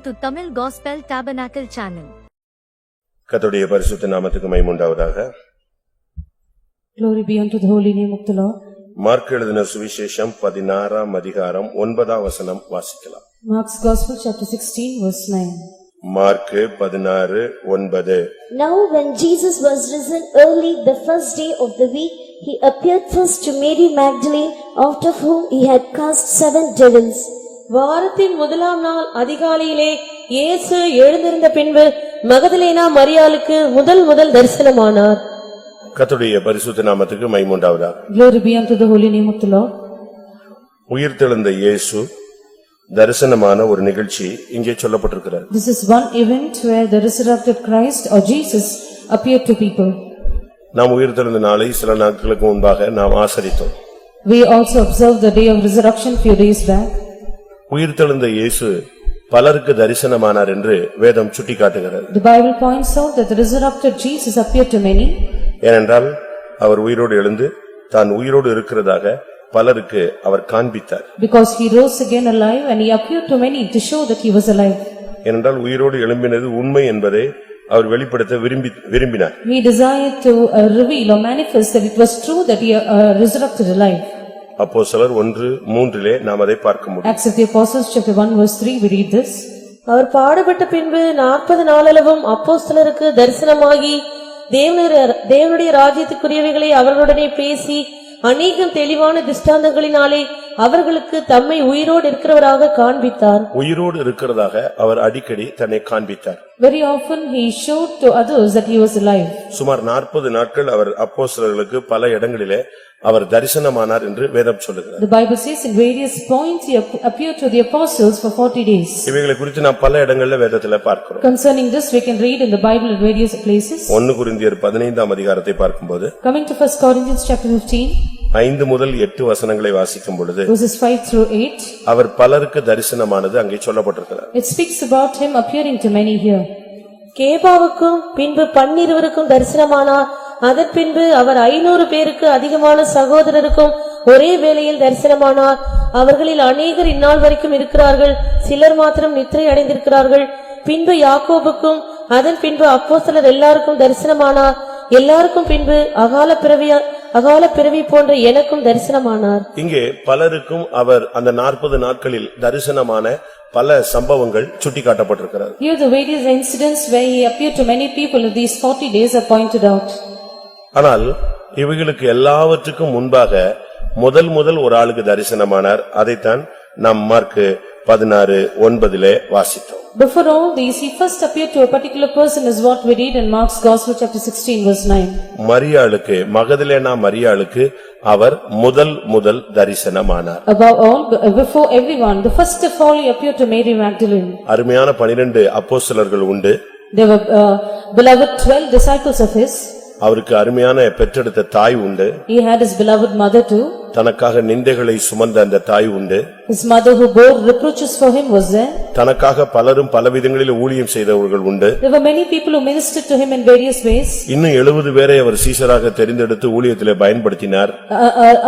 to Tamil Gospel Tabernacle channel. கர்த்தருடைய பரிசுத்த நாமத்துக்கு மகிமை உண்டாவதாக. Glory be unto the holy name of the Lord. Mark எழுதின சுவிசேஷம் 16ஆம் அதிகாரம் 9ஆம் வசனம் வாசிக்கலாம். Mark's Gospel chapter 16 verse 9. Mark 16:9. Now when Jesus was risen early the first day of the week, he appeared first to Mary Magdalene, out of whom he had cast 7 devils. வாரத்தின் முதலாம் நாள் அதிகாலையிலே இயேசு எழுந்திருந்த பின்பு மகதலேனா மரியாளுக்கு முதல் தரிசனமானார். கர்த்தருடைய பரிசுத்த நாமத்துக்கு மகிமை உண்டாவதாக. Glory be unto the holy name of the Lord. உயிர்த்தெழுந்த இயேசு தரிசனமான ஒரு நிகழ்ச்சி இங்கே சொல்லப்பட்டிருக்கிறது. This is one event where the resurrected Christ or Jesus appeared to people. நாம் உயிர்த்தெழுந்த நாளை சில நாட்களுக்கு முன்பாக நாம் ஆசரித்தோம். We also observed the day of resurrection few days back. உயிர்த்தெழுந்த இயேசு பலருக்கு தரிசனமானார் என்று வேதம் சுட்டிக்காட்டுகிறது. The Bible points out that the resurrected Jesus appeared to many. ஏனென்றால் அவர் உயிரோடு எழுந்து தான் உயிரோடு இருக்கிறதாக பலருக்கு அவர் காண்பித்தார். Because he rose again alive and he appeared to many to show that he was alive. ஏனென்றால் உயிரோடு எழும்பினது உண்மை என்பதை அவர் வெளிப்படுத்த விரும்பினார். He desired to reveal or manifest that it was true that he resurrected alive. அப்போஸ்தலர் 1:3 நாம் அதை பார்க்க முடியும். Acts of the Apostles chapter 1 verse 3 we read this. அவர் பாடுபட்ட பின்பு 40 நாளளவும் அப்போஸ்தலருக்கு தரிசனமாகி தேவனுடைய ராஜ்யத்துக்குரியவைகளை அவர்களுடனே பேசி அநேகம் தெளிவான திஷ்டாந்தங்களினாலே அவர்களுக்கு தம்மை உயிரோடு இருக்கிறவராக காண்பித்தார். உயிரோடு இருக்கிறதாக அவர் அடிக்கடி தன்னை காண்பித்தார். Very often he showed to others that he was alive. சுமார் 40 நாட்கள் அவர் அப்போஸ்தலர்களுக்கு பல இடங்களிலே அவர் தரிசனமானார் என்று வேதம் சொல்லுகிறது. The Bible says in various points he appeared to the apostles for 40 days. இவைகளை குறித்து நாம் பல இடங்களிலே வேதத்திலே பார்க்கிறோம். Concerning this we can read in the Bible in various places. 1 கொரிந்தியர் 15ஆம் அதிகாரத்தை பார்க்கும்போது Coming to 1 Corinthians chapter 15 5 முதல் 8 வசனங்களை வாசிக்கும் பொழுது verses 5 through 8 அவர் பலருக்கு தரிசனமானது அங்கே சொல்லப்பட்டிருக்கிறது. it speaks about him appearing to many here. கேபாவுக்கும் பின்பு 12 தரிசனமானார். அதன் பின்பு அவர் 500 பேருக்கு அதிகமான சகோதரருக்கும் ஒரே வேளையில் தரிசனமானார். அவர்களில் அநேகர் இந்நாள் வரைக்கும் இருக்கிறார்கள், சிலர் மாத்திரம் நித்திரை அடைந்திருக்கிறார்கள். பின்பு யாக்கோபுக்கும் அதன் பின்பு அப்போஸ்தலர் எல்லாருக்கும் தரிசனமானார். எல்லாருக்கும் பின்பு அகால பிறவி போன்ற எனக்கும் தரிசனமானார். இங்கே பலருக்கும் அவர் அந்த 40 நாட்களில் தரிசனமான பல சம்பவங்கள் சுட்டிக்காட்டப்பட்டிருக்கிறது. Here the various incidents where he appeared to many people in these 40 days are pointed out. ஆனால் இவைகளுக்கு எல்லாவற்றுக்கும் முன்பாக முதல் ஒரு ஆளுக்கு தரிசனமானார். அதைத்தான் நாம் மார்க் 16:9 வாசித்தோம். Before all these he first appeared to a particular person is what we read in Mark's Gospel chapter 16 verse 9. மரியாளுக்கு மகதலேனா மரியாளுக்கு அவர் முதல் தரிசனமானார். Above all, before everyone, the first of all he appeared to Mary Magdalene. அருமையான 12 அப்போஸ்தலர்கள் உண்டு. There were beloved 12 disciples of his. அவருக்கு அருமையான பெற்றெடுத்த தாய் உண்டு. He had his beloved mother too. தனக்காக நிந்தைகளை சுமந்த அந்த தாய் உண்டு. His mother who bore reproaches for him was there. தனக்காக பலரும் பலவிதங்களில் ஊழியம் செய்தவர்கள் உண்டு. There were many people who ministered to him in various ways. இன்னும் 70 பேரை அவர் சீஷராக தெரிந்தெடுத்து ஊழியத்திலே பயன்படுத்தினார்.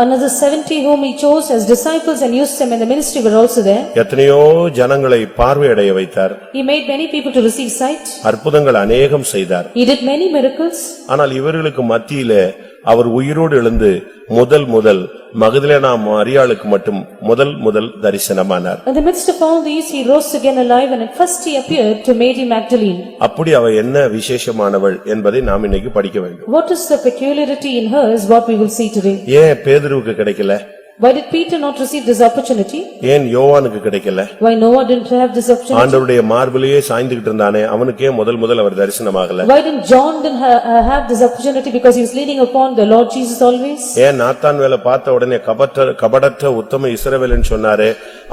Another 70 whom he chose as disciples and used them in the ministry were also there. எத்தனையோ ஜனங்களை பார்வையடைய வைத்தார். He made many people to receive sight. அற்புதங்கள் அநேகம் செய்தார். He did many miracles. ஆனால் இவர்களுக்கு மத்தியிலே அவர் உயிரோடு எழுந்து முதல் மகதலேனா மரியாளுக்கு மட்டும் முதல் தரிசனமானார். In the midst of all these he rose again alive and at first he appeared to Mary Magdalene. அப்படி அவ என்ன விசேஷமானவள் என்பதை நாம் இன்னைக்கு படிக்க வேண்டும். What is the peculiarity in her is what we will see today. ஏன் பேதுருவுக்கு கிடைக்கல? Why did Peter not receive this opportunity? ஏன் யோவானுக்கு கிடைக்கல? Why Noah didn't have this opportunity? ஆண்டவருடைய மார்பிலேயே சாய்ந்துகிட்டு இருந்தானே அவனுக்கே முதல் அவர் தரிசனமாகல? Why didn't John didn't have this opportunity because he was leaning upon the Lord Jesus always? ஏன் நாத்தான் வேலை பார்த்த உடனே கபடற்ற உத்தம இஸ்ரவேலன் சொன்னாரே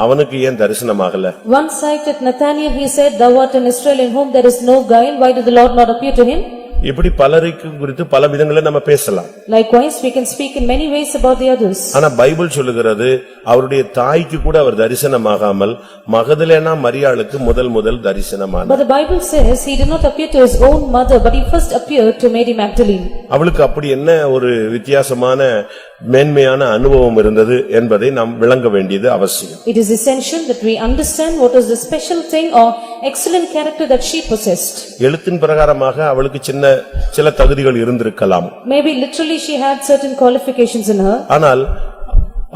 அவனுக்கு ஏன் தரிசனமாகல? One sight at Nathanael he said, "Thou art an Israel in whom there is no guile." Why did the Lord not appear to him? இப்படி பலருக்கு குறித்து பல விதங்களை நம்ம பேசலாம். Likewise, we can speak in many ways about the others. ஆனா Bible சொல்லுகிறது அவருடைய தாய்க்கு கூட அவர் தரிசனமாகாமல் மகதலேனா மரியாளுக்கு முதல் தரிசனமானார். But the Bible says he did not appear to his own mother, but he first appeared to Mary Magdalene. அவளுக்கு அப்படி என்ன ஒரு வித்தியாசமான மேன்மையான அனுபவம் இருந்தது என்பதை நாம் விளங்க வேண்டியது அவசியம். It is essential that we understand what is the special thing or excellent character that she possessed. எழுத்தின் பிரகாரமாக அவளுக்கு சில தகுதிகள் இருந்திருக்கலாம். Maybe literally she had certain qualifications in her. ஆனால்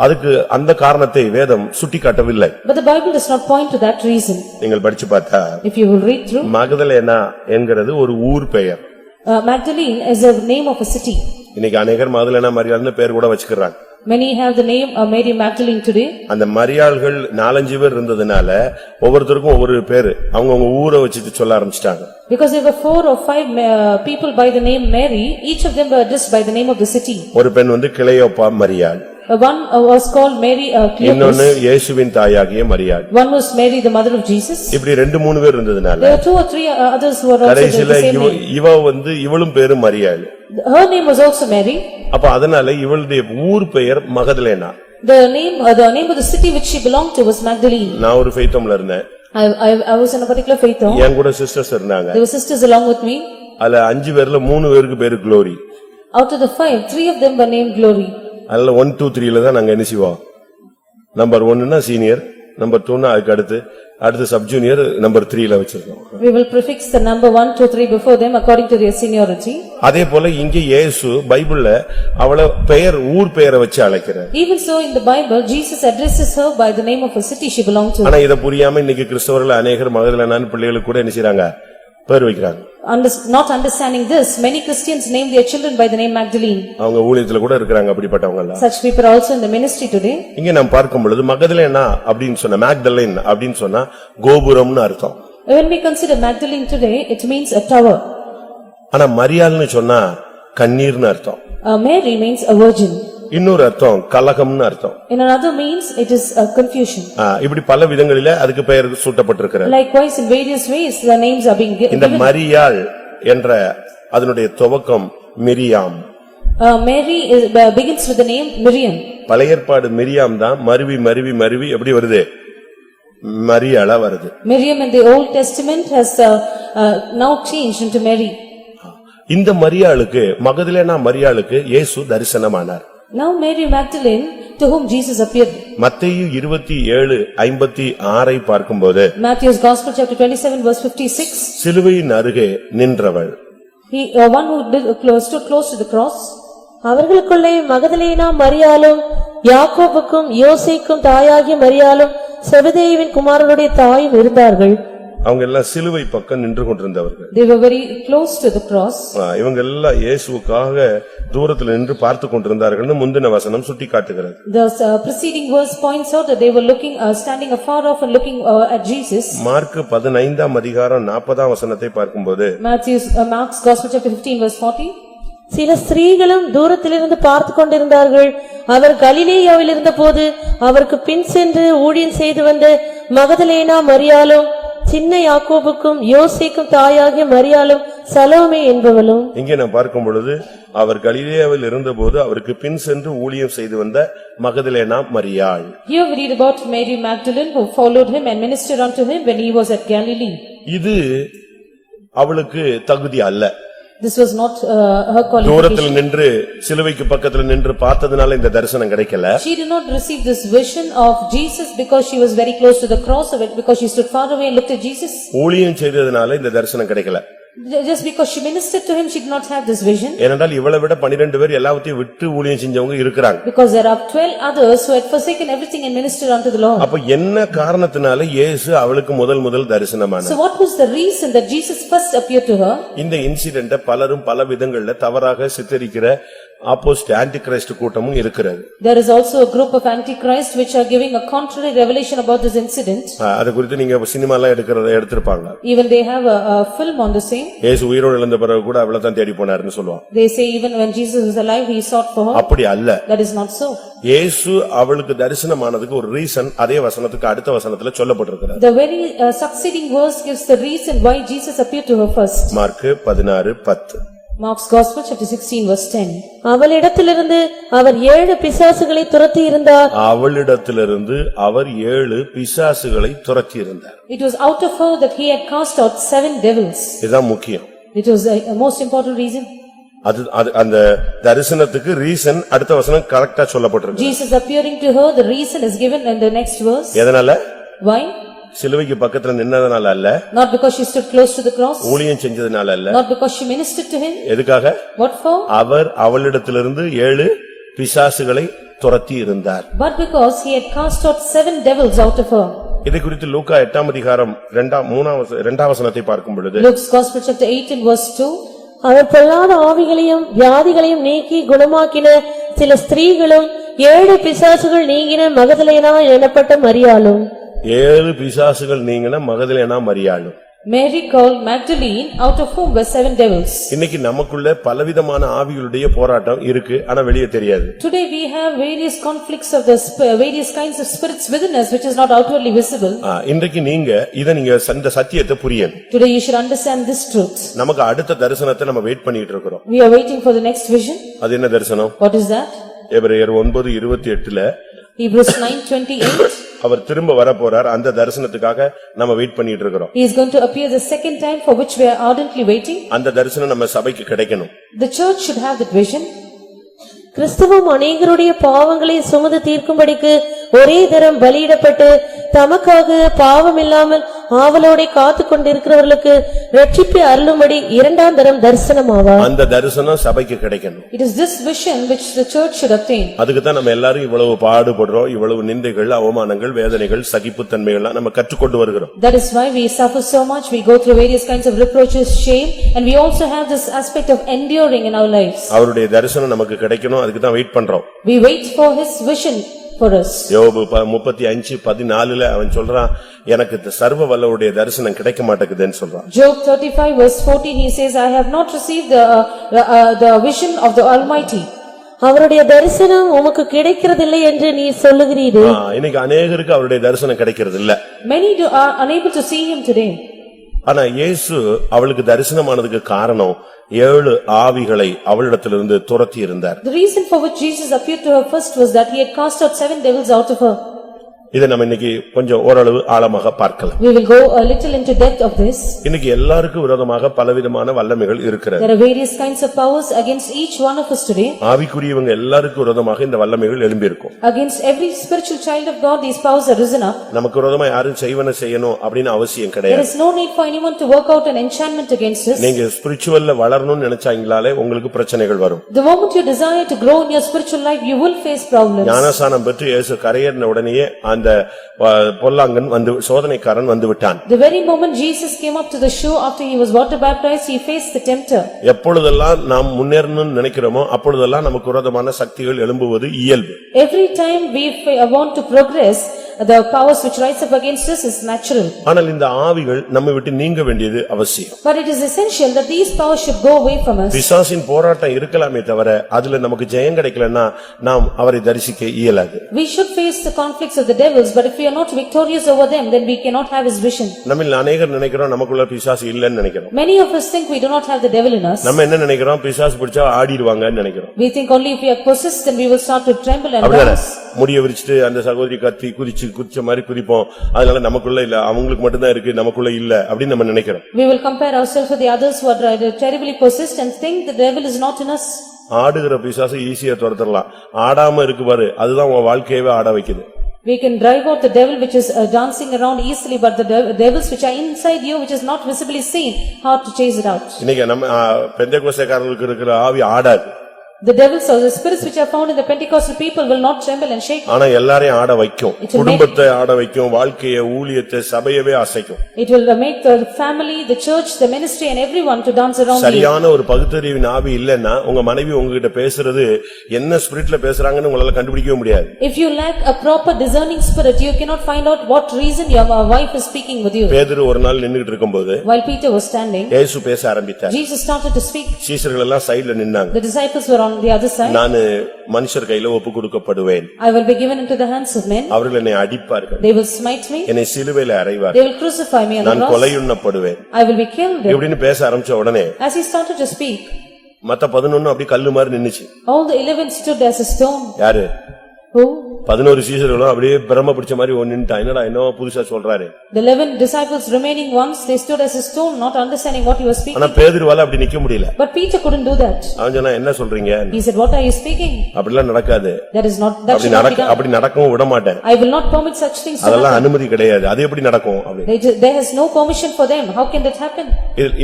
அதுக்கு அந்த காரணத்தை வேதம் சுட்டிக்காட்டவில்லை. But the Bible does not point to that reason. நீங்கள் படிச்சு பார்த்தா If you will read through, Magdalena என்கிறது ஒரு ஊர் பெயர். Magdalene is a name of a city. இன்னைக்கு அநேகர் மகதலேனா மரியாள்னு பேர் கூட வச்சுக்கிறாங்க. Many have the name Mary Magdalene today. அந்த மரியாள்கள் 4-5 பேர் இருந்ததனால ஒவ்வொருத்தருக்கும் ஒவ்வொரு பேரு அவங்க ஊரை வச்சிட்டு சொல்ல ஆரம்பிச்சிட்டாங்க. Because there were 4 or 5 people by the name Mary, each of them were addressed by the name of the city. ஒரு பெண் கிளையோப்பா மரியாள். One was called Mary இன்னொன்னு Cleopas. இயேசுவின் தாயாகிய மரியாள். One was Mary the mother of Jesus. இப்படி 2-3 பேர் இருந்ததனால There were 2 or 3 others who were also கடைசில the same name. இவளும் பேரு மரியாள். Her name was also Mary. அப்ப அதனால இவளுடைய ஊர் பெயர் Magdalene. The name of the city which she belonged to was Magdalene. நான் ஒரு ஃபெய்த்தோம்ல இருந்தேன். I was in a particular faith home. என் கூட சிஸ்டர்ஸ் இருந்தாங்க. There were sisters along with me. அதுல 5 பேர்ல 3 பேருக்கு பேரு glory. Out of the 5, 3 of them were named Glory. அதுல 1, 2, 3ல தான் நாங்க என்ன செய்வோம். நம்பர் 1னா சீனியர், நம்பர் 2னா அதுக்கு அடுத்து சப் ஜூனியர், நம்பர் 3ல வச்சிருக்கோம். We will prefix the number 1, 2, 3 before them according to their seniority. அதே போல இங்க இயேசு பைபிள்ல அவள ஊர் பெயரை வச்சு அழைக்கிறார். Even so in the Bible, Jesus addresses her by the name of a city she belonged to. ஆனா இத புரியாம இன்னைக்கு கிறிஸ்தவர்கள் அநேகர் மகதலேனான்னு பிள்ளைகளுக்கு கூட என்ன செய்றாங்க, பேர் வைக்கிறாங்க. Not understanding this, many Christians name their children by the name Magdalene. அவங்க ஊழியத்துல கூட இருக்காங்க அப்படிப்பட்டவங்க எல்லாம். Such people are also in the ministry today. இங்க நாம் பார்க்கும் பொழுது மகதலேனா அப்படினு சொன்னா, மேக்டலைன் அப்படினு சொன்னா கோபுரம்னு அர்த்தம். When we consider Magdalene today, it means a tower. ஆனா மரியாள்னு சொன்னா கண்ணீர்னு அர்த்தம். Mary means a virgin. இன்னொரு அர்த்தம் கலகம்னு அர்த்தம். In another means it is a confusion. இப்படி பல விதங்களிலே அதுக்கு பெயர் சூட்டப்பட்டிருக்கிறது. Likewise in various ways the names are being given. இந்த மரியாள் என்ற அதனுடைய துவக்கம் Miriam. Mary begins with the name Miriam. பழைய ஏற்பாடு மிரியாம் தான் மருவி எப்படி வருது, மரியாளா வருது. Miriam in the Old Testament has now changed into Mary. இந்த மரியாளுக்கு, மகதலேனா மரியாளுக்கு இயேசு தரிசனமானார். Now Mary Magdalene to whom Jesus appeared. மத்தேயு 27:56 பார்க்கும்போது, Matthew's Gospel chapter 27 verse 56. சிலுவையின் அருகே நின்றவள். He one who stood close to the cross. அவர்களுக்குள்ளே மகதலேனா மரியாளும் யாக்கோபுக்கும் யோசேக்கும் தாயாகிய மரியாளும் செபதேயுவின் குமாரருடைய தாயும் இருந்தார்கள். அவங்க எல்லாம் சிலுவை பக்கம் நின்று கொண்டிருந்தவர்கள். They were very close to the cross. இவங்க எல்லாம் இயேசுவுக்காக தூரத்தில் நின்று பார்த்து கொண்டிருந்தார்கள்னு முந்தின வசனம் சுட்டிக்காட்டுகிறது. The preceding verse points out that they were looking standing afar off and looking at Jesus. Mark 15ஆம் அதிகாரம் 40ஆம் வசனத்தை பார்க்கும்போது, Mark's Gospel chapter 15 verse 40. சில ஸ்திரீகளும் தூரத்திலிருந்து பார்த்து கொண்டிருந்தார்கள். அவர் கலிலேயாவில் இருந்தபோது அவருக்கு பின் சென்று ஊழியம் செய்து வந்த மகதலேனா மரியாளும் சின்ன யாக்கோபுக்கும் யோசேக்கும் தாயாகிய மரியாளும் சலோமே என்பவளும். இங்கே நாம் பார்க்கும் பொழுது அவர் கலிலேயாவில் இருந்தபோது அவருக்கு பின் சென்று ஊழியம் செய்து வந்த மகதலேனா மரியாள். Here we read about Mary Magdalene who followed him and ministered unto him when he was at Galilee. இது அவளுக்கு தகுதி அல்ல. This was not her qualification. தூரத்தில் நின்று சிலுவைக்கு பக்கத்தில் நின்று பார்த்ததனால இந்த தரிசனம் கிடைக்கல. She did not receive this vision of Jesus because she was very close to the cross of it, because she stood far away and looked at Jesus. ஊழியம் செய்ததனால இந்த தரிசனம் கிடைக்கல. Just because she ministered to him, she did not have this vision. ஏனென்றால் இவளை விட 12 பேர் எல்லாவற்றையும் விட்டு ஊழியம் செஞ்சவங்க இருக்காங்க. Because there are 12 others who had forsaken everything and ministered unto the Lord. அப்ப என்ன காரணத்தினால இயேசு அவளுக்கு முதல் தரிசனமானார்? So what was the reason that Jesus first appeared to her? இந்த இன்சிடென்ட் பலரும் பல விதங்கள்ல தவறாக சித்தரிக்கிற ஆப்போஸ்ட் ஆன்டிகிரைஸ்ட் கூட்டமும் இருக்கிறது. There is also a group of antichrist which are giving a contrary revelation about this incident. அது குறித்து நீங்க சினிமா எல்லாம் எடுத்திருப்பாங்க. Even they have a film on the same. இயேசு உயிரோடு எழுந்த பிறகு கூட அவளை தான் தேடி போனார்னு சொல்லுவாங்க. They say even when Jesus was alive he sought for her. அப்படி அல்ல. That is not so. இயேசு அவளுக்கு தரிசனமானதுக்கு ஒரு ரீசன் அதே வசனத்துக்கு அடுத்த வசனத்துல சொல்லப்பட்டிருக்கிறது. The very succeeding verse gives the reason why Jesus appeared to her first. Mark 16:10. Mark's Gospel, chapter 16, verse 10. அவளிடத்திலிருந்து அவர் 7 பிசாசுகளை துரத்தி இருந்தார். அவளிடத்திலிருந்து அவர் 7 பிசாசுகளை துரத்தியிருந்தார். It was out of her that he had cast out 7 devils. இதுதான் முக்கியம். It was a most important reason. அந்த தரிசனத்துக்கு reason அடுத்த வசனம் கரெக்டா சொல்லப்பட்டிருக்கு. Jesus appearing to her, the reason is given in the next verse. எதனால? Why? சிலுவைக்கு பக்கத்துல நின்னதனால அல்ல. Not because she stood close to the cross. ஊழியம் செஞ்சதனால அல்ல. Not because she ministered to him. எதுக்காக? What for? அவர் அவளிடத்திலிருந்து 7 பிசாசுகளை துரத்தி இருந்தார். But because he had cast out 7 devils out of her. இதை குறித்து லூக்கா 8ஆம் அதிகாரம் 2ஆம் வசனத்தை பார்க்கும் பொழுது Luke's Gospel, chapter 8 and verse 2. அவர் பொல்லாத ஆவிகளையும் வியாதிகளையும் நீக்கி குணமாக்கின சில ஸ்திரீகளும் 7 பிசாசுகள் நீங்கின மகதலேனா எனப்பட்ட மரியாளும். 7 பிசாசுகள் நீங்கின மகதலேனா மரியாளும். Mary called Magdalene, out of whom were 7 devils. இன்னைக்கு நமக்குள்ள பலவிதமான ஆவிகளுடைய போராட்டம் இருக்கு, ஆனா வெளியே தெரியாது. Today we have various conflicts of the various kinds of spirits within us which is not outwardly visible. இன்றைக்கு நீங்க இந்த சத்தியத்தை புரியணும். Today you should understand this truth. நமக்கு அடுத்த தரிசனத்தை நம்ம வெயிட் பண்ணிட்டு இருக்கோம். We are waiting for the next vision. அது என்ன தரிசனம்? What is that? எபிரேயர் 9:28 Hebrews 9:28. அவர் திரும்ப வரப்போறார், அந்த தரிசனத்துக்காக நம்ம வெயிட் பண்ணிட்டு இருக்கோம். He is going to appear the second time for which we are ardently waiting. அந்த தரிசனம் நம்ம சபைக்கு கிடைக்கணும். The church should have that vision. கிறிஸ்துவும் அநேகருடைய பாவங்களை சுமந்து தீர்க்கும்படிக்கு ஒரே தரம் பலியிடப்பட்டு தமக்காக பாவமில்லாமல் ஆவலோட காத்துக் கொண்டிருக்கிறவர்களுக்கு ரட்சிப்பை அருளும்படி 2ஆம் தரம் தரிசனமாவார். அந்த தரிசனம் சபைக்கு கிடைக்கணும். It is this vision which the church should obtain. அதுக்கு தான் நம்ம எல்லாரும் இவ்வளவு பாடுபடுறோம், இவ்வளவு நிந்தைகள், அவமானங்கள், வேதனைகள், சகிப்புத்தன்மைகள் நம்ம கற்றுக்கொண்டு வருகிறோம். That is why we suffer so much. We go through various kinds of reproaches, shame, and we also have this aspect of enduring in our lives. அவருடைய தரிசனம் நமக்கு கிடைக்கணும், அதுக்கு தான் வெயிட் பண்றோம். We wait for his vision for us. யோபு 35:14 அவன் சொல்றான், எனக்கு சர்வ வல்லவருடைய தரிசனம் கிடைக்க மாட்டேங்குதுன்னு சொல்றான். Job 35 verse 14 he says, I have not received the vision of the Almighty. அவருடைய தரிசனம் உமக்கு கிடைக்கிறதில்லை என்று நீ சொல்லுகிறீரே. இன்னைக்கு அநேகருக்கு அவருடைய தரிசனம் கிடைக்கிறது இல்ல. Many are unable to see him today. ஆனா இயேசு அவளுக்கு தரிசனமானதுக்கு காரணம் 7 ஆவிகளை அவளிடத்திலிருந்து துரத்தி இருந்தார். The reason for which Jesus appeared to her first was that he had cast out 7 devils out of her. இதை நம்ம இன்னைக்கு கொஞ்சம் ஓரளவு ஆழமாக பார்க்கலாம். We will go a little into depth of this. இன்னைக்கு எல்லாருக்கும் விரோதமாக பலவிதமான வல்லமைகள் இருக்கிறது. There are various kinds of powers against each one of us today. ஆவிக்குரியவங்க எல்லாருக்கும் விரோதமாக இந்த வல்லமைகள் எழும்பி இருக்கும். Against every spiritual child of God these powers are risen up. நமக்கு விரோதமா யாரும் செய்வன செய்யணும் அப்படின அவசியம் There கிடையாது. is no need for anyone to work out an enchantment against us. நீங்க ஸ்பிரிச்சுவல்ல வளரணும்னு நினைச்சாங்களாலே உங்களுக்கு பிரச்சனைகள் வரும். The moment you desire to grow in your spiritual life you will face problems. ஞானஸ்நானம் பெற்று இயேசு கரையேறின உடனேயே அந்த பொல்லாங்கன் வந்து சோதனைக்காரன் வந்து விட்டான். The very moment Jesus came up to the shore after he was water baptized, he faced the tempter. எப்பொழுதெல்லாம் நாம் முன்னேறணும்னு நினைக்கிறோமோ அப்பொழுதெல்லாம் நமக்கு விரோதமான சக்திகள் எழும்புவது இயல்பு. Every time we want to progress, the powers which rise up against us is natural. ஆனால் இந்த ஆவிகள் நம்மை விட்டு நீங்க வேண்டியது அவசியம். But it is essential that these powers should go away from us. பிசாசின் போராட்டம் இருக்கலாமே தவிர அதுல நமக்கு ஜெயம் கிடைக்கலன்னா நாம் அவரை தரிசிக்க இயலாது. We should face the conflicts of the devils, but if we are not victorious over them, then we cannot have his vision. நம்மில் அநேகர் நினைக்கிறோம் நமக்குள்ள பிசாசு இல்லன்னு நினைக்கிறோம். Many of us think we do not have the devil in us. நம்ம என்ன நினைக்கிறோம், பிசாசு பிடிச்சா ஆடிடுவாங்கன்னு நினைக்கிறோம். We think only if we are possessed then we will start to tremble and அப்படிதானே? dance. முடிய விரிச்சிட்டு அந்த சகோதரி கத்தி குதிச்ச மாதிரி குதிப்போம். அதனால நமக்குள்ள இல்ல, அவங்களுக்கு மட்டும்தான் இருக்கு, நமக்குள்ள இல்ல அப்படின்னு நம்ம நினைக்கிறோம். We will compare ourselves with the others who are terribly possessed and think the devil is not in us. ஆடுகிற பிசாசு ஈஸியா துரத்தறலாம், ஆடாம இருக்கு பாரு, அதுதான் உங்க வாழ்க்கையவே ஆட வைக்குது. We can drive out the devil which is dancing around easily, but the devils which are inside you which is not visibly seen, hard to chase it out. இன்னைக்கு நம்ம பெந்தேகோஸ்தேக்காரங்களுக்கு இருக்கிற ஆவி ஆடாது. The devils or the spirits which are found in the Pentecostal people will not tremble and shake. ஆனா எல்லாரையும் ஆட வைக்கும், குடும்பத்தை ஆட வைக்கும், வாழ்க்கையை, ஊழியத்தை, சபையவே அசைக்கும். It will make the family, the church, the ministry and everyone to dance around you. சரியான ஒரு பகுத்தறிவின் ஆவி இல்லன்னா உங்க மனைவி உங்ககிட்ட பேசுறது என்ன ஸ்பிரிட்ல பேசுறாங்கன்னு உங்களால கண்டுபிடிக்கவே முடியாது. If you lack a proper discerning spirit, you cannot find out what reason your wife is speaking with you. பேதுரு ஒரு நாள் நின்னுட்டு இருக்கும்போது While Peter was standing, இயேசு பேச ஆரம்பித்தார். Jesus started to speak. சீஷர்கள் எல்லாம் சைடுல நின்னாங்க. The disciples were on the other side. நான் மனுஷர் கையில ஒப்பு கொடுக்கப்படுவேன். I will be given into the hands of men. அவர்கள் என்னை அடிப்பார்கள். They will smite me. என்னை சிலுவையில அறைவார்கள். They will crucify me on the நான் cross. கொலையுண்ணப்படுவேன். I will be killed. இப்படின்னு பேச ஆரம்பிச்ச உடனே As he started to speak, மத்த 11 அப்படி கல்லு மாதிரி நின்னுச்சு. All the 11 stood as a stone. யாரு? Who? 11 சீஷர்களும் அப்படியே பிரம பிடிச்ச மாதிரி நின்னுட்டான். என்னடா என்னவோ புதுசா சொல்றாரு. The 11 disciples remaining ones, they stood as a stone, not understanding what he was speaking. ஆனா பேதுருவால அப்படி நிக்க முடியல. But Peter couldn't do that. அவன் சொன்னா என்ன சொல்றீங்க? He said, what are you speaking? அப்படிலாம் நடக்காது. That should not be done. அப்படி நடக்கவும் விட மாட்டேன். I will not permit such things to அதெல்லாம் happen. அனுமதி கிடையாது. அது எப்படி நடக்கும் அப்படி? There has no permission for them. How can that happen?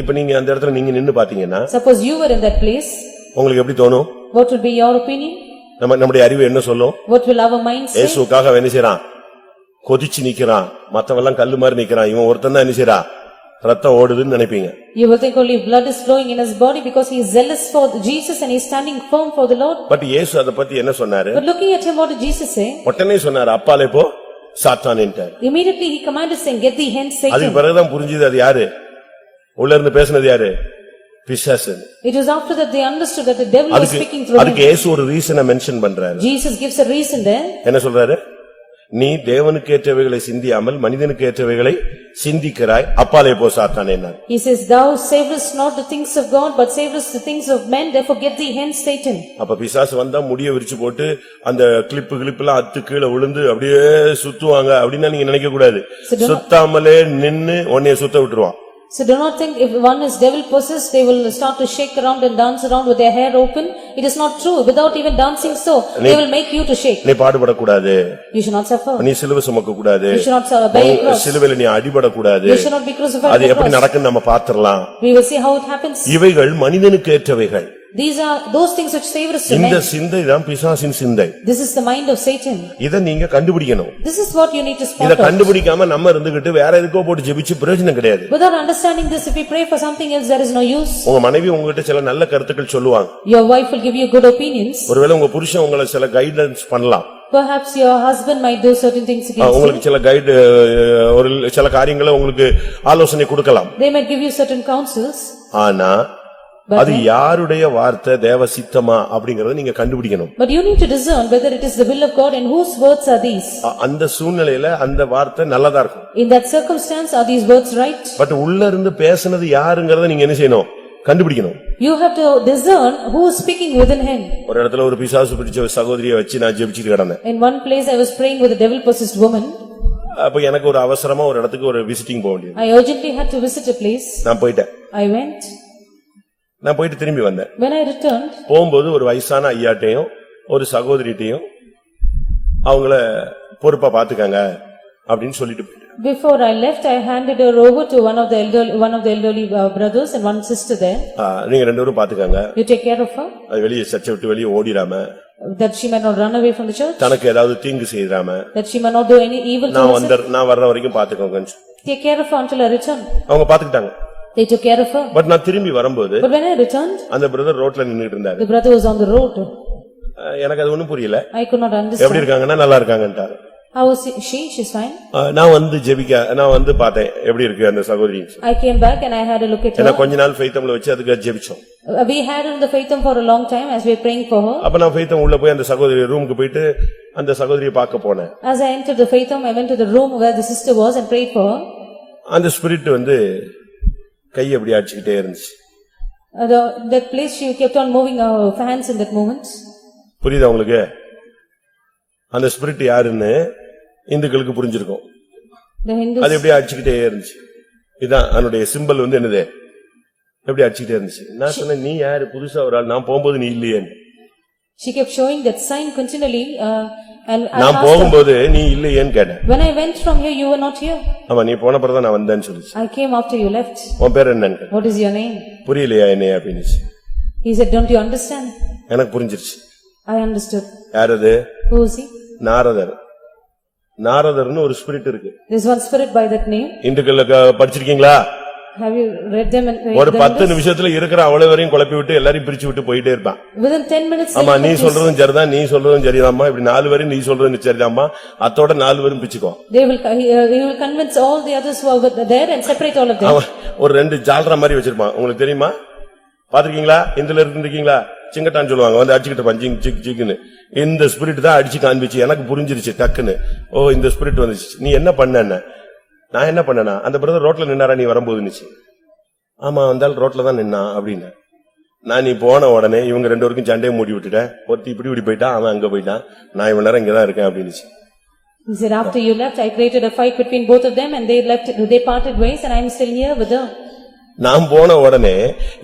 இப்ப நீங்க அந்த இடத்துல நீங்க நின்னு பாத்தீங்கன்னா Suppose you were in that place. உங்களுக்கு எப்படி தோணும்? What would be your opinion? நம்முடைய அறிவு என்ன சொல்லும்? What will our mind say? இயேசுவுக்காக என்ன செய்றான்? கொதிச்சு நிக்கிறான். மத்தவெல்லாம் கல்லு மாதிரி நிக்கிறான். இவன் ஒருத்தன் தான் என்ன செய்றான்? ரத்தம் ஓடுதுன்னு நினைப்பீங்க. You will think only blood is flowing in his body because he is zealous for Jesus and he is standing firm for the Lord. But இயேசு அத பத்தி என்ன சொன்னாரு? But looking at him, what did Jesus say? உடனே சொன்னாரு அப்பாலே போ சாத்தானேன்ட்டார். Immediately he commanded saying, get thee hence அதுக்கு Satan. பிறகுதான் புரிஞ்சது அது யாரு? உள்ள இருந்து பேசினது யாரு? பிசாசு. It was after that they understood that the devil was speaking through அதுக்கு him. இயேசு ஒரு ரீசனை மென்ஷன் பண்றாரு. Jesus gives a reason there. என்ன சொல்றாரு? நீ தேவனுக்கு ஏற்றவைகளை சிந்தியாமல் மனிதனுக்கு ஏற்றவைகளை சிந்திக்கிறாய் அப்பாலே போ சாத்தானேன்னார். He says, thou savest not the things of God but savest the things of men, therefore get thee hence Satan. அப்ப பிசாசு வந்தா முடிய விரிச்சு போட்டு அந்த கிளிப்லாம் அத்து கீழே விழுந்து அப்படியே சுத்துவாங்க அப்படின்னா நீங்க நினைக்க கூடாது. சுத்தாமலே நின்னு உன்னைய சுத்த விட்டுருவான். So do not think if one is devil possessed, they will start to shake around and dance around with their hair open. It is not true. Without even dancing so, they will make you to shake. நீ பாடுபடக்கூடாது. You should not suffer. நீ சிலுவை சுமக்க கூடாது. You should not bear a cross. சிலுவையில நீ அடிபடக்கூடாது. You should not be crucified. அது எப்படி நடக்குன்னு நம்ம பாத்துறலாம். We will see how it happens. இவைகள் மனிதனுக்கு ஏற்றவைகள். These are those things which savor us to men. இந்த சிந்தை தான் பிசாசின் சிந்தை. This is the mind of Satan. இத நீங்க கண்டுபிடிக்கணும். This is what you need to spot இத out. கண்டுபிடிக்காம நம்ம இருந்துகிட்டு வேற எதுக்கோ போட்டு ஜெபிச்சு பிரயோஜனம் கிடையாது. Without understanding this, if we pray for something else, there is no use. உங்க மனைவி உங்ககிட்ட சில நல்ல கருத்துக்கள் சொல்லுவாங்க. Your wife will give you good opinions. ஒருவேளை உங்க புருஷன் உங்களை சில கைடன்ஸ் பண்ணலாம். Perhaps your husband might do certain things against you. உங்களுக்கு சில கைடு ஒரு சில காரியங்களை உங்களுக்கு ஆலோசனை கொடுக்கலாம். They might give you certain counsels. ஆனா அது யாருடைய வார்த்தை தேவ சித்தமா அப்படிங்கறத நீங்க கண்டுபிடிக்கணும். But you need to discern whether it is the will of God and whose words are these. அந்த சூழ்நிலையில அந்த வார்த்தை நல்லதா இருக்கும். In that circumstance, are these words right? But உள்ள இருந்து பேசுனது யாருங்கறத நீங்க என்ன செய்யணும்? கண்டுபிடிக்கணும். You have to discern who is speaking within him. ஒரு இடத்துல ஒரு பிசாசு பிடிச்ச ஒரு சகோதரியை வச்சு நான் ஜெபிச்சிட்டு கிடந்தேன். In one place I was praying with a devil possessed woman. அப்ப எனக்கு ஒரு அவசரமா ஒரு இடத்துக்கு ஒரு விசிட்டிங் போக வேண்டியது. I urgently had to visit a place. நான் போயிட்டேன். I went. நான் போயிட்டு திரும்பி வந்தேன். When I returned, போகும்போது ஒரு வயசான ஐயாட்டையும் ஒரு சகோதரிட்டையும் அவங்கள பொறுப்பா பாத்துக்கங்க அப்படின்னு சொல்லிட்டு போயிட்டேன். before I left, I handed her over to one of the elderly brothers and one sister there. நீங்க ரெண்டு பேரும் பாத்துக்கங்க. You take care of her. அது வெளியே சர்ச்சை விட்டு வெளியே ஓடிராம. That she might not run away from the church. தனக்கு ஏதாவது தீங்கு செய்யறாம. That she might not do any evil to herself. நான் வர்ற வரைக்கும் பாத்துக்கோங்க. Take care of her until I return. அவங்க பாத்துக்கிட்டாங்க. They took care of her. But நான் திரும்பி வரும்போது But when I returned, அந்த பிரதர் ரோட்ல நின்னுட்டு இருந்தாரு. the brother was on the road. எனக்கு அது ஒண்ணும் புரியல. I could not understand. எப்படி இருக்காங்கன்னா நல்லா இருக்காங்கன்றாரு. How is she? She's fine. நான் வந்து பார்த்தேன் எப்படி இருக்கு அந்த சகோதரி. I came back and I had a look at her. நான் கொஞ்ச நாள் ஃபெய்த்தம்ல வச்சு அதுக்கு ஜெபிச்சோம். We had her in the faithum for a long time as we were praying for her. அப்ப நான் ஃபெய்த்தம் உள்ள போய் அந்த சகோதரி ரூமுக்கு போயிட்டு அந்த சகோதரியை பார்க்க போனேன். As I entered the faithum, I went to the room where the sister was and prayed for her. அந்த ஸ்பிரிட் வந்து கை அப்படி அடிச்சிட்டே இருந்துச்சு. That place she kept on moving her hands in that moment. புரியுதா உங்களுக்கு? அந்த ஸ்பிரிட் யாருன்னு இந்துக்களுக்கு புரிஞ்சிருக்கும். அது எப்படி அடிச்சிட்டே இருந்துச்சு. இதான் அதனுடைய சிம்பல் வந்து என்னது? எப்படி அடிச்சிட்டே இருந்துச்சு. நான் சொன்னேன் நீ யாரு புதுசா ஒரு ஆள், நான் போகும்போது நீ இல்லையே. She kept showing that sign continually and நான் போகும்போது நீ இல்லையேன்னு கேட்டேன். When I went from here, you were not here. ஆமா நீ போன பிறகு நான் வந்தேன்னு சொல்லுச்சு. I came after you left. உன் பேர் என்னன்னு? What is your name? புரியலையா என்னைய அப்படினுச்சு. He said, don't you understand? எனக்கு புரிஞ்சிருச்சு. I understood. யாரது? Who is he? நாரதர். நாரதர்னு ஒரு ஸ்பிரிட் இருக்கு. There's one spirit by that name. இந்துக்களுக்கு படிச்சிருக்கீங்களா? Have you read them and ஒரு 10 நிமிஷத்துல இருக்கிற அவ்வளவு வரையும் குழப்பி விட்டு எல்லாரையும் பிரிச்சு விட்டு போயிட்டே இருப்பான். Within 10 minutes. ஆமா நீ சொல்றதும் சரிதான், நீ சொல்றதும் சரிதாம்மா, இப்படி 4 வரையும் நீ சொல்றதும் சரிதாம்மா, அத்தோட 4 வரையும் பிரிச்சுக்கோ. They will convince all the others who are there and separate all of them. ஒரு 2 ஜால்ரா மாதிரி வச்சிருப்பான். உங்களுக்கு தெரியுமா? பாத்துருக்கீங்களா? இந்துல இருந்திருக்கீங்களா? சிங்கட்டான்னு சொல்லுவாங்க. வந்து அடிச்சுக்கிட்டு பஞ்சிங் சிக் சிக்குன்னு. இந்த ஸ்பிரிட் தான் அடிச்சு காண்பிச்சு எனக்கு புரிஞ்சிருச்சு டக்குன்னு. ஓ இந்த ஸ்பிரிட் வந்துச்சு. நீ என்ன பண்ண? நான் என்ன பண்ணனா? அந்த பிரதர் ரோட்ல நின்னாரா நீ வரும்போதுன்னுச்சு. ஆமா வந்தால் ரோட்ல தான் நின்னா அப்படின்னு. நான் நீ போன உடனே இவங்க ரெண்டு பேருக்கும் சண்டையை மூடி விட்டுட்டேன். ஒருத்தி இப்படி போயிட்டான், அவன் அங்க போயிட்டான், நான் இவ்வளவு நேரம் இங்கதான் இருக்கேன் அப்படின்னு. He said, after you left, I created a fight between both of them and they parted ways and I am still here with her. நான் போன உடனே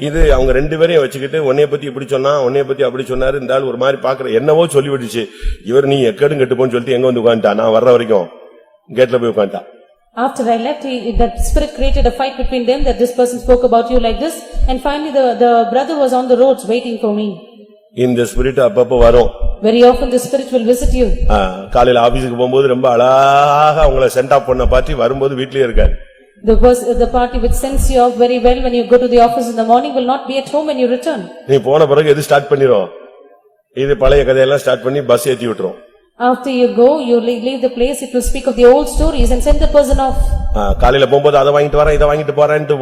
இது அவங்க ரெண்டு பேரையும் வச்சுக்கிட்டு உன்னைய பத்தி இப்படி சொன்னா, உன்னைய பத்தி அப்படி சொன்னாரு, இந்த ஆள் ஒரு மாதிரி பாக்குற என்னவோ சொல்லி விட்டுச்சு. இவர் நீ எக்கடும் கெட்டு போன்னு சொல்லிட்டு எங்க வந்து உட்காந்துட்டா, நான் வர்ற வரைக்கும் கேட்ல போய் உட்காந்துட்டா. After I left, that spirit created a fight between them, that this person spoke about you like this, and finally the brother was on the roads waiting for me. இந்த ஸ்பிரிட் அப்பப்ப வரும். Very often the spirit will visit you. காலையில ஆபீஸ்க்கு போகும்போது ரொம்ப அழகா உங்களை send of பண்ண பார்ட்டி வரும்போது வீட்லயே இருக்காரு. The party which sends you off very well when you go to the office in the morning will not be at home when you return. நீ போன பிறகு எது ஸ்டார்ட் பண்ணிரும், இது பழைய கதையெல்லாம் ஸ்டார்ட் பண்ணி பஸ் ஏத்தி விட்டுரும். After you go, you leave the place, it will speak of the old stories and send the person off. காலையில போகும்போது அதை வாங்கிட்டு வரேன், இதை வாங்கிட்டு போறேன்ட்டு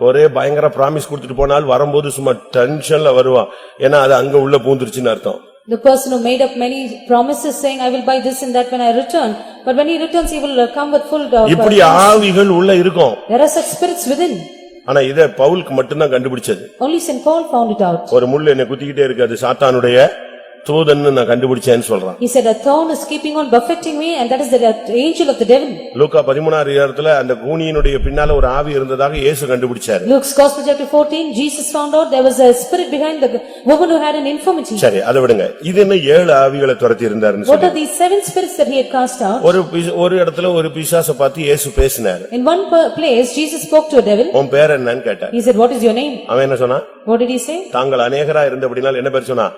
ஒரே பயங்கர பிராமிஸ் கொடுத்துட்டு போனால் வரும்போது சும்மா டென்ஷன்ல வருவான். ஏன்னா அது அங்க உள்ள பூந்துருச்சுன்னு அர்த்தம். The person who made up many promises saying, I will buy this and that when I return. But when he returns, he will come with full. இப்படி ஆவிகள் உள்ள இருக்கும். There are such spirits within. ஆனா இத பவுலுக்கு மட்டும்தான் கண்டுபிடிச்சது. Only Saint Paul found it out. ஒரு முள் என்னை குத்திக்கிட்டே இருக்கு, அது சாத்தானுடைய தூதன்னு நான் கண்டுபிடிச்சேன்னு சொல்றான். He said, a thorn is keeping on buffeting me and that is the angel of the devil. லூக்கா 13:6 அந்த கூனியினுடைய பின்னால ஒரு ஆவி இருந்ததாக இயேசு கண்டுபிடிச்சார். Luke's Gospel chapter 14, Jesus found out there was a spirit behind the woman who had an infirmity. சரி, அதை விடுங்க. இது என்ன 7 ஆவிகளை துரத்தி இருந்தாருன்னு What சொல்லி. are these 7 spirits that he had cast out? ஒரு இடத்துல ஒரு பிசாசை பார்த்து இயேசு பேசினார். In one place, Jesus spoke to a devil. உன் பேர் என்னன்னு கேட்டார். He said, what is your name? அவன் என்ன சொன்னான்? What did he say? தாங்கள் அநேகரா இருந்தபடினால் என்ன பேர் சொன்னா?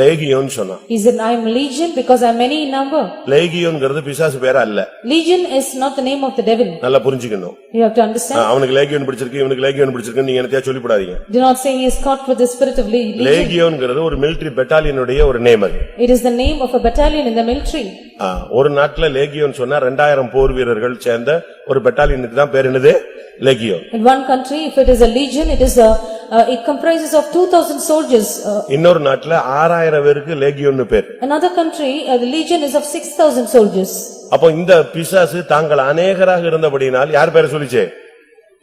லேகியோன் சொன்னான். He said, I am legion because I am many in number. லேகியோன்ங்கிறது பிசாசு பேரா இல்ல. Legion is not the name of the devil. நல்லா புரிஞ்சுக்கணும். You have to understand. அவனுக்கு லேகியோன் பிடிச்சிருக்கு, இவனுக்கு லேகியோன் பிடிச்சிருக்கு, நீங்க என்னத்தையா சொல்லி போடாதீங்க. Do not say he is caught with the spirit of legion. லேகியோன்ங்கிறது ஒரு மிலிட்டரி பெட்டாலியனுடைய ஒரு நேம் அது. It is the name of a battalion in the military. ஒரு நாட்டுல லேகியோன் சொன்னா 2000 போர் வீரர்கள் சேர்ந்த ஒரு பெட்டாலியனுக்கு தான் பேர் என்னது? லேகியோன். In one country, if it is a legion, it comprises of 2000 soldiers. இன்னொரு நாட்டுல 6000 பேருக்கு லேகியோன்னு பேர். Another country, the legion is of 6000 soldiers. அப்போ இந்த பிசாசு தாங்கள் அநேகராக இருந்தபடினால் யார் பேரை சொல்லிச்சே?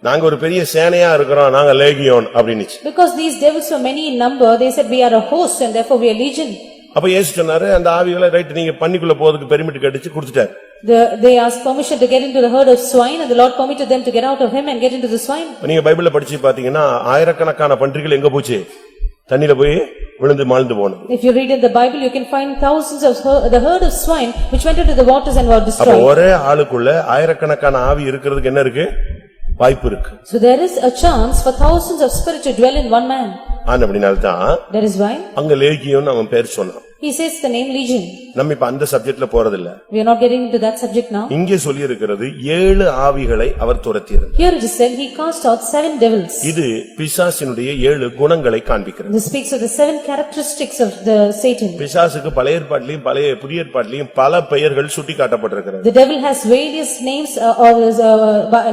நாங்க ஒரு பெரிய சேனையா இருக்கிறோம், நாங்க லேகியோன் அப்படினுச்சு. Because these devils were many in number, they said we are a host and therefore we are legion. அப்ப இயேசு சொன்னாரு, அந்த ஆவிகளை ரைட் நீங்க பண்ணிக்குள்ள போறதுக்கு பெர்மிட் கடிச்சு கொடுத்துட்டாரு. They asked permission to get into the herd of swine and the Lord permitted them to get out of him and get into the swine. நீங்க பைபிள்ல படிச்சு பாத்தீங்கன்னா ஆயிரக்கணக்கான பன்றிகள் எங்க போச்சு? தண்ணில போய் விழுந்து மாழ்ந்து போனது. If you read in the Bible, you can find thousands of the herd of swine which went into the waters and were அப்ப destroyed. ஒரே ஆளுக்குள்ள ஆயிரக்கணக்கான ஆவி இருக்கிறதுக்கு என்ன இருக்கு? வாய்ப்பு இருக்கு. So there is a chance for thousands of spirits to dwell in one man. அப்படினால்தான் That is why அங்க லேகியோன் அவன் பேர் சொன்னான். he says the name legion. நம்ம இப்ப அந்த சப்ஜெக்ட்ல போறதில்ல. We are not getting into that subject now. இங்கே சொல்லி இருக்கிறது 7 ஆவிகளை அவர் துரத்தினார். Here it is said he cast out 7 devils. இது பிசாசினுடைய 7 குணங்களை காண்பிக்கிறது. This speaks of the 7 characteristics of the Satan. பிசாசுக்கு பழைய ஏற்பாட்டிலும் பழைய புதிய ஏற்பாட்டிலும் பல பெயர்கள் சுட்டிக்காட்டப்பட்டிருக்கிறது. The devil has various names or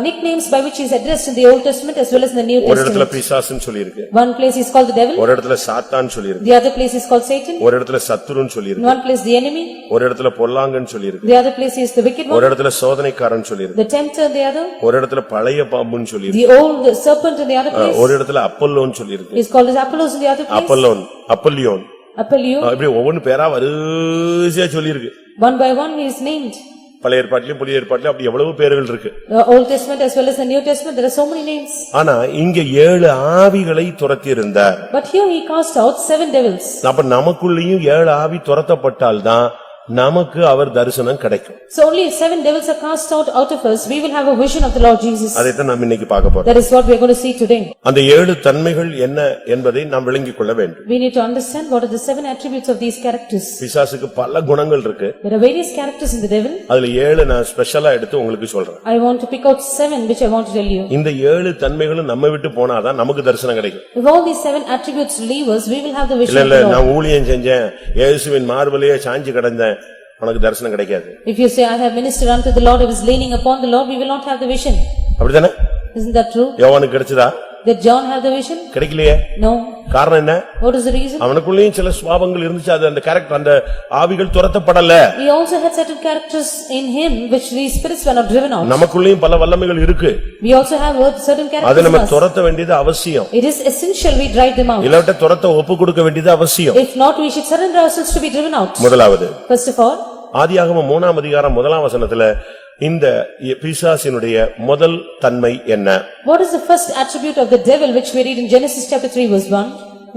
nicknames by which he is addressed in the Old Testament as well as in the New ஒரு இடத்துல Testament. பிசாசுன்னு சொல்லி இருக்கு. One place is called the devil, ஒரு இடத்துல சாத்தான் சொல்லி இருக்கு. the other place is called Satan, ஒரு இடத்துல சத்துருன்னு சொல்லி in இருக்கு. one place the enemy, ஒரு இடத்துல பொல்லாங்கன்னு சொல்லி இருக்கு. the other place is the wicked ஒரு one, இடத்துல சோதனைக்காரன் சொல்லி இருக்கு. the tempter the other, ஒரு இடத்துல பழைய பாம்புன்னு சொல்லி இருக்கு. the old serpent in the other place ஒரு இடத்துல அப்பல்லோன்னு சொல்லி இருக்கு. is called as Apollos in the other place, அப்பல்லியோன் Apollyon. இப்படி ஒவ்வொரு பேரா வரிசையா சொல்லி இருக்கு. One by one he is named. பழைய ஏற்பாட்டிலும் புதிய ஏற்பாட்டிலும் அப்படி எவ்வளவு பேர்கள் இருக்கு. The Old Testament as well as the New Testament, there are so many names. ஆனா இங்க 7 ஆவிகளை துரத்தி இருந்தார். But here he cast out 7 devils. அப்ப நமக்குள்ளேயும் 7 ஆவி துரத்தப்பட்டால்தான் நமக்கு அவர் தரிசனம் கிடைக்கும். So only if 7 devils are cast out of us, we will have a vision of the Lord Jesus. அதைத்தான் நாம் இன்னைக்கு பார்க்க போறோம். That is what we are going to see today. அந்த 7 தன்மைகள் என்ன என்பதை நாம் விளங்கிக் கொள்ள வேண்டும். We need to understand what are the 7 attributes of these characters. பிசாசுக்கு பல குணங்கள் இருக்கு. There are various characters in the devil. அதுல 7 நான் ஸ்பெஷலா எடுத்து உங்களுக்கு சொல்றேன். I want to pick out 7 which I want to tell you. இந்த 7 தன்மைகளும் நம்ம விட்டு போனாதான் நமக்கு தரிசனம் கிடைக்கும். If all these 7 attributes leave us, we will have the vision இல்ல of இல்ல the Lord. நான் ஊழியம் செஞ்சேன், இயேசுவின் மார்பலையே சாஞ்சி கிடந்தேன், உனக்கு தரிசனம் கிடைக்காது. If you say I have ministered unto the Lord, I was leaning upon the Lord, we will not have the vision. அப்படிதானே? Isn't that true? யோவானுக்கு கிடைச்சதா? Did John have the vision? கிடைக்கலையே. No. காரணம் என்ன? What is the reason? அவனுக்குள்ளேயும் சில சுபாவங்கள் இருந்துச்சு, அது அந்த கேரக்டர் அந்த ஆவிகள் துரத்தப்படல. He also had certain characters in him which these spirits were not driven out. நமக்குள்ளேயும் பல வல்லமைகள் இருக்கு. We also have certain characters. அதை நம்ம துரத்த வேண்டியது அவசியம். It is essential we drive them out. இல்லாட்ட துரத்த ஒப்பு கொடுக்க வேண்டியது அவசியம். If not, we should surrender ourselves to be driven out. முதலாவது, First of all, ஆதியாகமம் 3ஆம் அதிகாரம் 1ஆம் வசனத்துல இந்த பிசாசினுடைய முதல் தன்மை என்ன? what is the first attribute of the devil which we read in Genesis chapter 3 verse 1?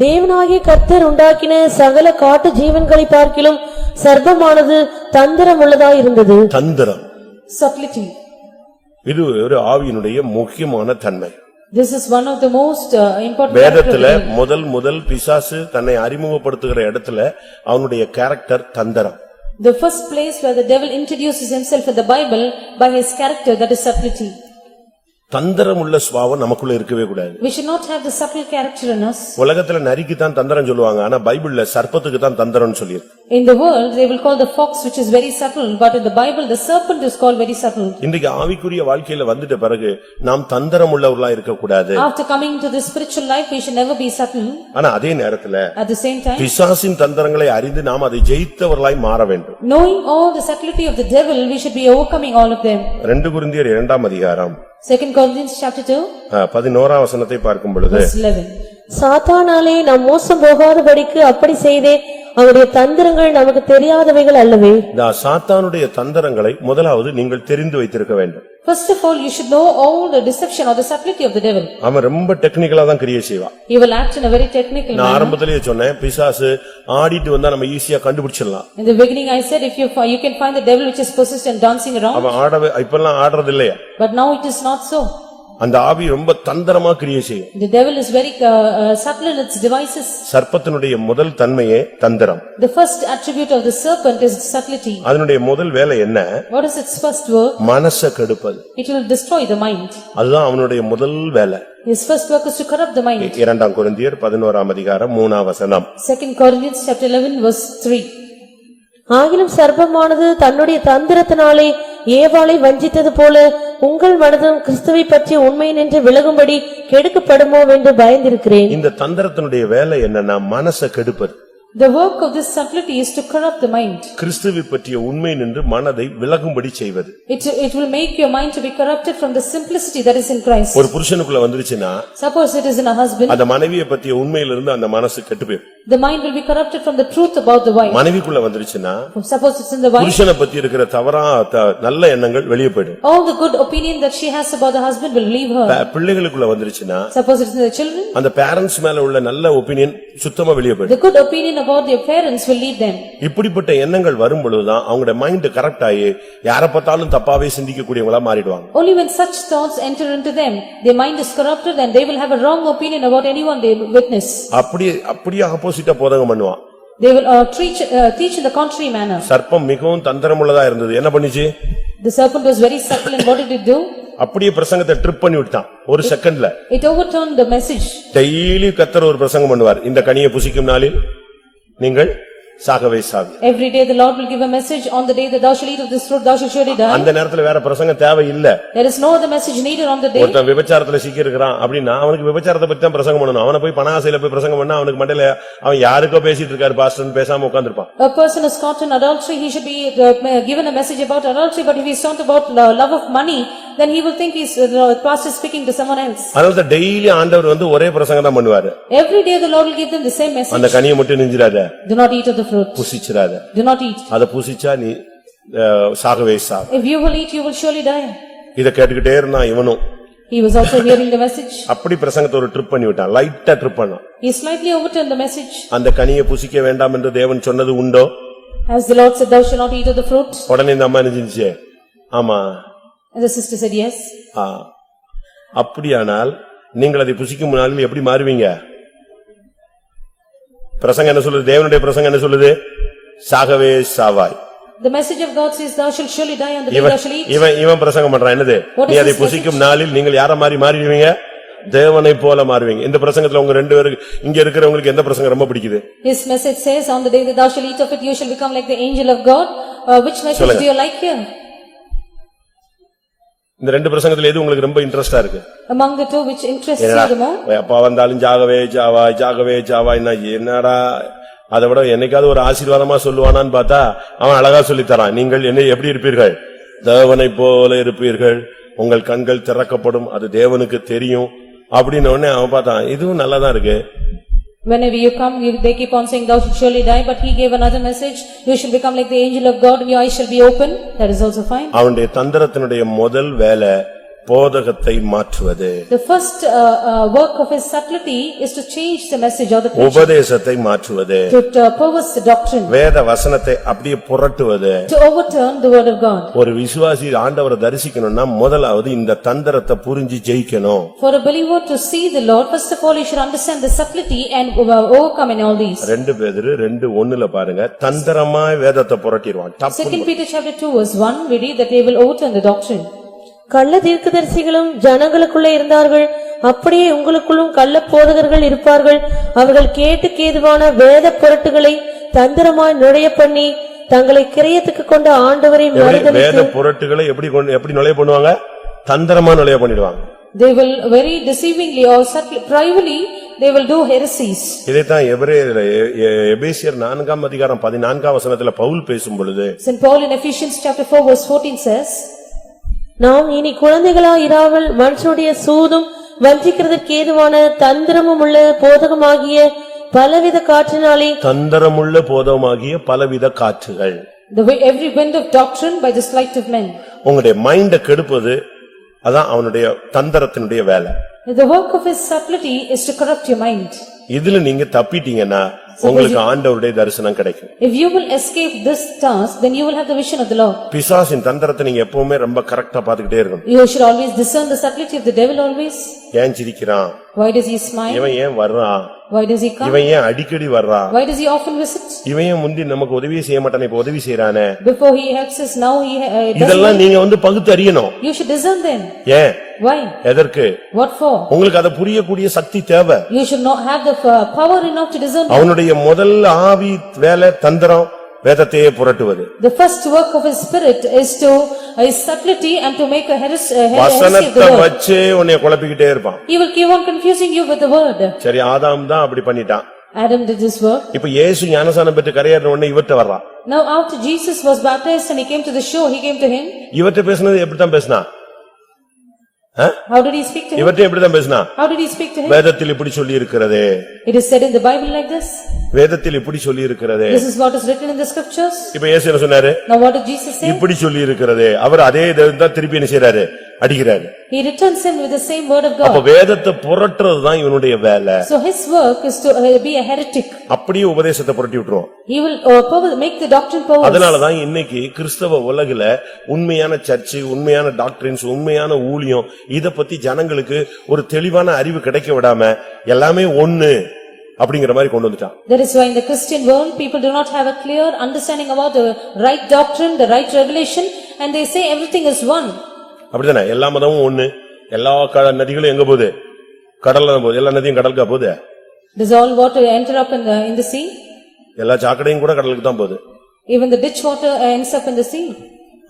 தேவனாகிய கர்த்தர் உண்டாக்கின சகல காட்டு ஜீவன்களை பார்க்கிலும் சர்ப்பமானது தந்திரம் உள்ளதாய் இருந்தது. தந்திரம். Subtlety. இது ஒரு ஆவியினுடைய முக்கியமான தன்மை. This is one of the most important வேதத்துல முதல் பிசாசு தன்னை அறிமுகப்படுத்துகிற இடத்துல அவனுடைய கேரக்டர் தந்திரம். The first place where the devil introduces himself in the Bible by his character, that is subtlety. தந்திரம் உள்ள சுபாவம் நமக்குள்ள இருக்கவே கூடாது. We should not have the subtle character in us. உலகத்துல நரிக்கு தான் தந்திரம் சொல்லுவாங்க, ஆனா பைபிள்ல சர்ப்பத்துக்கு தான் தந்திரம்னு சொல்லிருக்கு. In the world they will call the fox which is very subtle, but in the Bible the serpent is called very subtle. இன்றைக்கு ஆவிக்குரிய வாழ்க்கையில வந்துட்ட பிறகு நாம் தந்திரம் உள்ளவர்களா இருக்க கூடாது. After coming to the spiritual life we should never be subtle. ஆனா அதே நேரத்துல At the same time, பிசாசின் தந்திரங்களை அறிந்து நாம் அதை ஜெயித்தவர்களாய் மாற வேண்டும். knowing all the subtlety of the devil, we should be overcoming all of them. 2 கொரிந்தியர் 2ஆம் அதிகாரம் 2 Corinthians chapter 2 11ஆம் வசனத்தை பார்க்கும் பொழுது, verse 11. சாத்தானாலே நாம் மோசம் போகாதபடிக்கு அப்படி செய்தே அவருடைய தந்திரங்கள் நமக்கு தெரியாதவைகள் அல்லவே. சாத்தானுடைய தந்திரங்களை முதலாவது நீங்கள் தெரிந்து வைத்திருக்க வேண்டும். First of all, you should know all the deception or the subtlety of the devil. அவன் ரொம்ப டெக்னிக்கலா தான் கிரியை செய்வான். He will act in a very technical நான் manner. ஆரம்பத்திலேயே சொன்னேன், பிசாசு ஆடிட்டு வந்தா நம்ம ஈஸியா கண்டுபிடிச்சிடலாம். In the beginning I said if you can find the devil which is possessed and dancing around. அவன் ஆடவே இப்பெல்லாம் ஆடுறது இல்லையா? But now it is not so. அந்த ஆவி ரொம்ப தந்திரமா கிரியை செய்யும். The devil is very subtle in its devices. சர்ப்பத்தினுடைய முதல் தன்மையே தந்திரம். The first attribute of the serpent is subtlety. அதனுடைய முதல் வேலை என்ன? What is its first work? மனசை கெடுப்பது. It will destroy the mind. அதுதான் அவனுடைய முதல் வேலை. His first work is to corrupt the mind. 2 கொரிந்தியர் 11ஆம் அதிகாரம் 3ஆம் வசனம். 2 Corinthians chapter 11 verse 3. ஆகிலும் சர்ப்பமானது தன்னுடைய தந்திரத்தினாலே ஏவாளை வஞ்சித்தது போல உங்கள் மனதும் கிறிஸ்துவை பற்றி உண்மை நின்று விலகும்படி கெடுக்கப்படுமோ என்று பயந்திருக்கிறேன். இந்த தந்திரத்தினுடைய வேலை என்னன்னா மனசை கெடுப்பது. The work of this subtlety is to corrupt the mind. கிறிஸ்துவை பற்றிய உண்மை நின்று மனதை விலகும்படி செய்வது. It will make your mind to be corrupted from the simplicity that is in Christ. ஒரு புருஷனுக்குள்ள வந்துருச்சுனா, suppose it is in a husband, அந்த மனைவியை பற்றிய உண்மையிலிருந்து அந்த மனசு கெட்டு போயிடும். the mind will be corrupted from the truth about the wife. மனைவிக்குள்ள வந்துருச்சுனா, suppose it's in the wife, புருஷனை பத்தி இருக்கிற தவறா நல்ல எண்ணங்கள் வெளியே போய்டும். all the good opinion that she has about the husband will leave her. பிள்ளைகளுக்குள்ள வந்துருச்சுனா, suppose it's in the children, அந்த பேரண்ட்ஸ் மேல உள்ள நல்ல ஒபினியன் சுத்தமா வெளியே போய்டும். the good opinion about their parents will leave them. இப்படிப்பட்ட எண்ணங்கள் வரும் பொழுதுதான் அவங்களுடைய மைண்ட் கரெக்ட் ஆகி யாரை பார்த்தாலும் தப்பாவே சிந்திக்க கூடியவங்களா மாறிடுவாங்க. Only when such thoughts enter into them, their mind is corrupted and they will have a wrong opinion about anyone they witness. அப்படியே ஆப்போசிட்டா போதகம் பண்ணுவான். They will teach in the contrary manner. சர்ப்பம் மிகவும் தந்திரமுள்ளதா இருந்தது. என்ன பண்ணிச்சு? The serpent was very subtle and what did it do? அப்படியே பிரசங்கத்தை ட்ரிப் பண்ணி விட்டான் ஒரு செகண்ட்ல. It overturned the message. Daily கர்த்தர் ஒரு பிரசங்கம் பண்ணுவார். இந்த கனியை புசிக்கும் நாளில் நீங்கள் சாகவே சாவி. Every day the Lord will give a message, on the day that thou shalt eat of this fruit thou shalt surely die. அந்த நேரத்துல வேற பிரசங்கம் தேவை இல்ல. There is no other message needed on the day. ஒருத்தன் விபச்சாரத்துல சிக்கி இருக்கிறான் அப்படினா அவனுக்கு விபச்சாரத்தை பத்தி தான் பிரசங்கம் பண்ணணும். அவனை போய் பணாசையில போய் பிரசங்கம் பண்ணா அவனுக்கு மண்டையில அவன் யாருக்கோ பேசிட்டு இருக்காரு பாஸ்டர்னு பேசாம உட்கார்ந்திருப்பான். A person is caught in adultery, he should be given a message about adultery, but if he is talking about love of money, then he will think pastor is speaking to someone else. அதனால daily ஆண்டவர் வந்து ஒரே பிரசங்கம் தான் பண்ணுவாரு. Every day the Lord will give them the same message. அந்த கனியை மட்டும் நெஞ்சிராத. Do not eat of the fruit. புசிச்சிராத. Do not eat. அத புசிச்சா நீ சாகவே சாவ. If you will eat, you will surely die. இத கேட்டுக்கிட்டே இருந்தான் இவனும். He was also hearing the message. அப்படி பிரசங்கத்தை ஒரு ட்ரிப் பண்ணி விட்டான். லைட்டா ட்ரிப் பண்ணான். He slightly overturned the message. அந்த கனியை புசிக்க வேண்டாம் என்று தேவன் சொன்னது உண்டோ? As the Lord said, thou shalt not eat of the fruit. உடனே இந்த அம்மா நினைச்சு, ஆமா. And the sister said yes. அப்படியானால் நீங்கள் அதை புசிக்கும் நாளில் எப்படி மாறுவீங்க? பிரசங்கம் என்ன சொல்லுது? தேவனுடைய பிரசங்கம் என்ன சொல்லுது? சாகவே சாவாய். The message of God says thou shalt surely die on the day thou shalt eat. இவன் பிரசங்கம் பண்றான் என்னது? நீ அதை புசிக்கும் நாளில் நீங்கள் யார மாறிடுவீங்க? தேவனை போல மாறுவீங்க. இந்த பிரசங்கத்துல உங்க ரெண்டு பேருக்கு இங்க இருக்கிறவங்களுக்கு எந்த பிரசங்கம் ரொம்ப பிடிக்குது? His message says on the day that thou shalt eat of it you shall become like the angel of God. Which message do you like here? இந்த ரெண்டு பிரசங்கத்துல எது உங்களுக்கு ரொம்ப இன்ட்ரெஸ்டா இருக்கு? Among the two, which interests you the more? எப்ப வந்தாலும் ஜாகவே Java என்னடா, அதை விட என்னைக்காவது ஒரு ஆசீர்வாதமா சொல்லுவானான்னு பார்த்தா அவன் அழகா சொல்லித்தரான். நீங்கள் என்ன எப்படி இருப்பீர்கள்? தேவனைப் போல இருப்பீர்கள், உங்கள் கண்கள் திறக்கப்படும், அது தேவனுக்கு தெரியும் அப்படின்னு உடனே அவன் பார்த்தான், இதுவும் நல்லாதான் இருக்கு. Whenever you come, they keep on saying, thou shalt surely die, but he gave another message, you shall become like the angel of God and your eyes shall be open. That is also fine. அவனுடைய தந்திரத்தினுடைய முதல் வேலை போதகத்தை மாற்றுவது. The first work of his subtlety is to change the message or the preaching. உபதேசத்தை மாற்றுவது. To perverse the doctrine. வேத வசனத்தை அப்படியே புரட்டுவது. To overturn the word of God. ஒரு விசுவாசி ஆண்டவரை தரிசிக்கணும்னா முதலாவது இந்த தந்திரத்தை புரிஞ்சு ஜெயிக்கணும். For a believer to see the Lord, first of all he should understand the subtlety and overcome in all these. 2 பேதுரு 2:1 பாருங்க, தந்திரமாய் வேதத்தை புரட்டிடுவான். 2 Peter chapter 2 verse 1 we read that they will overturn the doctrine. கள்ள தீர்க்கதரிசிகளும் ஜனங்களுக்குள்ளே இருந்தார்கள், அப்படியே உங்களுக்குள்ளும் கள்ள போதகர்கள் இருப்பார்கள். அவர்கள் கேதுவான வேத புரட்டுகளை தந்திரமாய் நுழைய பண்ணி தங்களை கிரயத்துக்கு கொண்ட ஆண்டவரை மறுதலித்து. வேத புரட்டுகளை எப்படி நுழைய பண்ணுவாங்க? தந்திரமா நுழைய பண்ணிடுவாங்க. They will very deceivingly or subtly privately they will do heresies. இதைத்தான் எபேசியர் 4ஆம் அதிகாரம் 14ஆம் வசனத்துல பவுல் பேசும் பொழுது, St. Paul in Ephesians chapter 4 verse 14 says, நாம் இனி குழந்தைகளா இராமல் மனுஷனுடைய சூதும் வஞ்சிக்கிறதற்கு ஏதுவான தந்திரமும் உள்ள போதகமாகிய பலவித காற்றினாலே. தந்திரமுள்ள போதகமாகிய பலவித காற்றுகள். Every wind of doctrine by the sleight of men. உங்களுடைய மைண்ட கெடுப்பது அதான் அவனுடைய தந்திரத்தினுடைய வேலை. The work of his subtlety is to corrupt your mind. இதுல நீங்க தப்பிட்டீங்கன்னா உங்களுக்கு ஆண்டவருடைய தரிசனம் கிடைக்கும். If you will escape this task, then you will have the vision of the Lord. பிசாசின் தந்திரத்தை நீங்க எப்பவுமே ரொம்ப கரெக்டா பாத்துக்கிட்டே இருக்கணும். You should always discern the subtlety of the devil always. ஏன் சிரிக்கிறான்? Why does he smile? இவன் ஏன் வர்றான்? Why does he come? இவன் ஏன் அடிக்கடி வர்றான்? Why does he often visit? இவன் ஏன் முந்தி நமக்கு உதவி செய்ய மாட்டானே, இப்ப உதவி செய்யறானே? Before he helps us, now he இதெல்லாம் நீங்க பகுத்து அறியணும். You should discern them. ஏன்? Why? எதற்கு? What for? உங்களுக்கு அதை புரியக்கூடிய சக்தி தேவை. You should not have the power enough to discern. அவனுடைய முதல் ஆவி வேலை தந்திரம் வேதத்தையே புரட்டுவது. The first work of his spirit is subtlety and to make a heresy of the வசனத்தை word. வச்சே உன்னை குழப்பிக்கிட்டே இருப்பான். He will keep on confusing you with the word. சரி, ஆதாம் தான் அப்படி பண்ணிட்டான். Adam did this work. இப்ப இயேசு ஞானஸ்நானம் பெற்று கரையேறின உடனே இவர்ட்ட வர்றான். Now after Jesus was baptized and he came to the shore, he came to him. இவர்ட்ட பேசினது எப்படித்தான் பேசினா? How did he speak to him? இவர்ட்ட எப்படித்தான் பேசினா? How did he speak to him? வேதத்தில் இப்படி சொல்லி இருக்கிறதே. It is said in the Bible like this. வேதத்தில் இப்படி சொல்லி இருக்கிறதே. This is what is written in the scriptures. இப்ப இயேசு என்ன சொன்னாரு? Now what did Jesus say? இப்படி சொல்லி இருக்கிறதே. அவர் அதே தான் திருப்பி என்ன செய்றாரு? அடிக்கிறாரு. He returns him with the same word of அப்ப God. வேதத்தை புரட்டுறதுதான் இவனுடைய வேலை. So his work is to be a heretic. அப்படியே உபதேசத்தை புரட்டி விட்டுருவோம். He will make the doctrine perverse. அதனாலதான் இன்னைக்கு கிறிஸ்தவ உலகில உண்மையான சர்ச்சு, உண்மையான டாக்டரின்ஸ், உண்மையான ஊழியம் இத பத்தி ஜனங்களுக்கு ஒரு தெளிவான அறிவு கிடைக்க விடாம எல்லாமே ஒண்ணு அப்படிங்கிற மாதிரி கொண்டு வந்துட்டான். That is why in the Christian world people do not have a clear understanding about the right doctrine, the right revelation, and they say everything is one. அப்படிதானே? எல்லா மதமும் ஒண்ணு. எல்லா நதிகளும் எங்க போகுது? கடல்ல தான் போகுது. எல்லா நதியும் கடலுக்கா போகுது? Does all water enter up in the sea? எல்லா சாக்கடையும் கூட கடலுக்கு தான் போகுது. Even the ditch water ends up in the sea.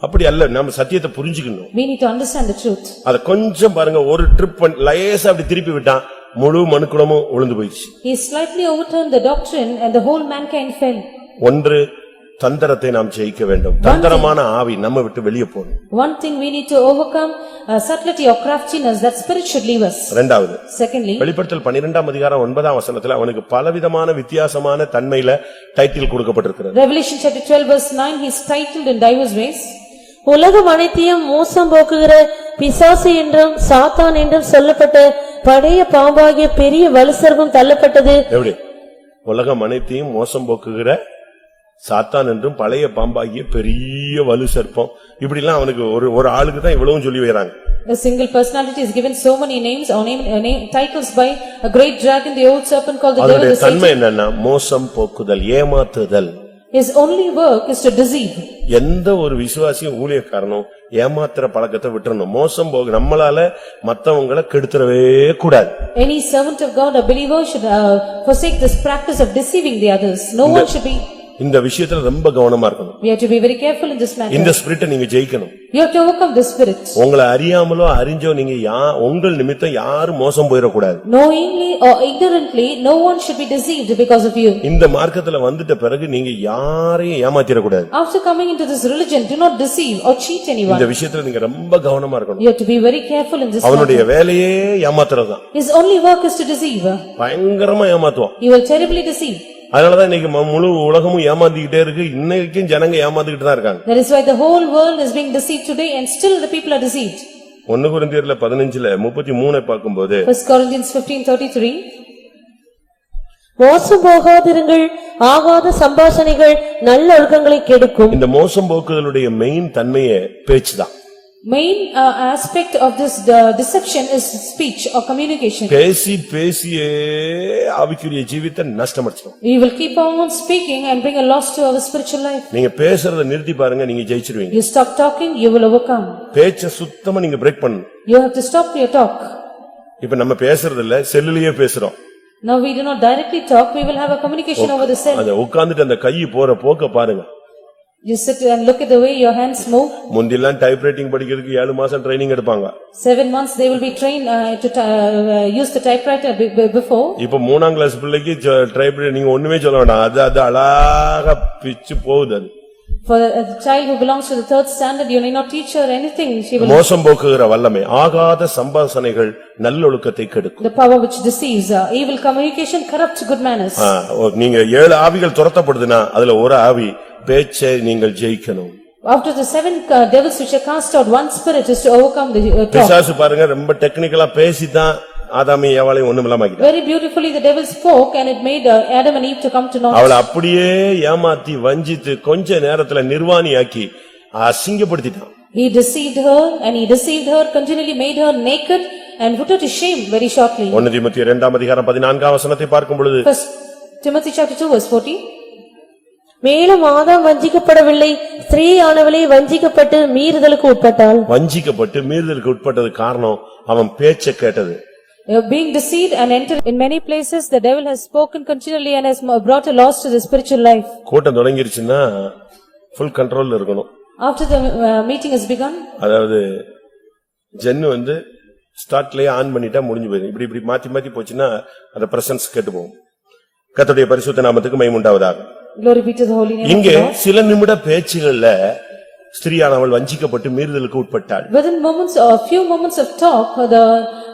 அப்படி அல்ல, நம்ம சத்தியத்தை புரிஞ்சுக்கணும். We need to understand the truth. அத கொஞ்சம் பாருங்க, ஒரு ட்ரிப் லேசா அப்படி திருப்பி விட்டான், முழு மனுக்குலமும் விழுந்து போயிடுச்சு. He slightly overturned the doctrine and the whole mankind fell. ஒன்று, தந்திரத்தை நாம் ஜெயிக்க வேண்டும். தந்திரமான ஆவி நம்ம விட்டு வெளியே போகணும். One thing we need to overcome subtlety or craftiness, that spirit should leave us. இரண்டாவது, Secondly, வெளிப்படுத்தல் 12ஆம் அதிகாரம் 9ஆம் வசனத்துல அவனுக்கு பலவிதமான வித்தியாசமான தன்மையில டைட்டில் கொடுக்கப்பட்டிருக்கிறது. Revelation chapter 12 verse 9, he is titled in diverse ways. உலகம் அனைத்தையும் மோசம் போக்குகிற பிசாசு என்றும் சாத்தான் என்றும் சொல்லப்பட்ட பழைய பாம்பாகிய பெரிய வலுசர்ப்பம் தள்ளப்பட்டது. எப்படி? உலகம் அனைத்தையும் மோசம் போக்குகிற சாத்தான் என்றும் பழைய பாம்பாகிய பெரிய வலு சர்ப்பம், இப்படி எல்லாம் அவனுக்கு ஒரு ஆளுக்கு தான் இவ்வளவும் சொல்லி வைக்கிறாங்க. A single personality is given so many names or titles by a great dragon, the old serpent called the devil, the தன்மை Satan. என்னன்னா மோசம் போக்குதல், ஏமாத்துதல். His only work is to deceive. எந்த ஒரு விசுவாசியும் ஊழியக்காரனும் ஏமாத்துற பழக்கத்தை விட்டுறணும். மோசம் போக நம்மளால மத்தவங்களை கெடுத்துறவே கூடாது. Any servant of God or believer should forsake this practice of deceiving the others. No one should be. இந்த விஷயத்துல ரொம்ப கவனமா இருக்கணும். We have to be very careful in this matter. இந்த ஸ்பிரிட்டை நீங்க ஜெயிக்கணும். You have to overcome this spirit. உங்களை அறியாமலோ அறிஞ்சோ நீங்க உங்கள் நிமித்தம் யாரும் மோசம் போயிடக்கூடாது. Knowingly or ignorantly, no one should be deceived because of you. இந்த மார்க்கத்துல வந்துட்ட பிறகு நீங்க யாரையும் ஏமாத்திடக்கூடாது. After coming into this religion, do not deceive or cheat anyone. இந்த விஷயத்துல நீங்க ரொம்ப கவனமா இருக்கணும். You have to be very careful in this அவனுடைய matter. வேலையே ஏமாத்துறதுதான். His only work is to deceive. பயங்கரமா ஏமாத்துவான். He will terribly deceive. அதனாலதான் இன்னைக்கு முழு உலகமும் ஏமாந்துகிட்டே இருக்கு. இன்னைக்கும் ஜனங்க ஏமாந்துகிட்டு தான் இருக்காங்க. That is why the whole world is being deceived today and still the people are deceived. 1 கொரிந்தியர்ல 15:33 பார்க்கும்போது 1 Corinthians 15:33 மோசம் போகாதிருங்கள், ஆகாத சம்பாஷணைகள் நல்ல ஒழுக்கங்களை கெடுக்கும். இந்த மோசம் போக்குதலுடைய மெயின் தன்மையே பேச்சுதான். Main aspect of this deception is speech or communication. பேசியே ஆவிக்குரிய ஜீவித்தை நஷ்டமடைச்சிடும். We will keep on speaking and bring a loss to our spiritual life. நீங்க பேசுறத நிறுத்தி பாருங்க, நீங்க ஜெயிச்சிடுவீங்க. You stop talking, you will overcome. பேச்ச சுத்தமா நீங்க பிரேக் பண்ணணும். You have to stop your talk. இப்ப நம்ம பேசுறது இல்ல, செல்லுலயே பேசுறோம். Now we do not directly talk, we will have a communication over the cell. அத உட்கார்ந்துட்டு அந்த கை போற போக்க பாருங்க. You sit and look at the way your hands move. முந்திலாம் டைப்ரைட்டிங் படிக்கிறதுக்கு 7 மாசம் ட்ரைனிங் எடுப்பாங்க. 7 months they will be trained to use the typewriter before. இப்ப 3ஆம் கிளாஸ் பிள்ளைக்கு டைப்ரைட்டிங் நீங்க ஒண்ணுமே சொல்ல வேண்டாம். அது அழகா பிச்சு போகுது. அது For a child who belongs to the 3rd standard, you need not teach her anything. She will. மோசம் போக்குகிற வல்லமை ஆகாத சம்பாஷணைகள் நல்லொழுக்கத்தை கெடுக்கும். The power which deceives, evil communication corrupts good manners. நீங்க 7 ஆவிகள் துரத்தப்படுதுன்னா அதுல ஒரு ஆவி பேச்சை நீங்கள் ஜெயிக்கணும். After the 7 devils which are cast out, one spirit is to overcome the talk. பிசாசு பாருங்க ரொம்ப டெக்னிக்கலா பேசிதான் ஆதாமையும் ஏவாளையும் ஒண்ணுமில்லாம ஆக்கிட்டான். Very beautifully the devil spoke and it made Adam and Eve to come to knowledge. அவளை அப்படியே ஏமாத்தி வஞ்சித்து கொஞ்ச நேரத்துல நிர்வாணியாக்கி அசிங்கப்படுத்திட்டான். He deceived her and he deceived her, continually made her naked and put her to shame very shortly. 1 தீமோத்தேயு 2ஆம் அதிகாரம் 14ஆம் வசனத்தை பார்க்கும் பொழுது 1 Timothy chapter 2 verse 14. மேலும் ஆதாம் வஞ்சிக்கப்படவில்லை, ஸ்திரீ ஆனவளே வஞ்சிக்கப்பட்டு மீறுதலுக்கு உட்பட்டாள். வஞ்சிக்கப்பட்டு மீறுதலுக்கு உட்பட்டது காரணம் அவன் பேச்சை கேட்டது. Being deceived and entered in many places, the devil has spoken continually and has brought a loss to the spiritual life. கூட்டம் தொடங்கிருச்சுன்னா ஃபுல் கண்ட்ரோல்ல இருக்கணும். After the meeting has begun, அதாவது ஜென்னு ஸ்டார்ட்லயே ஆன் பண்ணிட்டா முடிஞ்சு போயிடும். இப்படி மாத்தி போச்சுன்னா அந்த பிரசன்ஸ் கெட்டு போகும். கர்த்தருடைய பரிசுத்த நாமத்துக்கு மகிமை உண்டாவதாக. glory be to the holy name of இங்கே God. சில நிமிட பேச்சுகள்ல ஸ்திரீயானவள் வஞ்சிக்கப்பட்டு மீறுதலுக்கு உட்பட்டாள். Within moments or few moments of talk,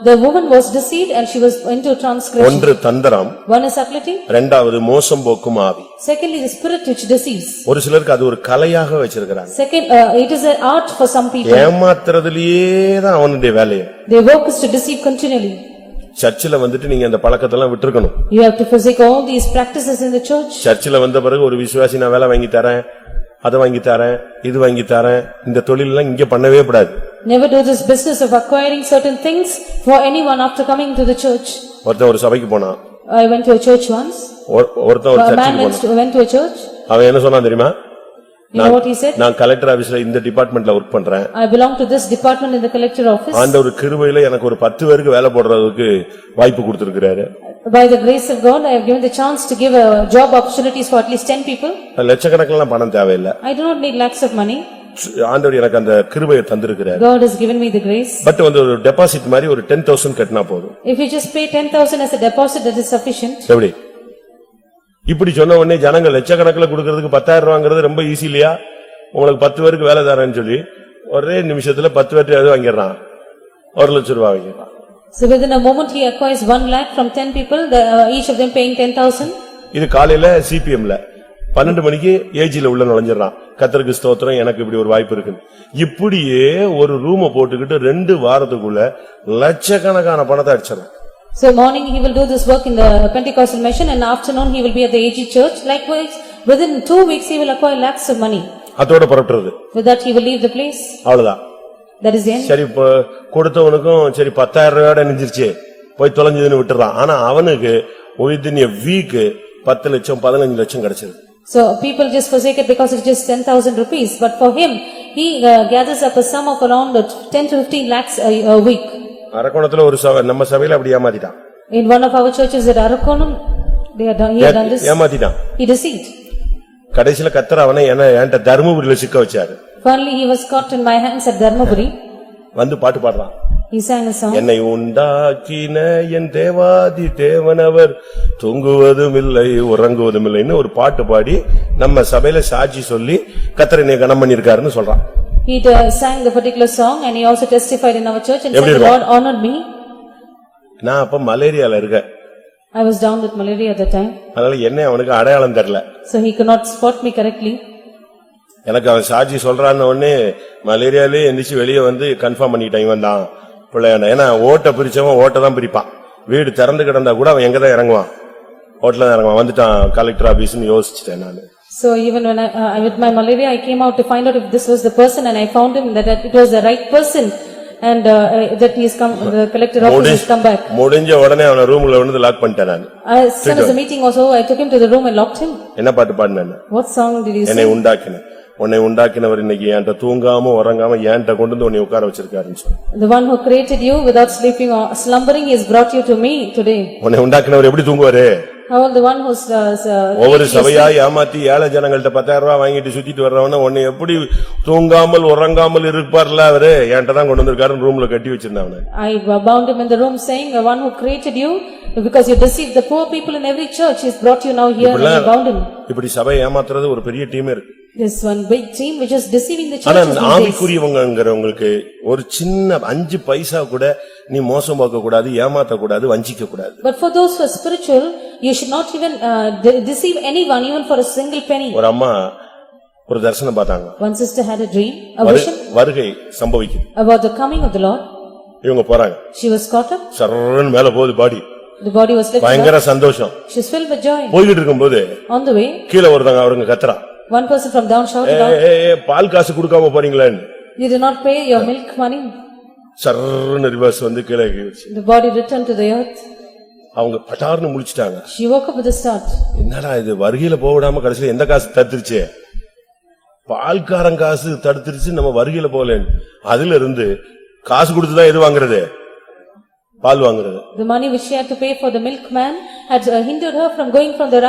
the woman was deceived and she was into transgression. ஒன்று தந்திரம், One is subtlety, இரண்டாவது மோசம் போக்கும் ஆவி. secondly the spirit which deceives. ஒரு சிலருக்கு அது ஒரு கலையாக வச்சிருக்கிறாங்க. Second, it is an art for some people. ஏமாத்துறதுலயே தான் அவனுடைய வேலையை. Their work is to deceive continually. சர்ச்சில நீங்க அந்த பழக்கத்தெல்லாம் விட்டுருக்கணும். You have to forsake all these practices in the church. சர்ச்சில வந்த பிறகு ஒரு விசுவாசி நான் வேலை வாங்கி தரேன், அதை வாங்கி தரேன், இது வாங்கி தரேன், இந்த தொழிலெல்லாம் இங்க பண்ணவே கூடாது. Never do this business of acquiring certain things for anyone after coming to the church. ஒருத்தன் ஒரு சபைக்கு போனான். I went to a church once. ஒருத்தன் ஒரு A man சர்ச்சுக்கு போனான். went to a church. அவன் என்ன சொன்னான் தெரியுமா? You know what he said? நான் கலெக்டர் ஆபீஸ்ல இந்த டிபார்ட்மெண்ட்ல ஒர்க் பண்றேன். I belong to this department in the collector office. ஆண்டவர் கிருபையில எனக்கு ஒரு 10 பேருக்கு வேலை போடுறதுக்கு வாய்ப்பு கொடுத்திருக்கிறாரு. By the grace of God, I have given the chance to give job opportunities for at least 10 people. லட்சக்கணக்கில் பணம் தேவையில்லை. I do not need lakhs of money. ஆண்டவர் எனக்கு அந்த கிருபையை தந்திருக்கிறார். God has given me the grace. But ஒரு deposit மாதிரி ஒரு 10,000 கட்டினா போதும். If you just pay 10,000 as a deposit, that is sufficient. எப்படி? இப்படி சொன்ன உடனே ஜனங்க லட்சக்கணக்கில் கொடுக்கிறதுக்கு 10,000 ரூபாங்கிறது ரொம்ப ஈஸி இல்லையா? உங்களுக்கு 10 பேருக்கு வேலை தரேன்னு சொல்லி ஒரே நிமிஷத்துல 10 பேருக்கு வாங்கிடுறான். 1 லட்சம் ரூபாய் வாங்கிடுறான். So within a moment he acquires 1 lakh from 10 people, each of them paying 10,000. இது காலையில சிபிஎம்ல 12 மணிக்கு ஏஜில உள்ள நுழைஞ்சிடறான். கர்த்தருக்கு ஸ்தோத்திரம், எனக்கு இப்படி ஒரு வாய்ப்பு இருக்கு. இப்படியே ஒரு ரூமை போட்டுக்கிட்டு 2 வாரத்துக்குள்ள லட்சக்கணக்கான பணத்தை அடிச்சிடறான். So morning he will do this work in the Pentecostal mission and afternoon he will be at the AG church. Likewise, within 2 weeks he will acquire lakhs of money. அதோட புறப்படுறது. With that he will leave the place. அவ்வளவுதான். That is the end. சரி, கொடுத்தவனுக்கும் சரி 10,000 ரூபாயோட நெஞ்சிருச்சு போய் தொலைஞ்சதுன்னு விட்டுறான். ஆனா அவனுக்கு within a week 10 லட்சம் 15 லட்சம் கிடைச்சது. So people just forsake it because it's just 10,000 rupees, but for him he gathers up a sum of around 10 to 15 lakhs a week. அரக்கோணத்துல ஒரு நம்ம சபையில அப்படி ஏமாத்திட்டான். In one of our churches at Arakonam, he had done this. ஏமாத்திட்டான். He deceived. கடைசில கத்தர் அவனை என்கிட்ட தர்மபுரியில சிக்க வச்சாரு. Finally he was caught in my hands at Dharmaburi. வந்து பாட்டு பாடுறான். He sang a song. என்னை உண்டாக்கின என் தேவாதி தேவனவர் தூங்குவதும் இல்லை உறங்குவதும் இல்லைன்னு ஒரு பாட்டு பாடி நம்ம சபையில சாட்சி சொல்லி கர்த்தர் என்னை கனம் பண்ணிருக்காருன்னு சொல்றான். He sang the particular song and he also testified in our church and said the Lord honored me. நான் அப்ப மலேரியால இருக்கேன். I was down with malaria at the time. அதனால என்ன அவனுக்கு அடையாளம் தெரியல. So he could not spot me correctly. எனக்கு அவன் சாட்சி சொல்றான்னு உடனே மலேரியாலே எந்திரிச்சு வெளியே வந்து கன்ஃபார்ம் பண்ணிட்டான் இவன் தான் பிள்ளையான. ஏன்னா ஓட்டை பிரிச்சவன் ஓட்டை தான் பிரிப்பான். வீடு திறந்து கிடந்தா கூட அவன் எங்கதான் இறங்குவான், ஓட்டல தான் இறங்குவான். வந்துட்டான் கலெக்டர் ஆபீஸ்னு யோசிச்சுட்டேன் நான். So even when with my malaria I came out to find out if this was the person and I found him that it was the right person and that he is come, the collector office has come back. முடிஞ்ச உடனே அவன ரூம்ல வந்து lock பண்ணிட்டேன் நான். As soon as the meeting was over I took him to the room and locked him. என்ன பாட்டு பாடுனேன்? What song did you என்னை sing? உண்டாக்கின உன்னை உண்டாக்கினவர் இன்னைக்கு என்கிட்ட தூங்காம உறங்காம என்கிட்ட கொண்டு வந்து உன்னை உட்கார வச்சிருக்காருன்னு சொல்லு. The one who created you without sleeping or slumbering he has brought you to me today. உன்னை உண்டாக்கினவர் எப்படி தூங்குவாரு? How the one who's ஒவ்வொரு சபையா ஏமாத்தி ஏழை ஜனங்கள்ட்ட 10,000 ரூபாய் வாங்கிட்டு சுத்திட்டு வர்றவன உன்னை எப்படி தூங்காமல் உறங்காமல் இருப்பார்ல அவரு என்கிட்ட தான் கொண்டு வந்திருக்காருன்னு ரூம்ல கட்டி வச்சிருந்தாங்க. I bound him in the room saying the one who created you because you deceived the poor people in every church he has brought you now here and you bound him. இப்படி சபை ஏமாத்துறது ஒரு பெரிய team இருக்கு. This one big team which is deceiving the ஆனா churches. ஆவிக்குரியவங்கங்கறவங்களுக்கு ஒரு சின்ன 5 பைசா கூட நீ மோசம் பார்க்க கூடாது, ஏமாத்த கூடாது, வஞ்சிக்க கூடாது. But for those who are spiritual you should not even deceive anyone even for a single penny. ஒரு அம்மா ஒரு தரிசனம் பார்த்தாங்க. One sister had a dream, a vision வருகை சம்பவிக்குது. about the coming of the Lord. இவங்க போறாங்க. She was caught up. சர்ரன்னு மேல போகுது பாடி. The body was lifted பயங்கர up. சந்தோஷம். She was filled with joy. போயிட்டு இருக்கும்போது On the way கீழ ஒருத்தங்க அவருங்க கத்துறா. one person from down shouted out, பால் காசு கொடுக்காம போறீங்களான்னு. you did not pay your milk money. சர்ரன்னு ரிவர்ஸ் வந்து கீழ இறங்கிடுச்சு. The body returned to the earth. அவங்க பட்டார்னு முழிச்சிட்டாங்க. She woke up with a start. என்னடா இது வருகையில போக விடாம கடைசில எந்த காசு தடுத்துருச்சு? பால்காரன் காசு தடுத்துருச்சு, நம்ம வருகையில போகலன்னு. அதுல இருந்து காசு கொடுத்துதான் எது வாங்குறது? பால் வாங்குறது. The money which she had to pay for the milkman had hindered her from going in the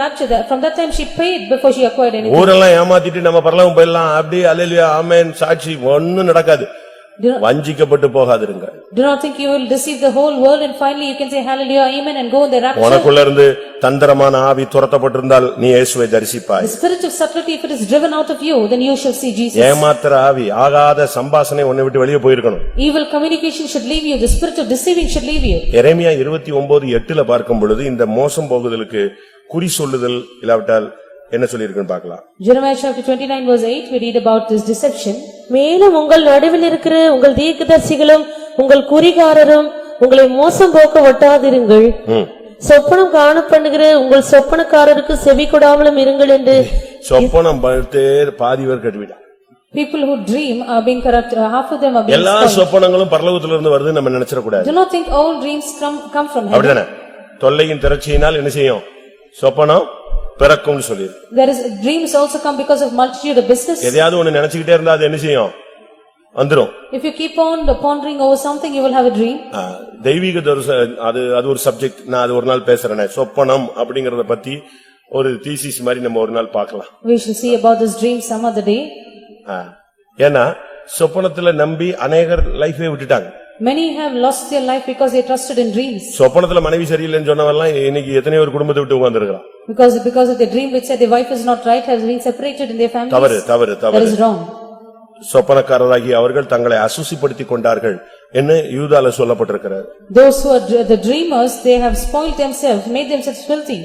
rapture. From that time she paid before she acquired anything. ஊரெல்லாம் ஏமாத்திட்டு நம்ம பரலோகம் போயிடலாம் அப்படி அல்லேலூயா ஆமென் சாட்சி ஒண்ணும் நடக்காது. வஞ்சிக்கப்பட்டு போகாதிருங்க. Do not think you will deceive the whole world and finally you can say hallelujah amen and go in the rapture. உனக்குள்ள இருந்து தந்திரமான ஆவி துரத்தப்பட்டிருந்தால் நீ இயேசுவை தரிசிப்பாய். The spirit of subtlety if it is driven out of you then you shall see Jesus. ஏமாத்துற ஆவி ஆகாத சம்பாஷணை உன்னை விட்டு வெளியே போயிருக்கணும். Evil communication should leave you. The spirit of deceiving should leave you. எரேமியா 29:8 பார்க்கும் பொழுது இந்த மோசம் போகுதலுக்கு குறி சொல்லுதல் இல்லாவிட்டால் என்ன சொல்லிருக்குன்னு பார்க்கலாம். Jeremiah chapter 29 verse 8 we read about this deception. மேலும் உங்கள் நடுவில் இருக்கிற உங்கள் தீர்க்கதரிசிகளும் உங்கள் குறிகாரரும் உங்களை மோசம் போக்க ஒட்டாதிருங்கள். சொப்பனம் காண பண்ணுகிற உங்கள் சொப்பனக்காரருக்கு செவி கொடாமலும் இருங்கள் என்று. சொப்பனம் பார்த்தே பாதி பேர் கட்டுவிட்டான். People who dream are being corrupt. Half of them are being எல்லா spoiled. சொப்பனங்களும் பரலோகத்துல இருந்து வருது நம்ம நினைச்சிட கூடாது. Do not think all dreams come from heaven. அப்படிதானே? தொல்லையின் திரட்சியினால் என்ன செய்யும்? சொப்பனம் பிறக்கும்னு சொல்லி. There is dreams also come because of multitude of business. எதையாவது ஒன்னு நினைச்சிட்டே இருந்தா அது என்ன செய்யும்? வந்துரும். If you keep on pondering over something you will have a dream. தெய்வீக அது ஒரு சப்ஜெக்ட். நான் அது ஒரு நாள் பேசுறேன். சொப்பனம் அப்படிங்கறத பத்தி ஒரு தீசிஸ் மாதிரி நம்ம ஒரு நாள் பார்க்கலாம். We shall see about this dream some other day. ஏன்னா சொப்பனத்துல நம்பி அநேகர் லைஃபே விட்டுட்டாங்க. Many have lost their life because they trusted in dreams. சொப்பனத்துல மனைவி சரியில்லைன்னு சொன்னவெல்லாம் இன்னைக்கு எத்தனை ஒரு குடும்பத்தை விட்டு உட்கார்ந்திருக்கான். Because of the dream which said the wife is not right has been separated in their families. தவறு. That is wrong. சொப்பனக்காரராகி அவர்கள் தங்களை அசுசிப்படுத்திக் கொண்டார்கள் என்று யூதால சொல்லப்பட்டிருக்கிறது. Those who are the dreamers they have spoiled themselves, made themselves filthy.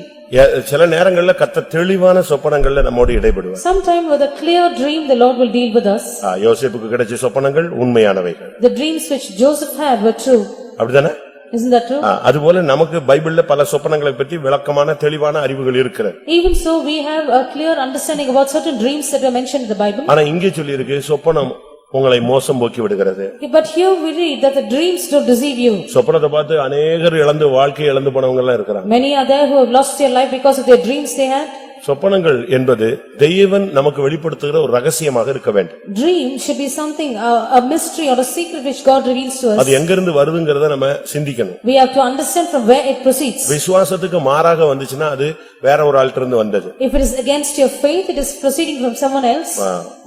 சில நேரங்கள்ல கர்த்தர் தெளிவான சொப்பனங்கள்ல நம்மோடு இடைபடுவார். Sometime with a clear dream the Lord will deal with us. யோசேப்புக்கு கிடைச்ச சொப்பனங்கள் உண்மையானவைகள். The dreams which Joseph had were true. அப்படிதானே? Isn't that true? அதுபோல நமக்கு பைபிள்ல பல சொப்பனங்களை பற்றி விளக்கமான தெளிவான அறிவுகள் இருக்கிறது. Even so we have a clear understanding about certain dreams that are mentioned in the Bible. ஆனா இங்கே சொல்லி இருக்கு சொப்பனம் உங்களை மோசம் போக்கி விடுகிறது. But here we read that the dreams don't deceive you. சொப்பனத்தை பார்த்து அநேகர் வாழ்க்கையை இழந்து போனவங்க எல்லாம் இருக்கிறாங்க. Many are there who have lost their life because of their dreams they had. சொப்பனங்கள் என்பது தெய்வன் நமக்கு வெளிப்படுத்துகிற ஒரு ரகசியமாக இருக்க வேண்டும். Dream should be something, a mystery or a secret which God reveals to us. அது எங்கிருந்து வருதுங்கறத நம்ம சிந்திக்கணும். We have to understand from where it proceeds. விசுவாசத்துக்கு மாறாக வந்துச்சுன்னா அது வேற ஒரு ஆள்கிட்ட இருந்து வந்தது. If it is against your faith, it is proceeding from someone else.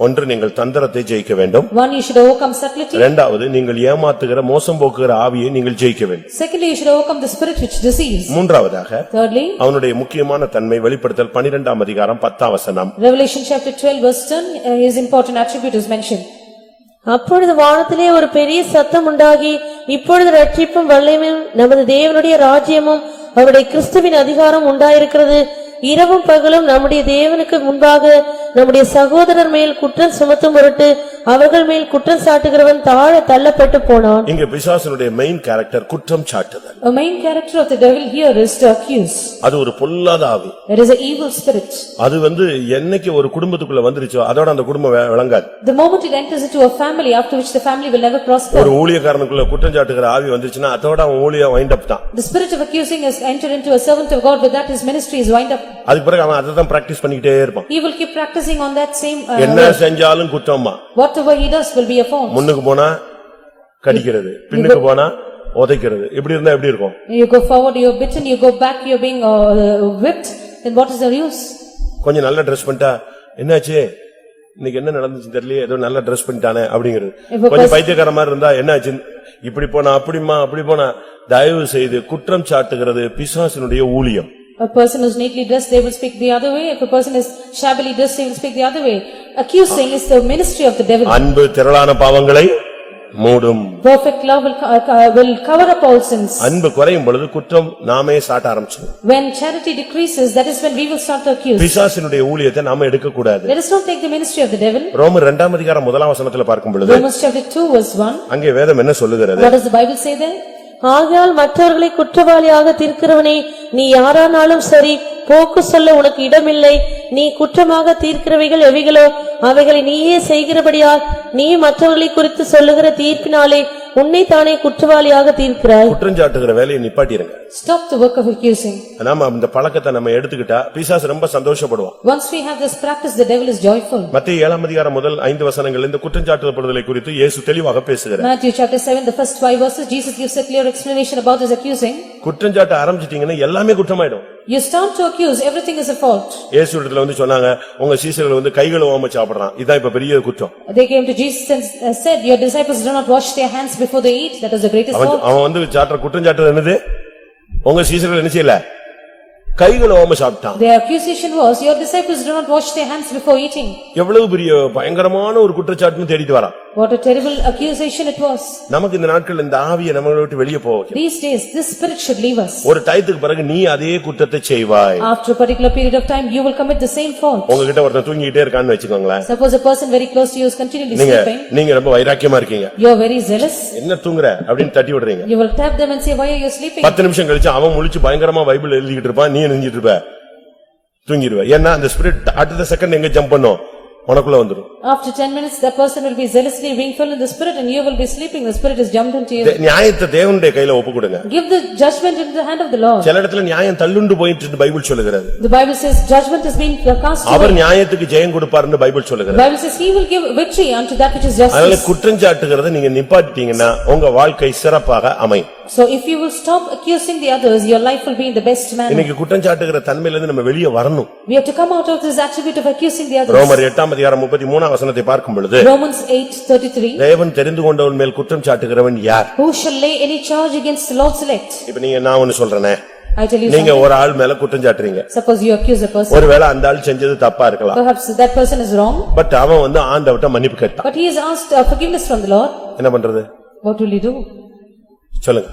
ஒன்று நீங்கள் தந்திரத்தை ஜெயிக்க வேண்டும். One, you should overcome subtlety. இரண்டாவது நீங்கள் ஏமாத்துகிற மோசம் போக்குகிற ஆவியை நீங்கள் ஜெயிக்க வேண்டும். Secondly, you should overcome the spirit which deceives. மூன்றாவதாக Thirdly, அவனுடைய முக்கியமான தன்மை வெளிப்படுத்தல் 12ஆம் அதிகாரம் 10ஆம் வசனம். Revelation chapter 12 verse 10, his important attribute is mentioned. அப்பொழுது வானத்திலே ஒரு பெரிய சத்தம் உண்டாகி, இப்பொழுது ரட்சிப்பும் வல்லமையும் நமது தேவனுடைய ராஜ்யமும் அவருடைய கிறிஸ்துவின் அதிகாரம் உண்டாயிருக்கிறது. இரவும் பகலும் நம்முடைய தேவனுக்கு முன்பாக நம்முடைய சகோதரர் மேல் குற்றம் சுமத்தும் பொருட்டு அவர்கள் மேல் குற்றம் சாட்டுகிறவன் தாழ தள்ளப்பட்டு போனான். இங்க பிசாசனுடைய மெயின் கேரக்டர் குற்றம் சாட்டுதல். A main character of the devil here is to accuse. அது ஒரு பொல்லாத ஆவி. It is an evil spirit. அது என்னைக்கு ஒரு குடும்பத்துக்குள்ள வந்துருச்சோ அதோட அந்த குடும்பம் விளங்காது. The moment it enters into a family, after which the family will never prosper. ஒரு ஊழியக்காரனுக்குள்ள குற்றம் சாட்டுகிற ஆவி வந்துச்சுன்னா அதோட அவன் ஊழியம் வைண்ட் அப் தான். The spirit of accusing has entered into a servant of God, with that his ministry is wind up. அதுக்கு பிறகு அவன் அதை தான் பிராக்டிஸ் பண்ணிக்கிட்டே இருப்பான். He will keep practicing on that same என்ன செஞ்சாலும் குற்றமா. whatever he does will be a fault. முன்னுக்கு போனா கடிக்கிறது, பின்னுக்கு போனா உதைக்கிறது. இப்படி இருந்தா எப்படி இருக்கும்? You go forward, you are bitten, you go back, you are being whipped, then what is the use? கொஞ்சம் நல்ல Dress பண்ணிட்டா என்னாச்சு இன்னைக்கு என்ன நடந்துச்சு தெரியல, ஏதோ நல்ல Dress பண்ணிட்டானே அப்படிங்கிறது. கொஞ்சம் பைத்தியக்கார மாதிரி இருந்தா என்னாச்சு இப்படி போனா அப்படிமா அப்படி போனா. தயவு செய்து குற்றம் சாட்டுகிறது பிசாசினுடைய ஊழியம். A person who is neatly dressed, they will speak the other way. If a person is shabbily dressed, they will speak the other way. Accusing is the ministry of the devil. அன்பு திரளான பாவங்களை மூடும். Perfect love will cover up all sins. அன்பு குறையும் பொழுது குற்றம் நாமே சாட்ட ஆரம்பிச்சிடும். When charity decreases, that is when we will start to accuse. பிசாசினுடைய ஊழியத்தை நாம எடுக்க கூடாது. Let us not take the ministry of the devil. ரோமர் 2ஆம் அதிகாரம் 1ஆம் வசனத்துல பார்க்கும் பொழுது Romans chapter 2 verse 1. அங்கே வேதம் என்ன சொல்லுகிறது? What does the Bible say there? ஆகையால் மற்றவர்களை குற்றவாளியாக தீர்க்கிறவனே, நீ யாரானாலும் சரி, போக்கு சொல்ல உனக்கு இடமில்லை. நீ குற்றமாக தீர்க்கிறவைகள் எவைகளோ அவைகளை நீயே செய்கிறபடியால் நீ மற்றவர்களை குறித்து சொல்லுகிற தீர்ப்பினாலே உன்னை தானே குற்றவாளியாக தீர்க்கிறாய். குற்றஞ்சாட்டுகிற வேலையை நிப்பாட்டிருங்க. Stop the work of accusing. நாம இந்த பழக்கத்தை நம்ம எடுத்துக்கிட்டா பிசாசு ரொம்ப சந்தோஷப்படுவான். Once we have this practice, the devil is joyful. மத்தேயு 7ஆம் அதிகாரம் முதல் 5 வசனங்கள் இந்த குற்றஞ்சாட்டுதலை குறித்து இயேசு தெளிவாக பேசுகிறார். Matthew chapter 7, the first 5 verses, Jesus gives a clear explanation about his accusing. குற்றஞ்சாட்ட ஆரம்பிச்சிட்டீங்கன்னா எல்லாமே குற்றமாயிடும். You start to accuse, everything is a fault. இயேசுவிடத்துல சொன்னாங்க, உங்க சீஷர்கள் கை கழுவாம சாப்பிடுறான், இதான் இப்ப பெரிய குற்றம். They came to Jesus and said, your disciples do not wash their hands before they eat. That is the greatest fault. அவன் குற்றஞ்சாட்டுறது என்னது? உங்க சீஷர்கள் என்ன செய்யல? கை கழுவாம சாப்பிட்டான். The accusation was, your disciples do not wash their hands before eating. எவ்வளவு பெரிய பயங்கரமான ஒரு குற்றச்சாட்டுன்னு தேடிட்டு வரான். What a terrible accusation it was. நமக்கு இந்த நாட்கள் இந்த ஆவியை நம்மளை விட்டு வெளியே போக. These days, this spirit should leave us. ஒரு டயத்துக்கு பிறகு நீ அதே குற்றத்தை செய்வாய். After a particular period of time, you will commit the same fault. உங்ககிட்ட ஒருத்தன் தூங்கிட்டே இருக்கான்னு வெச்சுக்கோங்களேன். Suppose a person very close to you is continually sleeping. நீங்க ரொம்ப வைராக்கியமா இருக்கீங்க. You are very zealous. என்ன தூங்குற அப்படினு தட்டி விடுறீங்க. You will tap them and say, why are you sleeping? 10 நிமிஷம் கழிச்சு அவன் முழிச்சு பயங்கரமா பைபிள் எழுதிட்டு இருப்பான், நீ நெஞ்சிட்டு இருப்ப, தூங்கிடுவ. ஏன்னா அந்த ஸ்பிரிட் அடுத்த செகண்ட் எங்க ஜம்ப் பண்ணும், உனக்குள்ள வந்துரும். After 10 minutes, the person will be zealously being filled in the spirit and you will be sleeping. The spirit is jumped into you. நியாயத்தை தேவனுடைய கையில ஒப்புக்கொடுங்க. Give the judgment into the hand of the Lord. சில இடத்துல நியாயம் தள்ளுண்டு போயிட்டு Bible சொல்லுகிறது. The Bible says judgment has been cast away. அவர் நியாயத்துக்கு ஜெயம் கொடுப்பார்னு Bible சொல்லுகிறது. The Bible says he will give victory unto that which is justice. அதனால குற்றஞ்சாட்டுகிறதை நீங்க நிப்பாட்டிட்டீங்கன்னா உங்க வாழ்க்கை சிறப்பாக அமையும். So if you will stop accusing the others, your life will be in the best manner. இன்னைக்கு குற்றஞ்சாட்டுகிற தன்மையில இருந்து நம்ம வெளியே வரணும். We have to come out of this attribute of accusing the others. ரோமர் 8ஆம் அதிகாரம் 33ஆம் வசனத்தை பார்க்கும் பொழுது Romans 8:33. தேவன் தெரிந்து கொண்டவன் மேல் குற்றம் சாட்டுகிறவன் யார்? Who shall lay any charge against the Lord's elect? இப்ப நான் ஒன்னு சொல்றேனே, I tell you நீங்க something. ஒரு ஆள் மேல குற்றம் சாட்டுறீங்க. Suppose you accuse a person. ஒருவேளை அந்த ஆள் செஞ்சது தப்பா இருக்கலாம். Perhaps that person is wrong. But அவன் ஆண்டவர்ட்ட மன்னிப்பு கேட்டான். But he has asked forgiveness from the Lord. என்ன பண்றது? What will he do? சொல்லுங்க.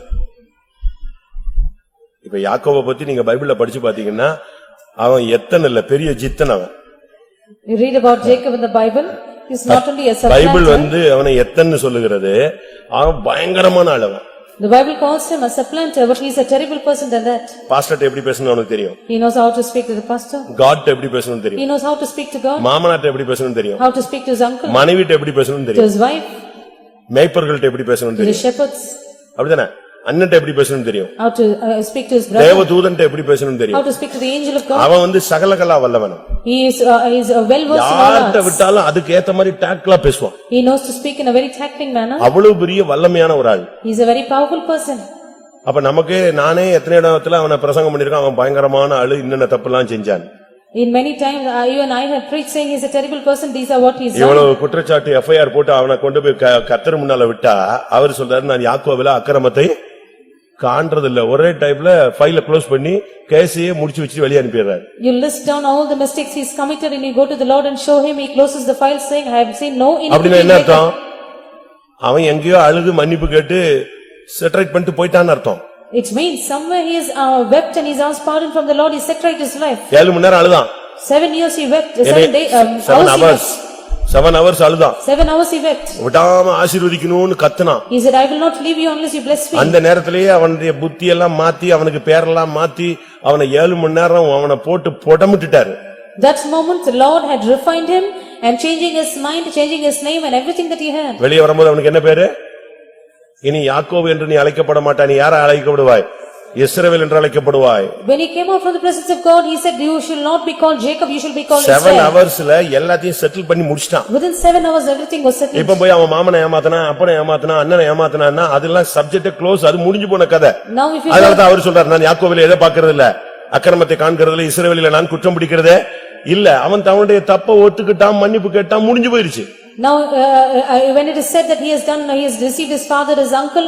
இப்ப யாக்கோபை பத்தி நீங்க பைபிள்ல படிச்சு பாத்தீங்கன்னா அவன் எத்தனை இல்ல பெரிய ஜித்தன் அவன். You read about Jacob in the Bible. He is not only a Bible supplanter. அவனை எத்தன்னு சொல்லுகிறது, அவன் பயங்கரமான ஆள் அவன். The Bible calls him a supplanter, but he is a terrible person than that. பாஸ்டர்ட்ட எப்படி பேசணும்னு அவனுக்கு தெரியும். He knows how to speak to the pastor. காட்ட்ட எப்படி பேசணும்னு தெரியும். He knows how to speak to God. மாமனார்ட்ட எப்படி பேசணும்னு தெரியும். How to speak to his uncle. மனைவிட்ட எப்படி பேசணும்னு To தெரியும். his wife. மேய்ப்பர்கள்ட்ட எப்படி பேசணும்னு To the தெரியும். shepherds. அப்படிதானே? அண்ணன்ட்ட எப்படி பேசணும்னு தெரியும், how to speak to his brother, தேவ தூதன்ட்ட எப்படி பேசணும்னு how தெரியும். to speak to the angel of God. அவன் வந்து சகலகலா வல்லவன். He is well versed in all யார்கிட்ட arts. விட்டாலும் அதுக்கு ஏத்த மாதிரி டாக்லா பேசுவான். He knows to speak in a very tackling manner. அவ்வளவு பெரிய வல்லமையான ஒரு ஆள். He is a very powerful person. அப்ப நமக்கு நானே எத்தனை இடத்துல அவனை பிரசங்கம் பண்ணிருக்கான், அவன் பயங்கரமான ஆளு, இன்னென்ன தப்புலாம் செஞ்சான். In many times, you and I have preached saying he is a terrible person, these are what he is done. இவ்வளவு குற்றச்சாட்டு FIR போட்டு அவனை கொண்டு போய் கர்த்தர் முன்னால விட்டா, அவர் சொல்றாரு நான் யாக்கோபில அக்கிரமத்தை காண்றதில்ல. ஒரே டைப்ல ஃபைல க்ளோஸ் பண்ணி கேஸையே முடிச்சு வச்சு வெளியே அனுப்பிடுறாரு. You list down all the mistakes he has committed and you go to the Lord and show him, he closes the file saying, I have seen no அப்படின்னா iniquity. என்ன அர்த்தம்? அவன் எங்கேயோ அழுது மன்னிப்பு கேட்டு செட்டரைட் பண்ணிட்டு போயிட்டான்னு அர்த்தம். It means somewhere he has wept and he has asked pardon from the Lord, he set right his life. 7 மணி நேரம் அழுதான். 7 years he wept, 7 days, 7 hours. 7 hours அழுதான். 7 hours he wept. விடாம ஆசீர்வதிக்கணும்னு கத்துனான். He said, I will not leave you unless you bless me. அந்த நேரத்திலேயே அவனுடைய புத்தி எல்லாம் மாத்தி, அவனுக்கு பேரெல்லாம் மாத்தி, அவனை 7 மணி நேரம் அவனை போட்டு புடமிட்டுட்டாரு. That moment the Lord had refined him and changing his mind, changing his name and everything that he had. வெளியே வரும்போது அவனுக்கு என்ன பேரு? இனி யாக்கோபு என்று நீ அழைக்கப்பட மாட்டாய், நீ யாரை அழைக்கப்படுவாய்? இஸ்ரவேல் என்று அழைக்கப்படுவாய். When he came out from the presence of God, he said, you shall not be called Jacob, you shall be called 7 Israel. ஹவர்ஸ்ல எல்லாத்தையும் செட்டில் பண்ணி முடிச்சிட்டான். Within 7 hours everything was settled. இப்ப போய் அவன் மாமனை ஏமாத்தனா, அப்பனை ஏமாத்தனா, அண்ணனை ஏமாத்தனா, அதெல்லாம் சப்ஜெக்ட் க்ளோஸ், அது முடிஞ்சு போன கதை. Now if you அதனாலதான் அவர் சொல்றாரு, நான் யாக்கோபில எதை பாக்குறது இல்ல, அக்கிரமத்தை காண்கிறதுல, இஸ்ரவேலில நான் குற்றம் பிடிக்கிறதே இல்ல. அவன் தன்னுடைய தப்ப ஒத்துக்கிட்டான், மன்னிப்பு கேட்டான், முடிஞ்சு போயிருச்சு. Now when it is said that he has received his father, his uncle,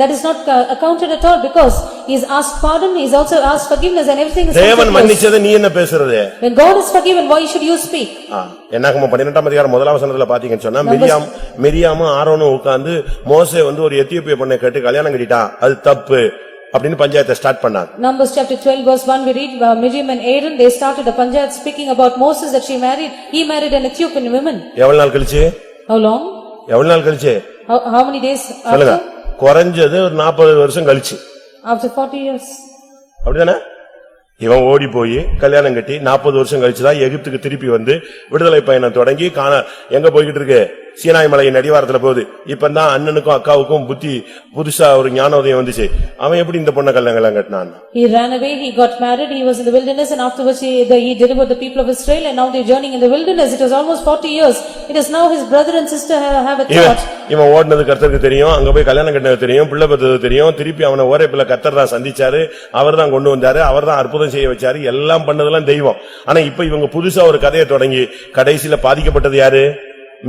that is not accounted at all because he has asked pardon, he has also asked forgiveness and everything is தேவன் மன்னிச்சதை நீ என்ன பேசுறது? When God is forgiven, why should you speak? என்னாகமம் 12ஆம் அதிகாரம் 1ஆம் வசனத்துல பாத்தீங்கன்னு சொன்னா, மிரியாமும் ஆரோனும் உட்கார்ந்து மோசே வந்து ஒரு எத்தியோப்பிய பெண்ணை கேட்டு கல்யாணம் கட்டிட்டான், அது தப்பு அப்படின்னு பஞ்சாயத்தை ஸ்டார்ட் பண்ணாங்க. Numbers chapter 12 verse 1 we read, Miriam and Aaron they started a panjayat speaking about Moses that he married an Ethiopian woman. எவ்வளவு நாள் கழிச்சு? How long? எவ்வளவு நாள் கழிச்சு? How many days சொல்லுங்க. after? குறைஞ்சது ஒரு 40 வருஷம் கழிச்சு. After 40 years. அப்படிதானே? இவன் ஓடி போய் கல்யாணம் கட்டி 40 வருஷம் கழிச்சுதான் எகிப்துக்கு திருப்பி வந்து விடுதலை பயணம் தொடங்கி எங்க போய்கிட்டு இருக்கு? சீனாய் மலையின் அடிவாரத்துல போகுது. இப்பதான் அண்ணனுக்கும் அக்காவுக்கும் புதுசா ஒரு ஞானோதயம் வந்துச்சு. அவன் எப்படி இந்த பொண்ணை கல்யாணம் கட்டினான்? He ran away, he got married, he was in the wilderness and afterwards he delivered the people of Israel and now they are journeying in the wilderness. It was almost 40 years. It is now his brother and sister have a thought. இவன் ஓடினது கர்த்தருக்கு தெரியும், அங்க போய் கல்யாணம் கட்டினது தெரியும், பிள்ளை பெற்றது தெரியும். திருப்பி அவனை ஓரேப்பில கர்த்தர் தான் சந்திச்சாரு, அவர் தான் கொண்டு வந்தாரு, அவர் தான் அற்புதம் செய்ய வச்சாரு, எல்லாம் பண்ணதெல்லாம் தெய்வம். ஆனா இப்ப இவங்க புதுசா ஒரு கதையை தொடங்கி கடைசியில பாதிக்கப்பட்டது யாரு?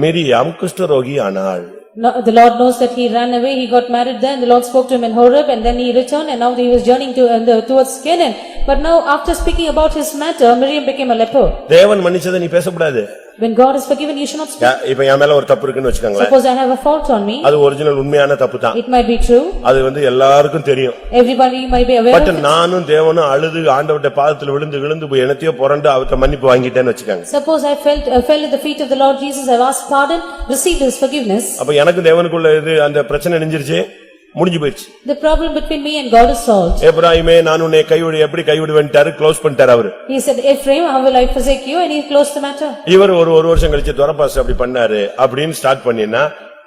மிரியாம் குஷ்டரோகி ஆனாள். The Lord knows that he ran away, he got married there and the Lord spoke to him in Horeb and then he returned and now he was journeying towards Canaan. But now after speaking about his matter, Miriam became a leper. தேவன் மன்னிச்சதை நீ பேசக்கூடாது. When God is forgiven, you should not speak. இப்ப என் மேல ஒரு தப்பு இருக்குன்னு வச்சுக்கோங்களேன். Suppose I have a fault on me. அது ஒரிஜினல் உண்மையான தப்பு தான். It might be true. அது வந்து எல்லாருக்கும் தெரியும். Everybody might be aware of it. நானும் தேவனும் அழுது ஆண்டவருடைய பாதத்துல விழுந்து போய் என்னத்தையோ புரண்டு அவர்ட்ட மன்னிப்பு வாங்கிட்டேன்னு வச்சுக்கோங்க. Suppose I fell at the feet of the Lord Jesus, I asked pardon, received his forgiveness. அப்ப எனக்கு தேவனுக்குள்ள இது அந்த பிரச்சனை நெஞ்சிருச்சு, முடிஞ்சு போயிடுச்சு. The problem between me and God is solved. எப்ராயிமே நான் உன்னை எப்படி கைவிடுவேன்ட்டாரு, க்ளோஸ் பண்ணிட்டாரு அவரு. He said, Ephraim, how will I forsake you? And he closed the matter. இவர் ஒரு வருஷம் கழிச்சு துரப்பாஸ் அப்படி பண்ணாரு அப்படின்னு ஸ்டார்ட் பண்ணினா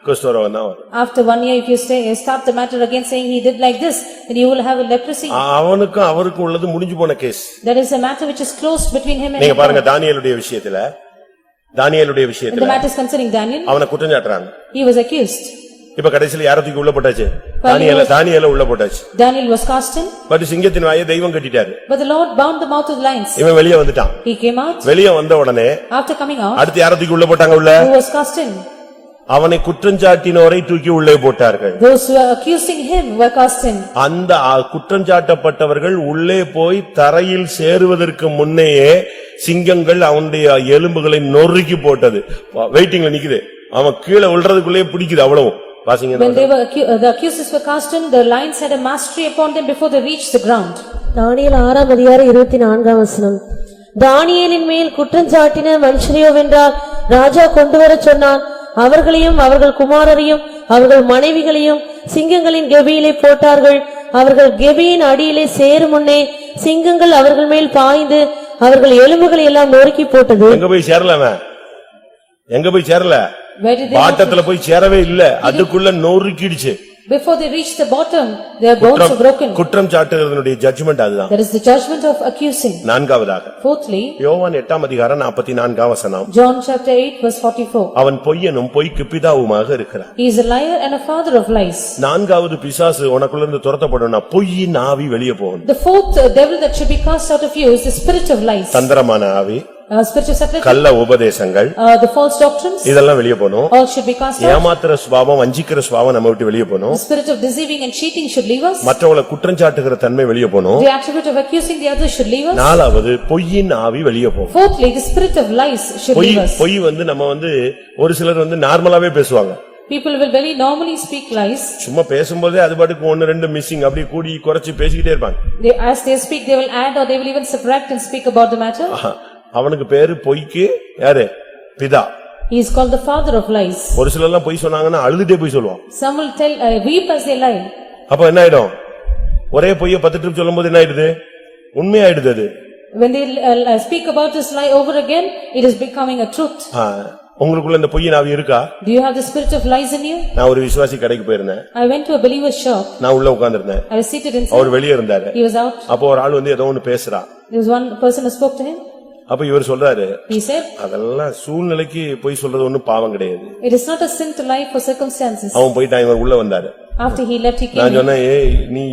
குஷ்டரோகம் தான் வரும். After 1 year, if you start the matter again saying he did like this, then you will have a leprosy. அவனுக்கும் அவருக்கும் உள்ளது முடிஞ்சு போன case. That is a matter which is closed between him and நீங்க பாருங்க தானியேலுடைய விஷயத்துல the matter is concerning Daniel. அவனை குற்றம் சாட்டுறாங்க. He was accused. இப்ப கடைசில யாரத்துக்கு உள்ள போட்டாச்சு? தானியேல உள்ள போட்டாச்சு. Daniel was cast in. But சிங்கத்தின் வாயை தெய்வம் கட்டிட்டாரு. But the Lord bound the mouth of the lions. இவன் வெளியே வந்துட்டான். He came out. வெளியே வந்த உடனே After coming out, அடுத்து யாரத்துக்கு உள்ள போட்டாங்க? உள்ள who was cast in? அவனை குற்றஞ்சாட்டினோரை தூக்கி உள்ளே போட்டார்கள். Those who were accusing him were cast in. அந்த குற்றஞ்சாட்டப்பட்டவர்கள் உள்ளே போய் தரையில் சேருவதற்கு முன்னையே சிங்கங்கள் அவனுடைய எலும்புகளை நொறுக்கி போட்டது. வெயிட்டிங்ல நிக்குது, அவன் கீழே விழுறதுக்குள்ளே பிடிக்குது அவ்வளவு. When they were the accusers were cast in, the lions had a mastery upon them before they reached the ground. தானியேல் 6ஆம் அதிகாரம் 24ஆம் வசனம். தானியேலின் மேல் குற்றஞ்சாட்டின மனுஷரையோ வென்றால் ராஜா கொண்டுவரச் சொன்னான். அவர்களையும் அவர்கள் குமாரரையும் அவர்கள் மனைவிகளையும் சிங்கங்களின் கெபியிலே போட்டார்கள். அவர்கள் கெபியின் அடியிலே சேரும் முன்னே சிங்கங்கள் அவர்கள் மேல் பாய்ந்து அவர்கள் எலும்புகளை எல்லாம் நொறுக்கி போட்டது. எங்க போய் சேரல பாட்டத்துல போய் சேரவே இல்ல, அதுக்குள்ள நொறுக்கிடுச்சு. Before they reach the bottom, their bones are broken. குற்றம் சாட்டுகிறதனுடைய ஜட்ஜ்மென்ட் அதுதான். There is the judgment of accusing. நான்காவதாக Fourthly, யோவான் 8 அதிகாரம் 44 வசனம். John chapter 8 verse 44. அவன் பொய்யனும் பொய்க்கு பிதாவுமாக இருக்கிறான். He is a liar and a father of lies. நான்காவது பிசாசு உனக்குள்ள இருந்து துரத்தப்படணும்னா பொய்யின் ஆவி வெளியே போகணும். The fourth devil that should be cast out of you is the spirit of lies. தந்திரமான ஆவி, spiritual subtlety, கள்ள உபதேசங்கள், the false doctrines, இதெல்லாம் வெளியே போகணும். all should be cast out. ஏமாத்துற சுபாவம், வஞ்சிக்கிற சுபாவம் நம்ம விட்டு வெளியே போகணும். The spirit of deceiving and cheating should leave us. மற்றவங்களை குற்றம் சாட்டுகிற தன்மை வெளியே போகணும். The attribute of accusing the others should leave us. நாலாவது பொய்யின் ஆவி வெளியே போகும். Fourthly, the spirit of lies should leave us. பொய் நம்ம ஒரு சிலர் நார்மலாவே பேசுவாங்க. People will very normally speak lies. சும்மா பேசும்போதே அது பாட்டுக்கு ஒன்னு ரெண்டு மிஸ்ஸிங் அப்படி கூடி குறைச்சு பேசிக்கிட்டே இருப்பாங்க. As they speak, they will add or they will even subtract and speak about the matter. அவனுக்கு பேரு பொய்க்கு யாரு? பிதா. He is called the father of lies. ஒரு சிலர் எல்லாம் பொய் சொன்னாங்கன்னா அழுதுட்டே பொய் சொல்லுவான். Some will tell, weep as they lie. அப்ப என்ன ஆயிடும்? ஒரே பொய்யை 10 ட்ரிப் சொல்லும்போது என்ன ஆயிடுது? உண்மையாயிடுது அது. When they speak about this lie over again, it is becoming a truth. உங்களுக்குள்ள இந்த பொய்யின் ஆவி இருக்கா? Do you have the spirit of lies in you? நான் ஒரு விசுவாசி கடைக்கு போயிருந்தேன். I went to a believer's shop. நான் உள்ள உட்கார்ந்திருந்தேன். I was seated inside. அவர் வெளியே இருந்தாரு. He was out. அப்போ ஒரு ஆள் ஏதோ ஒன்னு பேசுறான். There was one person who spoke to him. அப்ப இவர் சொல்றாரு, He said, அதெல்லாம் சூழ்நிலைக்கு பொய் சொல்றது ஒண்ணும் பாவம் கிடையாது. it is not a sin to lie for circumstances. அவன் போயிட்டான், இவர் உள்ள வந்தாரு. After he left, he came. நான் சொன்னேன், ஏய் நீ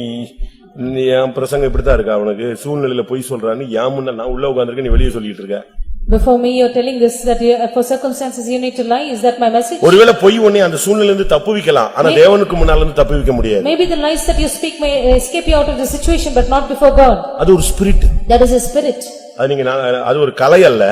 என் பிரசங்கம் இப்படித்தான் இருக்கா? அவனுக்கு சூழ்நிலையில பொய் சொல்றான்னு ஏன் முன்ன நான் உள்ள உட்கார்ந்திருக்கேன், நீ வெளியே சொல்லிட்டு இருக்க. Before me you are telling this that you, for circumstances you need to lie. Is that my message? ஒருவேளை பொய் ஒண்ணே அந்த சூழ்நிலையில இருந்து தப்புவிக்கலாம், ஆனா தேவனுக்கு முன்னால இருந்து தப்புவிக்க முடியாது. Maybe the lies that you speak may escape you out of the situation, but not before God. அது ஒரு spirit. That is a spirit. அது ஒரு கலை அல்ல.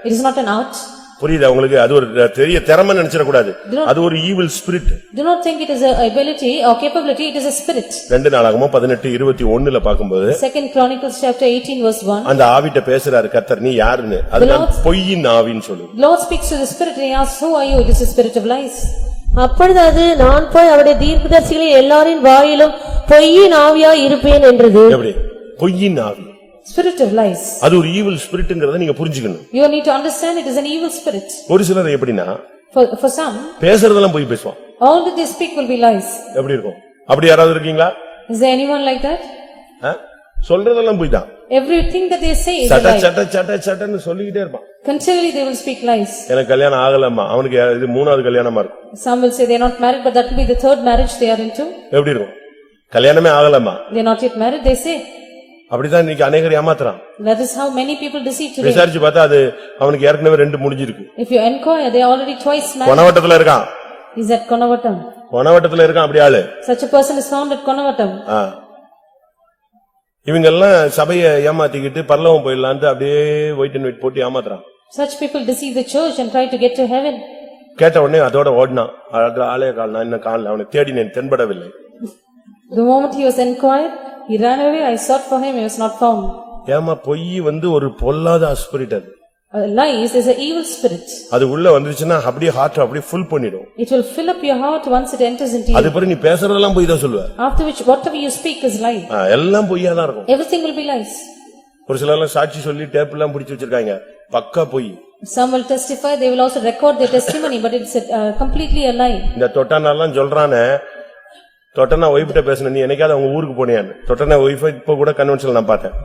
It is not an art. புரியுதா உங்களுக்கு? அது ஒரு பெரிய திறமை நினைச்சிட கூடாது. அது ஒரு evil spirit. Do not think it is a ability or capability, it is a spirit. 2 நாளாகமம் 18:21ல பாக்கும்போது 2 Chronicles chapter 18 verse 1. அந்த ஆவிட்ட பேசுறாரு கர்த்தர், நீ யாருன்னு. அதுதான் பொய்யின் ஆவின்னு சொல்லு. Lord speaks to the spirit and he asks, who are you? It is the spirit of lies. அப்பொழுது அது, நான் போய் அவருடைய தீர்க்கதரிசிகளை எல்லாரின் வாயிலும் பொய்யின் ஆவியாய் இருப்பேன் என்றது. எப்படி? பொய்யின் ஆவி, Spirit of lies. அது ஒரு ஈவில் ஸ்பிரிட்ங்கறத நீங்க புரிஞ்சுக்கணும். You need to understand it is an evil spirit. ஒரு சிலர் எப்படின்னா For some, பேசுறதெல்லாம் பொய் பேசுவான். all that they speak will be lies. எப்படி இருக்கும்? அப்படி யாராவது இருக்கீங்களா? Is there anyone like that? சொல்றதெல்லாம் பொய் தான். Everything that they say is a சட்ட lie. சட்ட சட்ட சட்டன்னு சொல்லிக்கிட்டே இருப்பான். Continually they will speak lies. எனக்கு கல்யாணம் ஆகலம்மா, அவனுக்கு இது 3வது கல்யாணமா இருக்கும். Some will say they are not married, but that will be the 3rd marriage they are into. எப்படி இருக்கும்? கல்யாணமே ஆகலம்மா, They are not yet married, they say. அப்படிதான் இன்னைக்கு அநேகர் ஏமாத்துறான். That is how many people deceive today. விசாரிச்சு பார்த்தா அது அவனுக்கு ஏற்கனவே 2 முடிஞ்சிருக்கு. If you inquire, they are already twice married. கொனவட்டத்துல இருக்கான். Is at Konavatam. கொனவட்டத்துல இருக்கான் அப்படி ஆளு. Such a person is found at Konavatam. இவங்க எல்லாம் சபையை ஏமாத்திக்கிட்டு பரலோகம் போயிடலான்ட்டு அப்படியே வெயிட் அண்ட் வெயிட் போட்டு ஏமாத்துறான். Such people deceive the church and try to get to heaven. கேட்ட உடனே அதோட ஓடினான். ஆளே கால், நான் இன்னும் காணல, அவனை தேடினேன், தென்படவில்லை. The moment he was inquired, he ran away. I sought for him, he was not found. ஏமா பொய் ஒரு பொல்லாத ஸ்பிரிட் அது. Lies is an evil spirit. அது உள்ள வந்துருச்சுன்னா அப்படியே ஹார்ட் அப்படியே ஃபுல் பண்ணிடும். It will fill up your heart once it enters into you. அது பிறகு நீ பேசுறதெல்லாம் பொய் தான் சொல்லுவ. After which whatever you speak is lie. எல்லாம் பொய்யா தான் இருக்கும். Everything will be lies. ஒரு சிலர் எல்லாம் சாட்சி சொல்லி டேப் எல்லாம் பிடிச்சு வச்சிருக்காங்க, பக்கா பொய். Some will testify, they will also record their testimony, but it's completely a lie. இந்த தொட்டானெல்லாம் சொல்றானே, தொட்டனா ஒய்ஃப்ட்ட பேசுன, நீ என்னைக்காவது அவங்க ஊருக்கு போனியான்னு. தொட்டனா ஒய்ஃபை இப்ப கூட கன்வென்ஷன்ல நான் பார்த்தேன்.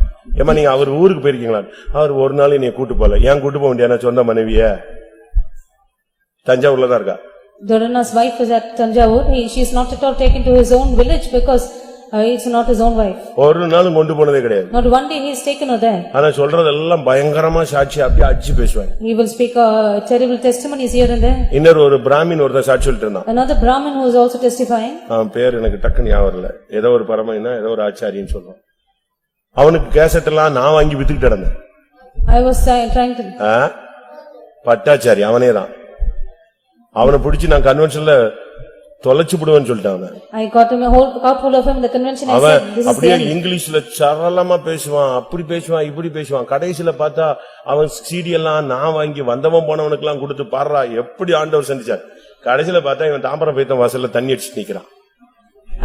ஏமா நீங்க அவர் ஊருக்கு போயிருக்கீங்களா? அவர் ஒரு நாள் என்னைய கூட்டு போல. ஏன் கூட்டு போக வேண்டிய சொந்த மனைவிய? தஞ்சாவூர்ல தான் இருக்கா. Dorana's wife is at Tanjavur. She is not at all taken to his own village because it's not his own wife. ஒரு நாளும் கொண்டு போனதே கிடையாது. Not one day he is taken her there. ஆனா சொல்றதெல்லாம் பயங்கரமா சாட்சி அப்படியே அடிச்சு பேசுவாங்க. He will speak terrible testimonies here and there. இன்னொரு ஒரு பிராமின் ஒருத்தர் சாட்சி சொல்லிட்டு இருந்தான். Another Brahmin who is also testifying. அவன் பேர் எனக்கு டக்குன்னு ஞாபகம் வரல. ஏதோ ஒரு பரமனா ஏதோ ஒரு ஆச்சாரியன்னு சொல்றான். அவனுக்கு கேசட் எல்லாம் நான் வாங்கி வித்துக்கிட்டு இருந்தேன். I was trying to Bhattacharya அவனேதான். அவனை பிடிச்சு நான் கன்வென்ஷன்ல தொலைச்சு விடுவேன்னு சொல்லிட்டான். I got hold of him in the convention. I said this is அப்படியே இங்கிலீஷ்ல சரளமா பேசுவான், அப்படி பேசுவான், இப்படி பேசுவான். கடைசில பார்த்தா அவன் சீடி எல்லாம் நான் வாங்கி வந்தவன் போனவனுக்கு எல்லாம் கொடுத்து பாடுறா எப்படி ஆண்டவர் சந்திச்சார். கடைசில பார்த்தா இவன் தாம்பரம் பேத்த வாசல்ல தண்ணி அடிச்சு நிக்கிறான்.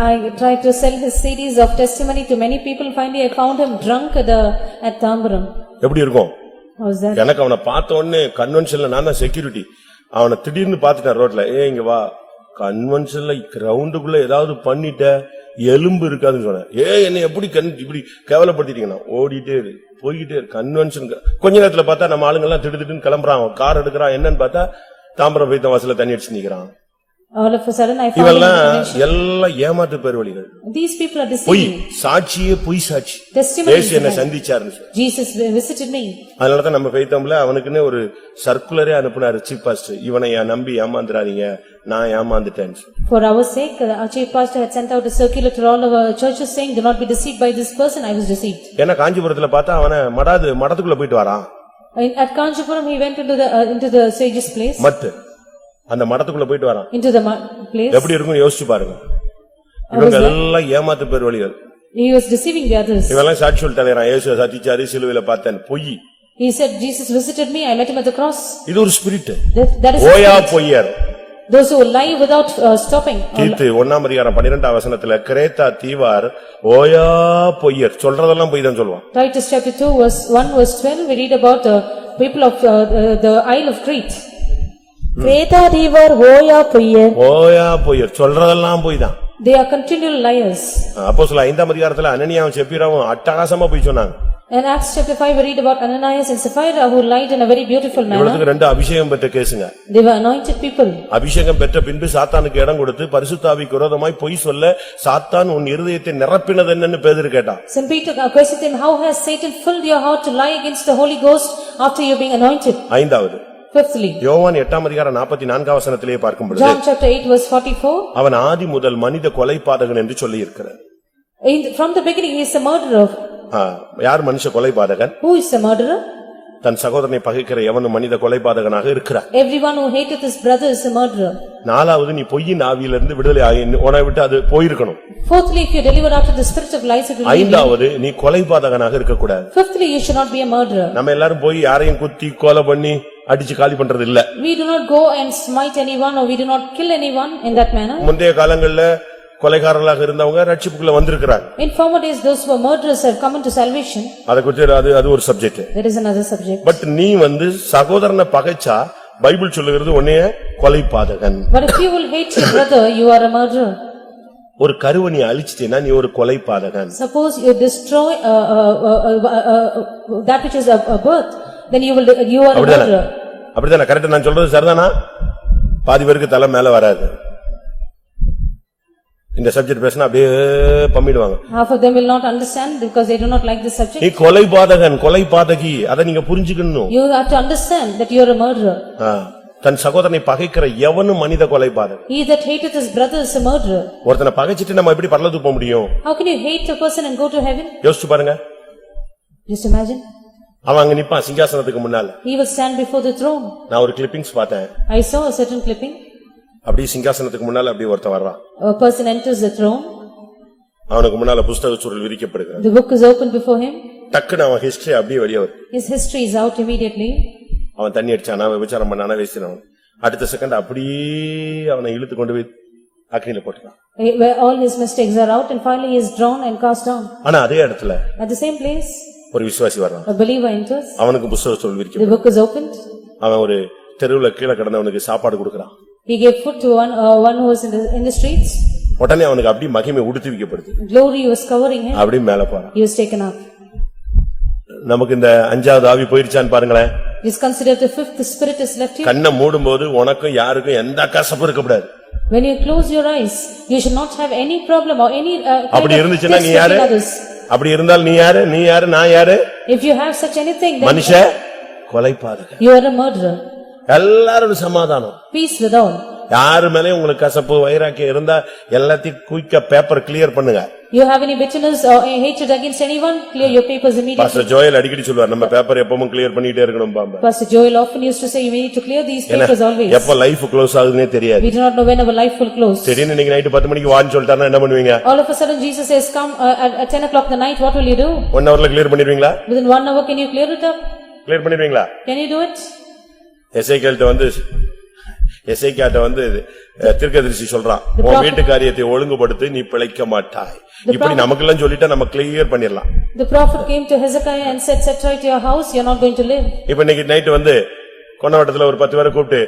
I tried to sell his CDs of testimony to many people. Finally I found him drunk at Tambaram. எப்படி இருக்கும்? How is that? எனக்கு அவனை பார்த்த உடனே கன்வென்ஷன்ல நான் தான் செக்யூரிட்டி. அவனை திடீர்னு பாத்துட்டேன் ரோட்ல. இங்க வா கன்வென்ஷன்ல கிரவுண்டுக்குள்ள ஏதாவது பண்ணிட்ட எலும்பு இருக்காதுன்னு சொன்னேன். என்னை எப்படி இப்படி கேவலப்படுத்திட்டீங்கன்னா ஓடிட்டே இரு, போய்கிட்டே இரு. கன்வென்ஷன் கொஞ்ச நேரத்துல பார்த்தா நம்ம ஆளுங்க எல்லாம் திடுதிட்டுன்னு கிளம்புறான், கார் எடுக்கிறான். என்னன்னு பார்த்தா தாம்பரம் போய் வாசல்ல தண்ணி அடிச்சு நிக்கிறான். All of a sudden I found இவெல்லாம் எல்லாம் ஏமாற்று பேர் வழிகள். these people are பொய் deceiving. சாட்சியே பொய் சாட்சி. Testimony. இயேசு என்ன சந்திச்சாருன்னு சொல்லி. Jesus visited me. அதனாலதான் நம்ம ஃபெய்த்தம்ல அவனுக்குன்னு ஒரு சர்க்குலரே அனுப்புனாரு சீஃப் பாஸ்டர். இவனை நம்பி ஏமாந்துறாதீங்க, நான் ஏமாந்துட்டேன்னு சொல்லி. For our sake, our chief pastor had sent out a circular to all our churches saying, "Do not be deceived by this person." I was deceived. ஏன்னா காஞ்சிபுரத்துல பார்த்தா அவனை மடத்துக்குள்ள போயிட்டு வரான். At Kanchipuram, he went into the sage's place. மத்து அந்த மடத்துக்குள்ள போயிட்டு வரான். Into the place. எப்படி இருக்கும்னு யோசிச்சு பாருங்க. இவங்க எல்லாம் ஏமாத்து பேர் வழிகள். He was deceiving the others. இவெல்லாம் சாட்சி சொல்லிட்டான், இயேசு சத்திச்சாரு, சிலுவையில பார்த்தேன். பொய். He said, "Jesus visited me, I met him at the cross." இது ஒரு ஸ்பிரிட். That is ஓயா பொய்யர். those who lie without stopping. தீத்து 1ஆம் அதிகாரம் 12ஆம் வசனத்துல கிரேத்தா தீவார் ஓயா பொய்யர், சொல்றதெல்லாம் பொய் தான் சொல்லுவான். Titus chapter 2 verse 1 verse 12, we read about the people of the Isle of Crete. கிரேத்தா தீவார் ஓயா பொய்யர். ஓயா பொய்யர், சொல்றதெல்லாம் பொய் தான். They are continual liars. அப்போஸ்தலர் 5ஆம் அதிகாரத்துல அனனியாவும் செப்பீராவும் அட்டகாசமா பொய் சொன்னாங்க. In Acts chapter 5 we read about Ananias and Sapphira who lied in a very beautiful manner. இவங்களுக்கு ரெண்டு அபிஷேகம் பெற்ற கேசுங்க. They were anointed people. அபிஷேகம் பெற்ற பின்பு சாத்தானுக்கு இடம் கொடுத்து பரிசுத்த ஆவிக்கு விரோதமாய் பொய் சொல்ல சாத்தான் உன் இருதயத்தை நிரப்பினது என்னன்னு பேதுரு கேட்டான். Some Peter questioned him, "How has Satan filled your heart to lie against the Holy Ghost after you being anointed?" ஐந்தாவது Fifthly, யோவான் 8ஆம் அதிகாரம் 44ஆம் வசனத்திலே பார்க்கும் பொழுது John chapter 8 verse 44, அவன் ஆதி முதல் மனித கொலைபாதகன் என்று சொல்லி இருக்கிறார். from the beginning he is a murderer. யார் மனுஷ கொலைபாதகன்? Who is a murderer? தன் சகோதரனை பகைக்கிற எவனும் மனித கொலைபாதகனாக இருக்கிறார். Everyone who hateth his brother is a murderer. நாலாவது நீ பொய்யின் ஆவியிலிருந்து விடுதலை ஆகி உன்னை விட்டு அது போயிருக்கணும். Fourthly, if you deliver out of the spirit of lies, it will leave you. ஐந்தாவது நீ கொலைபாதகனாக இருக்கக்கூடாது. Fifthly, you should not be a murderer. நம்ம எல்லாரும் போய் யாரையும் குத்தி கொலை பண்ணி அடிச்சு காலி பண்றது இல்ல. We do not go and smite anyone or we do not kill anyone in that manner. முந்தைய காலங்கள்ல கொலைகாரர்களாக இருந்தவங்க ரட்சிப்புக்குள்ள வந்திருக்கிறாங்க. In former days, those who were murderers have come into salvation. அத குறித்து அது ஒரு subject. That is another subject. But நீ சகோதரனை பகைச்சா பைபிள் சொல்லுகிறது உன்னைய கொலைபாதகன். But if you will hate your brother, you are a murderer. ஒரு கருவை நீ அழிச்சிட்டேன்னா நீ ஒரு கொலைபாதகன். Suppose you destroy that which is a birth, then you are a murderer. அப்படிதானே? கரெக்ட். நான் சொல்றது சரிதானா? பாதி பேருக்கு தலை மேல வராது. இந்த சப்ஜெக்ட் பேசினா அப்படியே பம்மிடுவாங்க. Half of them will not understand because they do not like this subject. நீ கொலைபாதகன், கொலைபாதகி, அத நீங்க புரிஞ்சுக்கணும். You have to understand that you are a murderer. தன் சகோதரனை பகைக்கிற எவனும் மனித கொலைபாதகன். He that hateth his brother is a murderer. ஒருத்தனை பகைச்சிட்டு நம்ம எப்படி பரலோகத்துக்கு போக முடியும்? How can you hate a person and go to heaven? யோசிச்சு பாருங்க. Just imagine. அவன் அங்க நிப்பான் சிங்காசனத்துக்கு முன்னால. He will stand before the throne. நான் ஒரு கிளிப்பிங்ஸ் பார்த்தேன். I saw a certain clipping. அப்படியே சிங்காசனத்துக்கு முன்னால அப்படியே ஒருத்தன் வர்றான். A person enters the throne. அவனுக்கு முன்னால புத்தக சுருள் விரிக்கப்படுகிறது. The book is opened before him. டக்குன்னு அவன் ஹிஸ்டரி அப்படியே வெளியே வருது. His history is out immediately. அவன் தண்ணி அடிச்சானா, விபச்சாரம் பண்ணானா, வேசினான். அடுத்த செகண்ட் அப்படியே அவனை இழுத்து கொண்டு போய் அக்னியில போட்டுறான். Where all his mistakes are out and finally he is drawn and cast down. ஆனா அதே இடத்துல At the same place, ஒரு விசுவாசி வர்றான். a believer enters. அவனுக்கு புத்தக சுருள் The விரிக்கப்படுது. book is opened. அவன் ஒரு தெருவுல கீழே கிடந்தவனுக்கு சாப்பாடு கொடுக்கறான். He gave food to one who was in the streets. உடனே அவனுக்கு அப்படியே மகிமை உடுத்தி வைக்கப்படுது. Glory was covering him. அப்படியே மேல போறான். He was taken up. நமக்கு இந்த அஞ்சாவது ஆவி போயிருச்சான்னு பாருங்களேன். Just consider the fifth spirit is left here. கண்ணை மூடும்போது உனக்கும் யாருக்கும் எந்த கசப்பும் இருக்கக்கூடாது. When you close your eyes, you should not have any problem or any அப்படி இருந்துச்சுன்னா நீ யாரு? others. அப்படி இருந்தால் நீ யாரு? நீ யாரு? நான் யாரு? If you have such anything, then மனுஷ கொலைபாதகன். you are a murderer. எல்லாரும் சமாதானம். Peace with all. யாரு மேலே உங்களுக்கு கசப்பு வைராக்கியம் இருந்தா எல்லாத்தையும் குயிக்கா பேப்பர் கிளியர் பண்ணுங்க. You have any bitterness or hatred against anyone, clear your papers immediately. Pastor Joel அடிக்கடி சொல்வார் நம்ம பேப்பர் எப்பவும் கிளியர் பண்ணிட்டே இருக்கணும் பாம்பா. Pastor Joel often used to say we need to clear these papers always. எப்ப life close ஆகுதுன்னே தெரியாது. We do not know when our life will close. திடீர்னு நீங்க நைட் 10 மணிக்கு வான்னு சொல்லிட்டாருன்னா என்ன பண்ணுவீங்க? All of a sudden Jesus says come at 10 o'clock the night, what will you do? 1 hourல clear பண்ணிடுவீங்களா? Within 1 hour can you clear it up? Clear பண்ணிடுவீங்களா? Can you do it? எசேக்கியாட்ட தீர்க்கதரிசி சொல்றான், உன் வீட்டு காரியத்தை ஒழுங்குபடுத்தி நீ பிழைக்க மாட்டாய். இப்படி நமக்கெல்லாம் சொல்லிட்டா நம்ம கிளியர் பண்ணிடலாம். The prophet came to Hezekiah and said, set right your house, you are not going to live. இப்ப இன்னைக்கு நைட் கொண்டவட்டத்துல ஒரு 10 பேரை கூப்பிட்டு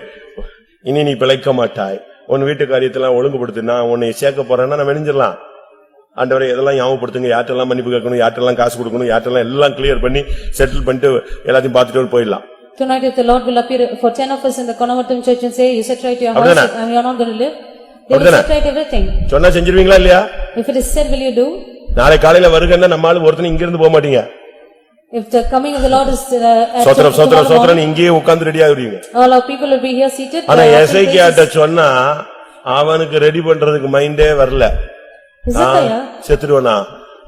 இனி நீ பிழைக்க மாட்டாய், உன் வீட்டு காரியத்தெல்லாம் ஒழுங்குபடுத்து, நான் உன்னை சேர்க்க போறேன்னா நான் வெணிஞ்சிடலாம். ஆண்டவரே இதெல்லாம் ஞாபகப்படுத்துங்க, யார்ட்டெல்லாம் மன்னிப்பு கேட்கணும், யார்ட்டெல்லாம் காசு கொடுக்கணும், யார்ட்டெல்லாம் எல்லாம் கிளியர் பண்ணி செட்டில் பண்ணிட்டு எல்லாத்தையும் பார்த்துட்டு போயிடலாம். Tonight if the Lord will appear for 10 of us in the Konavatam church and say, you set right your house and you are not going to live, they will set right everything. சொன்னா செஞ்சிருவீங்களா இல்லையா? If it is said, will you do? நாளை காலையில வருகன்னா நம்மால ஒருத்தன் இங்க இருந்து போக மாட்டீங்க. If the coming of the Lord is சோத்ரம் இங்கேயே உட்கார்ந்து ரெடி ஆகுறீங்க. all our people will be here seated. ஆனா எசேக்கியாட்ட சொன்னா அவனுக்கு ரெடி பண்றதுக்கு மைண்டே வரல. செத்துடுவானா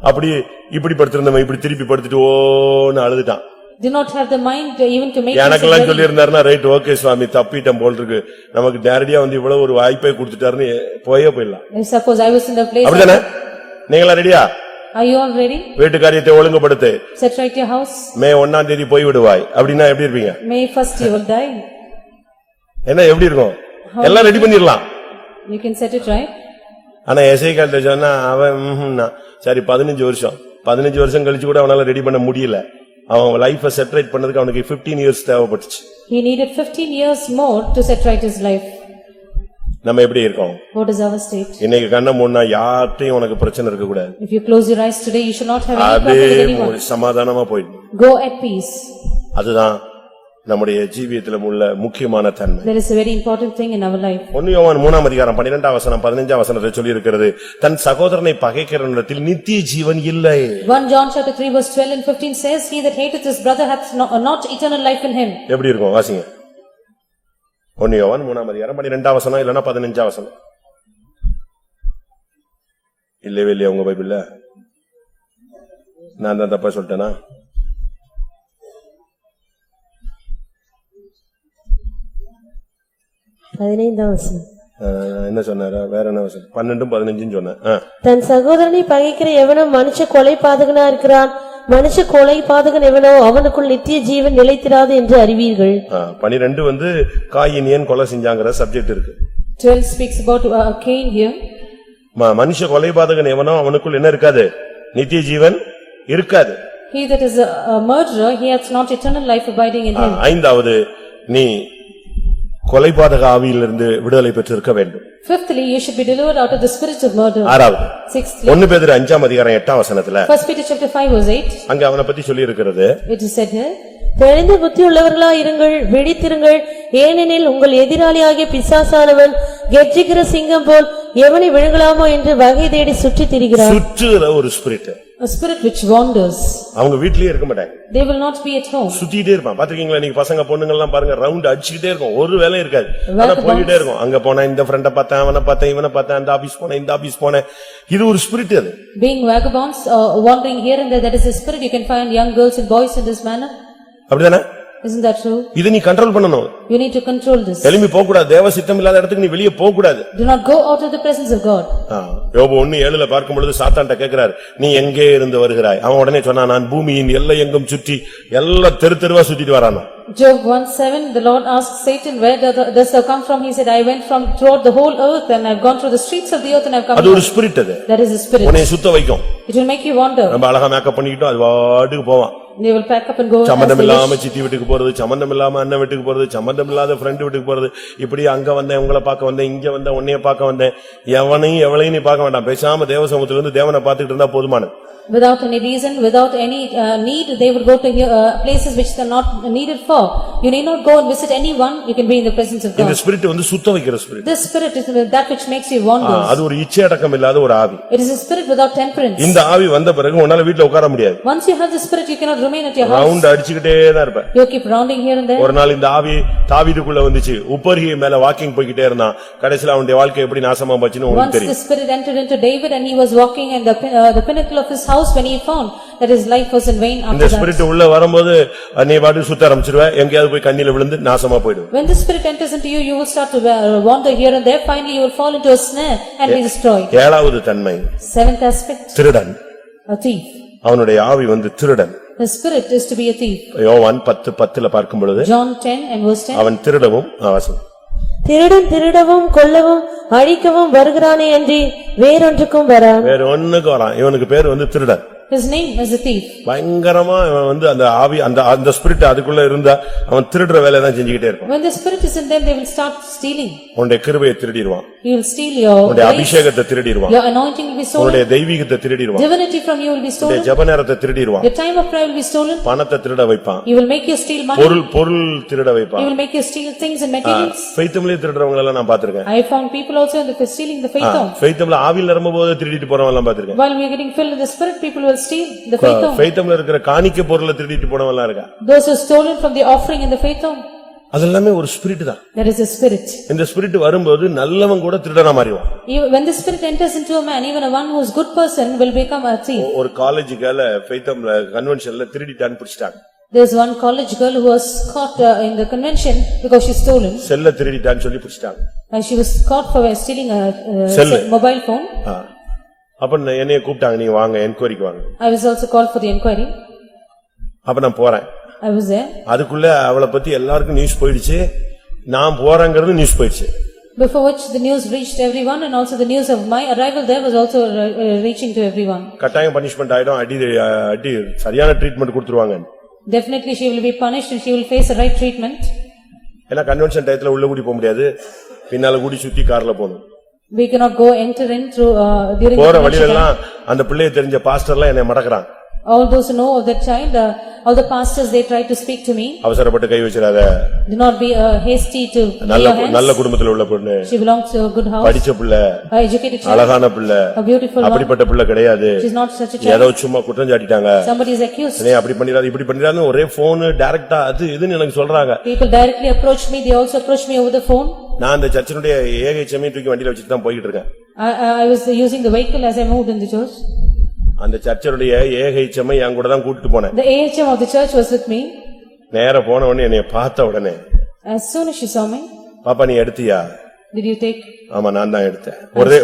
அப்படி இப்படி படுத்திருந்தவன் இப்படி திருப்பி படுத்துட்டு ஓன்னு அழுதுட்டான். Did not have the mind even to make. எனக்கெல்லாம் சொல்லி இருந்தாருன்னா ரைட் ஓகே சுவாமி தப்பிட்டோம் போல் இருக்கு, நமக்கு நேரடியா வந்து இவ்வளவு ஒரு வாய்ப்பை கொடுத்துட்டாருன்னு போயிடலாம். Suppose I was in the place. அப்படிதானே? நீங்களா ரெடியா? Are you all ready? வீட்டு காரியத்தை ஒழுங்குபடுத்து. Set right your house. மே 1ஆம் தேதி போய் விடுவாய் அப்படின்னா எப்படி இருப்பீங்க? May 1st you will die. என்ன எப்படி இருக்கும்? எல்லாம் ரெடி பண்ணிரலாம். You can set it right. ஆனா எசேக்கியாட்ட சொன்னா அவன் சரி 15 வருஷம் கழிச்சு கூட அவனால ரெடி பண்ண முடியல. அவன் லைஃபை செட்டரேட் பண்ணதுக்கு அவனுக்கு 15 இயர்ஸ் தேவைப்பட்டுச்சு. He needed 15 years more to set right his life. நம்ம எப்படி இருக்கோம்? What is our state? இன்னைக்கு கண்ண மூடுனா யார்ட்டையும் உனக்கு பிரச்சனை இருக்க கூடாது. If you close your eyes today, you should not have any problem with anyone. அதே சமாதானமா போயிடு. Go at peace. அதுதான் நம்முடைய ஜீவியத்தில உள்ள முக்கியமான தன்மை. There is a very important thing in our life. 1 யோவான் 3ஆம் அதிகாரம் 12ஆம் வசனம் 15ஆம் வசனத்தை சொல்லி இருக்கிறது, தன் சகோதரனை பகைக்கிறவனிடத்தில் நித்திய ஜீவன் இல்லை. 1 John chapter 3 verse 12 and 15 says, he that hateth his brother hath not eternal life in him. எப்படி இருக்கும் வாசிங்க? 1 யோவான் 3ஆம் அதிகாரம் 12ஆம் வசனம் இல்லனா 15ஆம் வசனம். இல்லவே இல்லையா உங்க பைபிள்ல? நான் தான் தப்பா சொல்லிட்டேனா? என்ன சொன்னாரா? வேற என்ன வசனம்? 12 15 சொன்னேன். தன் சகோதரனை பகைக்கிற எவனும் மனுஷ கொலை பாதகனா இருக்கிறான், மனுஷ கொலை பாதகன் எவனோ அவனுக்குள் நித்திய ஜீவன் நிலைத்திராது என்று அறிவீர்கள். 12 வந்து காயின் ஏன் கொலை செஞ்சாங்கற சப்ஜெக்ட் இருக்கு. 12 speaks about Cain here. மனுஷ கொலை பாதகன் எவனோ அவனுக்குள் என்ன இருக்காது? நித்திய ஜீவன் இருக்காது. He that is a murderer, he hath not eternal life abiding in him. ஐந்தாவது நீ கொலைபாதக ஆவியிலிருந்து விடுதலை பெற்றிருக்க வேண்டும். Fifthly, you should be delivered out of the spirit of murder. ஆறாவது, Sixthly, 1 பேதுரு 5ஆம் அதிகாரம் 8ஆம் வசனத்துல 1 Peter chapter 5 verse 8, அங்க அவனை பத்தி சொல்லி இருக்கிறது. it is said here, தெளிந்த புத்தி உள்ளவர்களாய் இருங்கள், விழித்திருங்கள், ஏனெனில் உங்கள் எதிராளியாகிய பிசாசானவன் கெர்ச்சிக்கிற சிங்கம் போல் எவனை விழுங்கலாமோ என்று வகை தேடி சுற்றித் திரிகிறான். சுற்றுற ஒரு spirit. a spirit which wanders. அவங்க வீட்லயே இருக்க மாட்டாங்க. They will not be at home. சுத்திட்டே இருப்பான். பாத்துக்கீங்களா நீங்க பசங்க பொண்ணுங்க எல்லாம் பாருங்க, ரவுண்ட் அடிச்சிட்டே இருக்கும், ஒரு வேலை இருக்காது. ஆனா போயிட்டே இருக்கும். அங்க போனா இந்த ஃப்ரெண்ட பார்த்தேன், அவனை பார்த்தேன், இவனை பார்த்தேன், அந்த ஆபீஸ் போனேன், இந்த ஆபீஸ் போனேன். இது ஒரு ஸ்பிரிட். அது being vagabonds wandering here and there, that is a spirit. You can find young girls and boys in this manner. அப்படிதானே? Isn't that true? இது நீ கண்ட்ரோல் பண்ணணும். You need to control this. எலும்பி போக கூடாது. தேவ சித்தம் இல்லாத இடத்துக்கு நீ வெளியே போக கூடாது. Do not go out of the presence of God. யோபு 1:7ல பார்க்கும் பொழுது சாத்தான்ட்ட கேக்குறார், நீ எங்கே இருந்து வருகிறாய்? அவன் உடனே சொன்னான், நான் பூமியின் எல்லை எங்கும் சுற்றி எல்லா தெருவா சுத்திட்டு வரானா. Job 1:7, the Lord asked Satan, where does thou come from? He said, I went from throughout the whole earth and I've gone through the streets of the earth and I've come. அது ஒரு spirit. அது that is a spirit. உன்னை சுத்த வைக்கும். It will make you wander. நம்ம அழகா makeup பண்ணிட்டோம், அது வாட்டுக்கு போவான். They will pack up and go. சம்பந்தம் இல்லாம சித்தி வீட்டுக்கு போறது, சம்பந்தம் இல்லாம அண்ணன் வீட்டுக்கு போறது, சம்பந்தம் இல்லாத ஃப்ரெண்ட் வீட்டுக்கு போறது, இப்படி அங்க வந்தேன், உங்களை பார்க்க வந்தேன், இங்க வந்தேன், உன்னைய பார்க்க வந்தேன். எவளையும் நீ பார்க்க வேண்டாம். பேசாம தேவசமூகத்துல இருந்து தேவனை பார்த்துட்டு இருந்தா போதுமானது. Without any reason, without any need, they would go to places which they are not needed for. You need not go and visit anyone. You can be in the presence of God. இந்த spirit வந்து சுத்த வைக்கிற spirit. This spirit is that which makes you wander. அது ஒரு இச்சை அடக்கம் இல்லாத ஒரு ஆவி. It is a spirit without temperance. இந்த ஆவி வந்த பிறகு உன்னால வீட்ல உட்கார முடியாது. Once you have the spirit, you cannot remain at your house. Round அடிச்சிட்டே தான் இருப்ப. You keep rounding here and there. ஒரு நாள் இந்த ஆவி தாவீதுக்குள்ள வந்துச்சு. உப்பரிகை மேல வாக்கிங் போயிட்டே இருந்தான். கடைசில அவனுடைய வாழ்க்கை எப்படி நாசமா போச்சுன்னு உங்களுக்கு தெரியும். Once the spirit entered into David and he was walking in the pinnacle of his house, when he found that his life was in vain after that. இந்த ஸ்பிரிட் உள்ள வரும்போது நீ பாட்டு சுத்த ஆரம்பிச்சிடுவே, எங்கயாவது போய் கண்ணில விழுந்து நாசமா போய்டுவே. When the spirit enters into you, you will start to wander here and there. Finally you will fall into a snare and be destroyed. ஏழாவது தன்மை, seventh aspect, திருடன். a thief. அவனுடைய ஆவி வந்து திருடன். The spirit is to be a thief. யோவான் 10:10ல பார்க்கும் பொழுது John 10 and verse 10, அவன் திருடவும் வாசம். திருடன் திருடவும் கொல்லவும் அழிக்கவும் வருகிறானே அன்றி வேறொன்றுக்கும் வரான். வேற ஒண்ணுக்கு வரான். இவனுக்கு பேர் வந்து திருடன். His name is a thief. பயங்கரமா அவன் வந்து அந்த ஆவி அந்த ஸ்பிரிட் அதுக்குள்ள இருந்தா அவன் திருடுற வேலையை தான் செஞ்சுக்கிட்டே இருப்பான். When the spirit is in them, they will start stealing. உன்னுடைய கிருபையை திருடிடுவான். He will steal your உன்னுடைய grace. அபிஷேகத்தை திருடிடுவான். Your anointing will be stolen. உன்னுடைய தெய்வீகத்தை திருடிடுவான். Divinity from you will be stolen. உன்னுடைய ஜெப நேரத்தை திருடிடுவான். Your time of prayer will be stolen. பணத்தை திருட வைப்பான். He will make you steal money. பொருள் திருட வைப்பான். He will make you steal things and materials. ஃபெய்த்ம்ல திருடுறவங்க எல்லாம் நான் பாத்துர்க்கேன். I found people also in the stealing the faith home. ஃபெய்த்ம்ல ஆவியில் நிரம்பும்போது திருடிட்டு போறவங்க எல்லாம் பாத்துர்க்கேன். While we are getting filled with the spirit, people will steal the faith home. ஃபெய்த்ம்ல இருக்கிற காணிக்கை பொருளை திருடிட்டு போறவங்க எல்லாம் இருக்கா. Those who stolen from the offering in the faith home. அதெல்லாம் ஒரு ஸ்பிரிட் தான். That is a spirit. இந்த ஸ்பிரிட் வரும்போது நல்லவன் கூட திருடனா மாறிடுவான். When the spirit enters into a man, even a one who is good person will become a thief. ஒரு காலேஜுக்கால ஃபெய்த்ம்ல கன்வென்ஷன்ல திருடிட்டான்னு பிடிச்சிட்டாங்க. There's one college girl who was caught in the convention because she stolen. செல்ல திருடிட்டான்னு சொல்லி பிடிச்சிட்டாங்க. And she was caught for stealing a mobile phone. அப்ப என்னைய கூப்பிட்டாங்க, நீ வாங்க என்கொயரிக்கு வாங்க. I was also called for the inquiry. அப்ப நான் போறேன். I was there. அதுக்குள்ள அவளை பத்தி எல்லாருக்கும் நியூஸ் போயிடுச்சு, நான் போறேங்கிறது நியூஸ் போயிடுச்சு. Before which the news reached everyone and also the news of my arrival there was also reaching to everyone. கட்டாயம் பனிஷ்மென்ட் ஆயிடும், அடி சரியான ட்ரீட்மென்ட் கொடுத்துருவாங்க. Definitely she will be punished and she will face the right treatment. ஏன்னா convention டயத்துல உள்ள கூடி போக முடியாது, பின்னால கூடி சுத்தி கார்ல போகணும். We cannot go enter in through during போற வழியெல்லாம் அந்த பிள்ளையை தெரிஞ்ச பாஸ்டர்லாம் என்னை மடக்குறான். All those who know of that child, all the pastors, they try to speak to me. அவசரப்பட்டு கை வச்சிராத. Do not be hasty to lay your hands. நல்ல குடும்பத்துல உள்ள பொண்ணு. She belongs to a good house. படிச்ச பிள்ளை. Educated child. அழகான பிள்ளை. A beautiful one. அப்படிப்பட்ட பிள்ளை கிடையாது. She is not such a child. ஏதோ சும்மா குற்றம் சாட்டிட்டாங்க. Somebody is accused. நீ அப்படி பண்ணிராத இப்படி பண்ணிராத ஒரே போன் டைரக்டா அது இதுன்னு எனக்கு சொல்றாங்க. People directly approach me, they also approach me over the phone. நான் அந்த சர்ச்சினுடைய ஏகைச்சமே தூக்கி வண்டியில வச்சிட்டு தான் போயிட்டு இருக்கேன். I was using the vehicle as I moved in the church. அந்த சர்ச்சினுடைய ஏகைச்சமை என் கூட தான் கூட்டிட்டு போனேன். The AHM of the church was with me. நேரா போன உடனே என்னைய பார்த்த உடனே, As soon as she saw me, பாப்பா நீ எடுத்தியா? did you take? ஆமா நான் தான் எடுத்தேன்.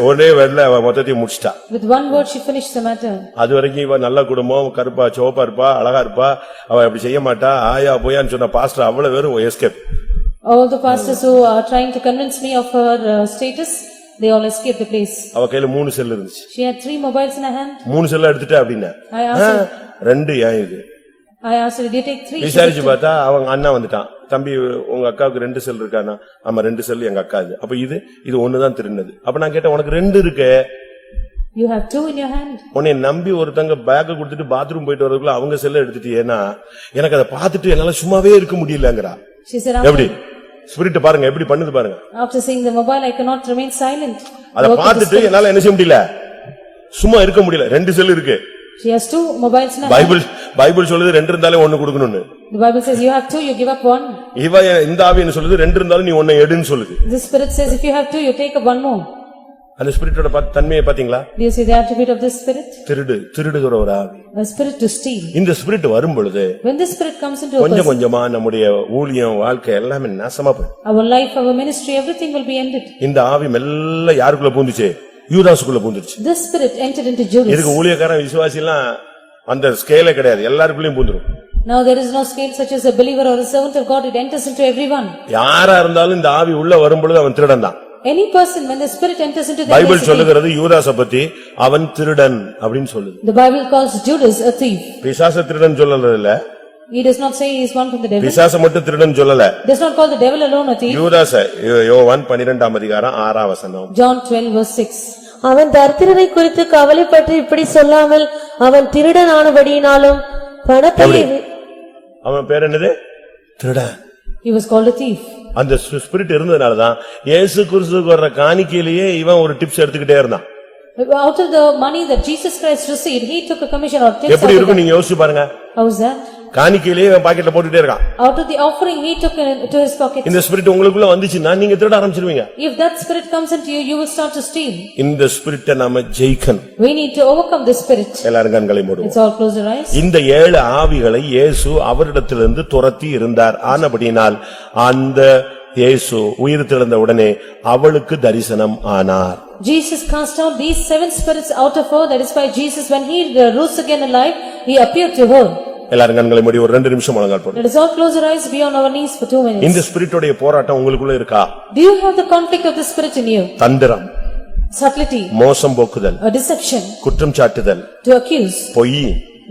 ஒரே வேர்ட்ல அவ மொத்தத்தையும் முடிச்சிட்டா. With one word she finished the matter. அது வரைக்கும் இவ நல்ல குடும்பம், கருப்பா சோப்பா இருப்பா, அழகா இருப்பா, அவ அப்படி செய்ய மாட்டா, ஆயா போயான்னு சொன்ன பாஸ்டர் அவ்வளவு வெறும் escape. All the pastors who are trying to convince me of her status, they all escaped the place. அவ கையில 3 செல் இருந்துச்சு. She had 3 mobiles in her hand. 3 செல்ல எடுத்துட்டா அப்படினா. I asked her, 2 ஏன் இது? I asked her, did you take 3? விசாரிச்சு பார்த்தா அவங்க அண்ணா வந்துட்டான். தம்பி உங்க அக்காவுக்கு 2 செல் இருக்கானா? ஆமா 2 செல் எங்க அக்காது. அப்ப இது ஒன்னு தான் திருடினது. அப்ப நான் கேட்டேன் உனக்கு 2 இருக்கு. You have 2 in your hand. உன்னை நம்பி ஒருத்தங்க பேக் கொடுத்துட்டு பாத்ரூம் போயிட்டு வரதுக்குள்ள அவங்க செல்ல எடுத்துட்டியேனா எனக்கு அதை பார்த்துட்டு என்னால சும்மாவே இருக்க முடியலங்கறா. She said, எப்படி? ஸ்பிரிட் பாருங்க எப்படி பண்ணுது பாருங்க. After seeing the mobile I cannot remain silent. அத பார்த்துட்டு என்னால என்ன செய்ய முடியல, சும்மா இருக்க முடியல. 2 செல் இருக்கு. She has 2 mobiles in her hand. Bible சொல்லுது 2 இருந்தாலே 1 கொடுக்கணும்னு. The Bible says you have 2, you give up 1. இவ இந்த ஆவி என்ன சொல்லுது, 2 இருந்தாலும் நீ 1 எடுன்னு சொல்லுது. The spirit says if you have 2, you take up 1 more. அந்த ஸ்பிரிட்டோட தன்மையை பாத்தீங்களா? Do you see the attribute of this spirit? திருடுகிற ஒரு ஆவி. A spirit to steal. இந்த ஸ்பிரிட் வரும் பொழுது When this spirit comes into a கொஞ்சம் person, கொஞ்சமா நம்முடைய ஊழியம் வாழ்க்கை எல்லாமே நாசமா போயிடும். our life, our ministry, everything will be ended. இந்த ஆவி மெல்ல யாருக்குள்ள பூந்துச்சு? யூதாசுக்குள்ள பூந்துச்சு. This spirit entered into Judas. இதுக்கு ஊழியக்காரன் விசுவாசி எல்லாம் அந்த ஸ்கேலே கிடையாது, எல்லாருக்குள்ளயும் பூந்துரும். Now there is no scale such as a believer or a servant of God, it enters into everyone. யாரா இருந்தாலும் இந்த ஆவி உள்ள வரும் பொழுது அவன் திருடன் தான். Any person, when the spirit enters into the Bible சொல்லுகிறது யூதாச பத்தி அவன் திருடன் அப்படின்னு சொல்லுது. The Bible calls Judas a thief. பிசாச திருடன் சொல்லல இல்ல. He does not say he is one from the devil. பிசாச மட்டும் திருடன் சொல்லல. Does not call the devil alone a thief. யூதாச யோவான் 12ஆம் அதிகாரம் 6ஆம் வசனம். John 12 verse 6. அவன் தரித்திரரை குறித்து கவலைப்பட்டு இப்படி சொல்லாமல் அவன் திருடனானபடியினாலும் பணத்தை அவன் பேர் என்னது? திருடன். He was called a thief. அந்த ஸ்பிரிட் இருந்ததனாலதான் இயேசு கிறிஸ்துவுக்கு வர்ற காணிக்கையிலேயே இவன் ஒரு டிப்ஸ் எடுத்துக்கிட்டே இருந்தான். Out of the money that Jesus Christ received, he took a commission or tips. எப்படி இருக்கும் நீங்க யோசிச்சு பாருங்க. How is that? காணிக்கையிலேயே இவன் பாக்கெட்ல போட்டுட்டே இருக்கான். Out of the offering he took to his pocket. இந்த ஸ்பிரிட் உங்களுக்குள்ள வந்துச்சுன்னா நீங்க திருட ஆரம்பிச்சிருவீங்க. If that spirit comes into you, you will start to steal. இந்த ஸ்பிரிட்டை நாம ஜெயிக்கணும். We need to overcome this spirit. எல்லாரும் கண்களை மூடுவோம். Let's all close our eyes. இந்த 7 ஆவிகளை இயேசு அவரிடத்திலிருந்து துரத்தி இருந்தார். ஆனபடியினால் அந்த இயேசு உயிர் தெழுந்த உடனே அவளுக்கு தரிசனம் ஆனார். Jesus cast out these 7 spirits out of her. That is why Jesus, when he rose again alive, he appeared to her. எல்லாரும் கண்களை மூடி ஒரு 2 நிமிஷம் முழங்கால் போடுங்க. Let us all close our eyes, be on our knees for 2 minutes. இந்த ஸ்பிரிட்டோட போராட்டம் உங்களுக்குள்ள இருக்கா? Do you have the conflict of the spirit in you? தந்திரம், subtlety, மோசம் போக்குதல், a deception, குற்றம் சாட்டுதல், to accuse, பொய்,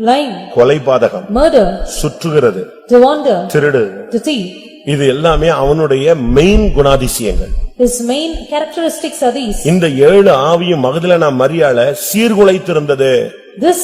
lying, கொலைபாதகம், murder, சுற்றுகிறது, to wander, திருடு, to thief. இது எல்லாமே அவனுடைய மெயின் குணாதிசயங்கள். His main characteristics are these. இந்த 7 ஆவியும் மகதலேனா மரியாளை சீர்குலைத்திருந்தது. This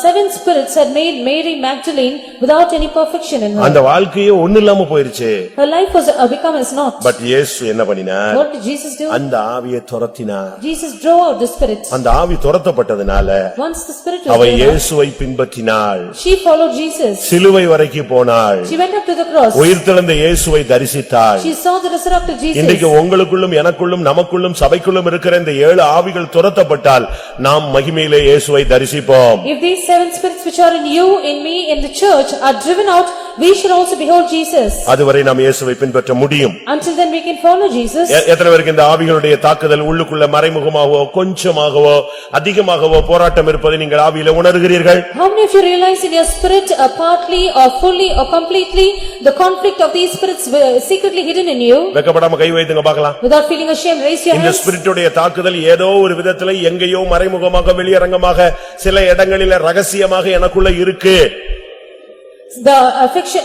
seven spirits had made Mary Magdalene without any perfection in her. அந்த வாழ்க்கையே ஒண்ணுமில்லாம போயிருச்சு. Her life was become as naught. But இயேசு என்ன பண்ணினார்? What did Jesus do? அந்த ஆவியை துரத்தினார். Jesus drove out the spirits. அந்த ஆவி துரத்தப்பட்டதனால Once the spirit was அவள் driven out, இயேசுவை பின்பற்றினாள். she followed Jesus. சிலுவை வரைக்கும் போனாள். She went up to the cross. உயிர்த்தெழுந்த இயேசுவை தரிசித்தாள். She saw the resurrected Jesus. இன்றைக்கு உங்களுக்குள்ளும் எனக்குள்ளும் நமக்குள்ளும் சபைக்குள்ளும் இருக்கிற இந்த 7 ஆவிகள் துரத்தப்பட்டால் நாம் மகிமையிலே இயேசுவை தரிசிப்போம். If these seven spirits which are in you, in me, in the church are driven out, we should also behold Jesus. அதுவரை நாம் இயேசுவை பின்பற்ற முடியும். Until then we can follow Jesus. எத்தனை பேருக்கு இந்த ஆவிகளுடைய தாக்குதல் உள்ளுக்குள்ள மறைமுகமாகவோ கொஞ்சமாகவோ அதிகமாகவோ போராட்டம் இருப்பதை நீங்கள் ஆவியிலே உணர்கிறீர்கள்? How many of you realize in your spirit, partly or fully or completely, the conflict of these spirits were secretly hidden in you? வெட்கப்படாம கை வைத்துங்க பார்க்கலாம். Without feeling ashamed, raise your இந்த hands. ஸ்பிரிட்டுடைய தாக்குதல் ஏதோ ஒரு விதத்துல எங்கேயோ மறைமுகமாக வெளியரங்கமாக சில இடங்களில ரகசியமாக எனக்குள்ள இருக்கு. The affection,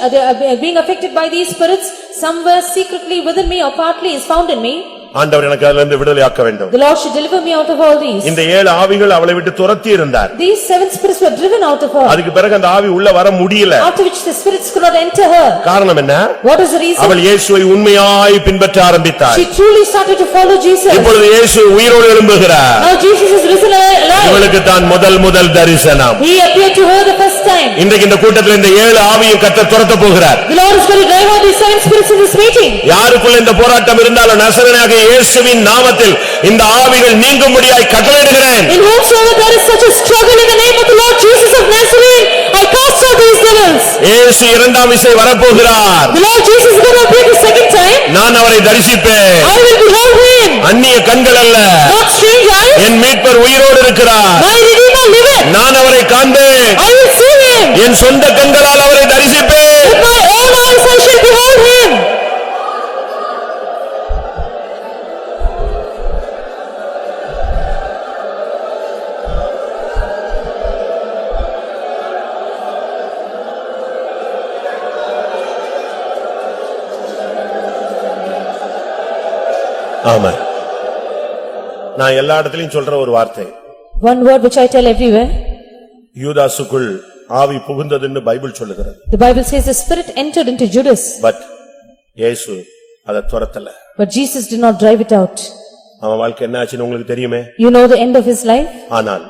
being affected by these spirits, somewhere secretly within me or partly is found in me. ஆண்டவர் எனக்கு அதிலிருந்து இருந்து விடுதலையாக்க வேண்டும். The Lord should deliver me out of all these. இந்த 7 ஆவிகள் அவளை விட்டு துரத்தி இருந்தார். These seven spirits were driven out of her. அதுக்கு பிறகு அந்த ஆவி உள்ள வர முடியல. After which the spirits could not enter her. காரணம் என்ன? What is the reason? அவள் இயேசுவை உண்மையாய் பின்பற்ற ஆரம்பித்தாள். She truly started to follow Jesus. இப்பொழுது இயேசு உயிரோடு எழும்புகிறார். Now Jesus is risen alive. இவளுக்கு தான் முதல் தரிசனம். He appeared to her the first time. இன்றைக்கு இந்த கூட்டத்தில் இந்த 7 ஆவியும் கர்த்தர் துரத்த போகிறார். The Lord is going to drive out these seven spirits in this meeting. யாருக்குள்ள இந்த போராட்டம் இருந்தாலும் நசரேயனாகிய இயேசுவின் நாமத்தில் இந்த ஆவிகள் நீங்கும்படியாய் கட்டளையிடுகிறேன். In whomsoever there is such a struggle in the name of the Lord Jesus of Nazareth, I cast out these devils. இயேசு இரண்டாம் விசை வரப்போகிறார். The Lord Jesus is going to appear the second time. நான் அவரை தரிசிப்பேன். I will behold him. அந்நிய கண்கள் அல்ல. Not strange eyes. என் மீட்பர் உயிரோடு இருக்கிறார். My Redeemer liveth. நான் அவரை காண்பேன். I will see him. என் சொந்த கண்களால் அவரை தரிசிப்பேன். With my own eyes I shall behold him. ஆமென். நான் எல்லா இடத்திலும் சொல்ற ஒரு வார்த்தை. One word which I tell everywhere. யூதாசுக்குள் ஆவி புகுந்ததுன்னு பைபிள் சொல்லுகிறது. The Bible says the spirit entered into Judas. But இயேசு அதை துரத்தல. But Jesus did not drive it out. அவன் வாழ்க்கை என்ன ஆச்சுன்னு உங்களுக்கு தெரியுமே. You know the end of his life. ஆனால்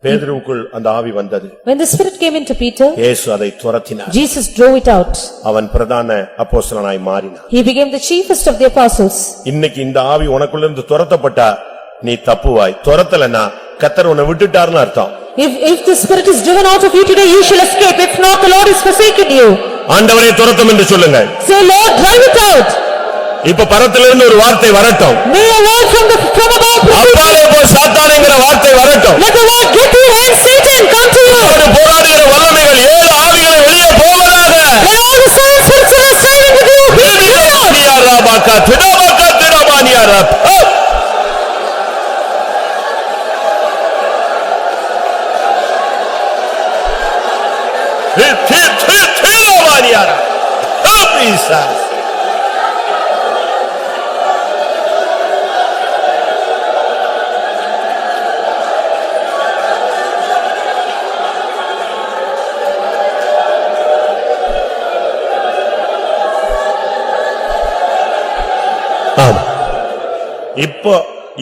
பேதுருவுக்குள் அந்த ஆவி வந்தது. When the spirit came into Peter, இயேசு அதை துரத்தினார். Jesus drove it out. அவன் பிரதான அப்போஸ்தலனாய் மாறினான். He became the chiefest of the apostles. இன்னைக்கு இந்த ஆவி உனக்குள்ள இருந்து துரத்தப்பட்டா நீ தப்புவாய். துரத்தலனா கர்த்தர் உன்னை விட்டுட்டார்னு அர்த்தம். If the spirit is driven out of you today, you shall escape. If not, the Lord has forsaken you. ஆண்டவரே துரத்தும் என்று சொல்லுங்க. Say, Lord, drive it out. இப்ப பரத்திலிருந்து ஒரு வார்த்தை வரட்டும். May a word from above. அப்பாலே போ சாத்தானேங்கிற வார்த்தை வரட்டும். Let the word get to you and Satan come to you. உன்னோடு போராடுகிற வல்லமைகள் 7 ஆவிகளை வெளியே போவதாக. Let all the seven spirits who are striving with you be driven out. திடாபாகா திடாபானியாரா. திடாபானியாரா. Jesus.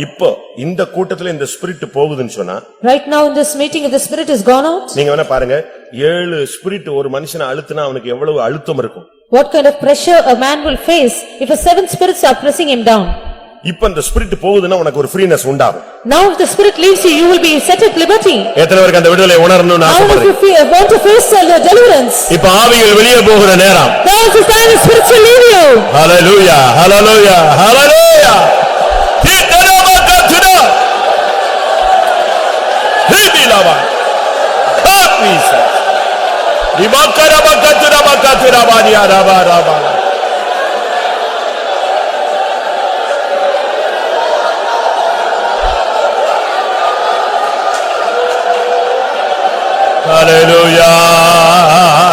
இப்போ இந்த கூட்டத்துல இந்த ஸ்பிரிட் போகுதுன்னு சொன்னா Right now in this meeting, if the spirit is gone out, நீங்க வேணா பாருங்க 7 ஸ்பிரிட் ஒரு மனுஷனை அழுத்தினா அவனுக்கு எவ்வளவு அழுத்தம் இருக்கும். what kind of pressure a man will face if a seven spirits are pressing him down. இப்ப இந்த ஸ்பிரிட் போகுதுன்னா உனக்கு ஒரு ஃப்ரீனஸ் உண்டாகும். Now if the spirit leaves you, you will be set at liberty. எத்தனை பேருக்கு அந்த விடுதலை உணரணும்னு How many ஆசைப்படுறீங்க? of you want to face the deliverance? இப்ப ஆவிகள் வெளியே போகிற நேரம். Now is the time the spirits will leave you. Hallelujah hallelujah hallelujah. திடமகத்துடா. ஹிபிலாவா. ஹாபிசா. திமக்கரமகத்துடா மகத்துடா Bania Rafah Rafah. Hallelujah,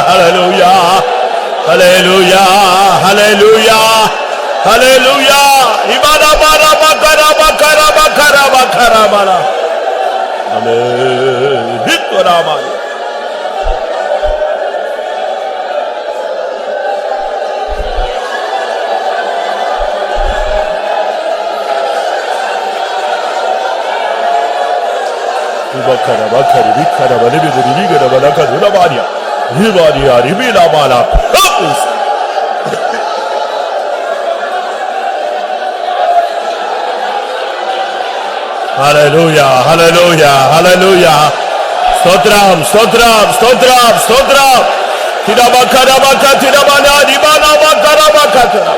hallelujah, hallelujah, hallelujah, hallelujah. Ibada bara bakara bakara bakara bakara bara. Amen. Hikoramani. Bakara bakara bikara bani bidiri bigara bana kaduna bariya. Ribariya ribila bala. Hallelujah, hallelujah, hallelujah. Stotram, stotram, stotram, stotram. Tira bakara bakara tira bana ribana bakara bakara.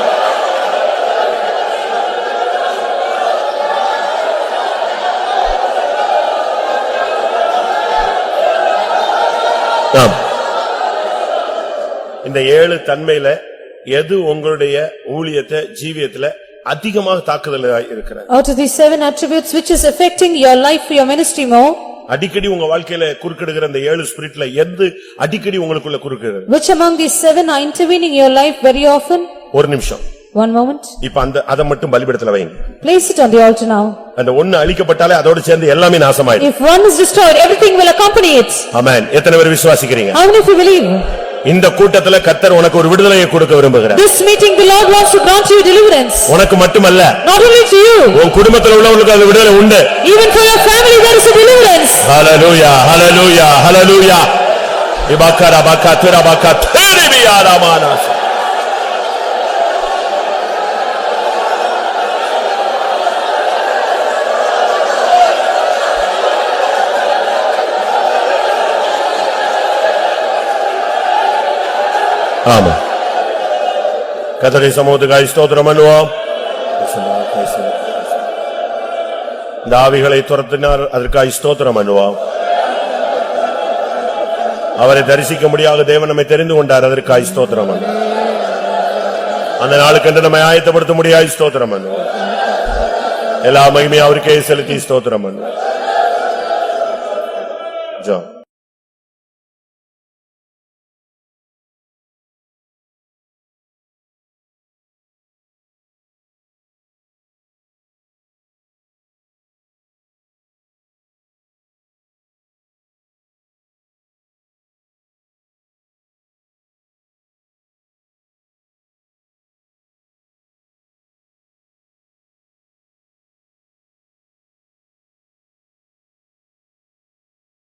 இந்த 7 தன்மையில எது உங்களுடைய ஊழியத்தை ஜீவியத்துல அதிகமாக தாக்குதல் இருக்கிறது? Out of these 7 attributes, which is affecting your life, your ministry more? அடிக்கடி உங்க வாழ்க்கையில குறுக்கிடுகிற இந்த 7 ஸ்பிரிட்ல எது அடிக்கடி உங்களுக்குள்ள குறுக்கிடுகிறது? Which among these 7 are intervening in your life very often? ஒரு நிமிஷம். One moment. இப்ப அத மட்டும் பலிபீடத்துல வைங்க. Place it on the altar now. அந்த ஒன்னு அழிக்கப்பட்டாலே அதோட சேர்ந்து எல்லாமே நாசமாயிடும். If one is destroyed, everything will accompany it. ஆமென். எத்தனை பேர் விசுவாசிக்கிறீங்க? How many of you believe? இந்த கூட்டத்துல கர்த்தர் உனக்கு ஒரு விடுதலையை கொடுக்க விரும்புகிறார். This meeting the Lord wants to grant you deliverance. உனக்கு மட்டுமல்ல. Not only to you. உன் குடும்பத்துல உள்ளவங்களுக்கு அந்த விடுதலை உண்டு. Even for your family there is a deliverance. Hallelujah, hallelujah, hallelujah. Ibakara bakatira bakatiri biyaramana. ஆமா. கர்த்தருடைய சமூகத்துக்காய் ஸ்தோத்திரம் பண்ணுவோம். இந்த ஆவிகளை துரத்தினார், அதற்காய் ஸ்தோத்திரம் பண்ணுவோம். அவரை தரிசிக்க முடியாத தேவன் நம்மை தெரிந்து கொண்டார், அதற்காய் ஸ்தோத்திரம் பண்ணுவோம். அந்த நாளுக்கென்று நம்மை ஆயத்தப்படுத்த முடியாத ஸ்தோத்திரம் பண்ணுவோம். எல்லா மகிமையும் அவருக்கே செலுத்தி ஸ்தோத்திரம் பண்ணுவோம். ஜெபம்.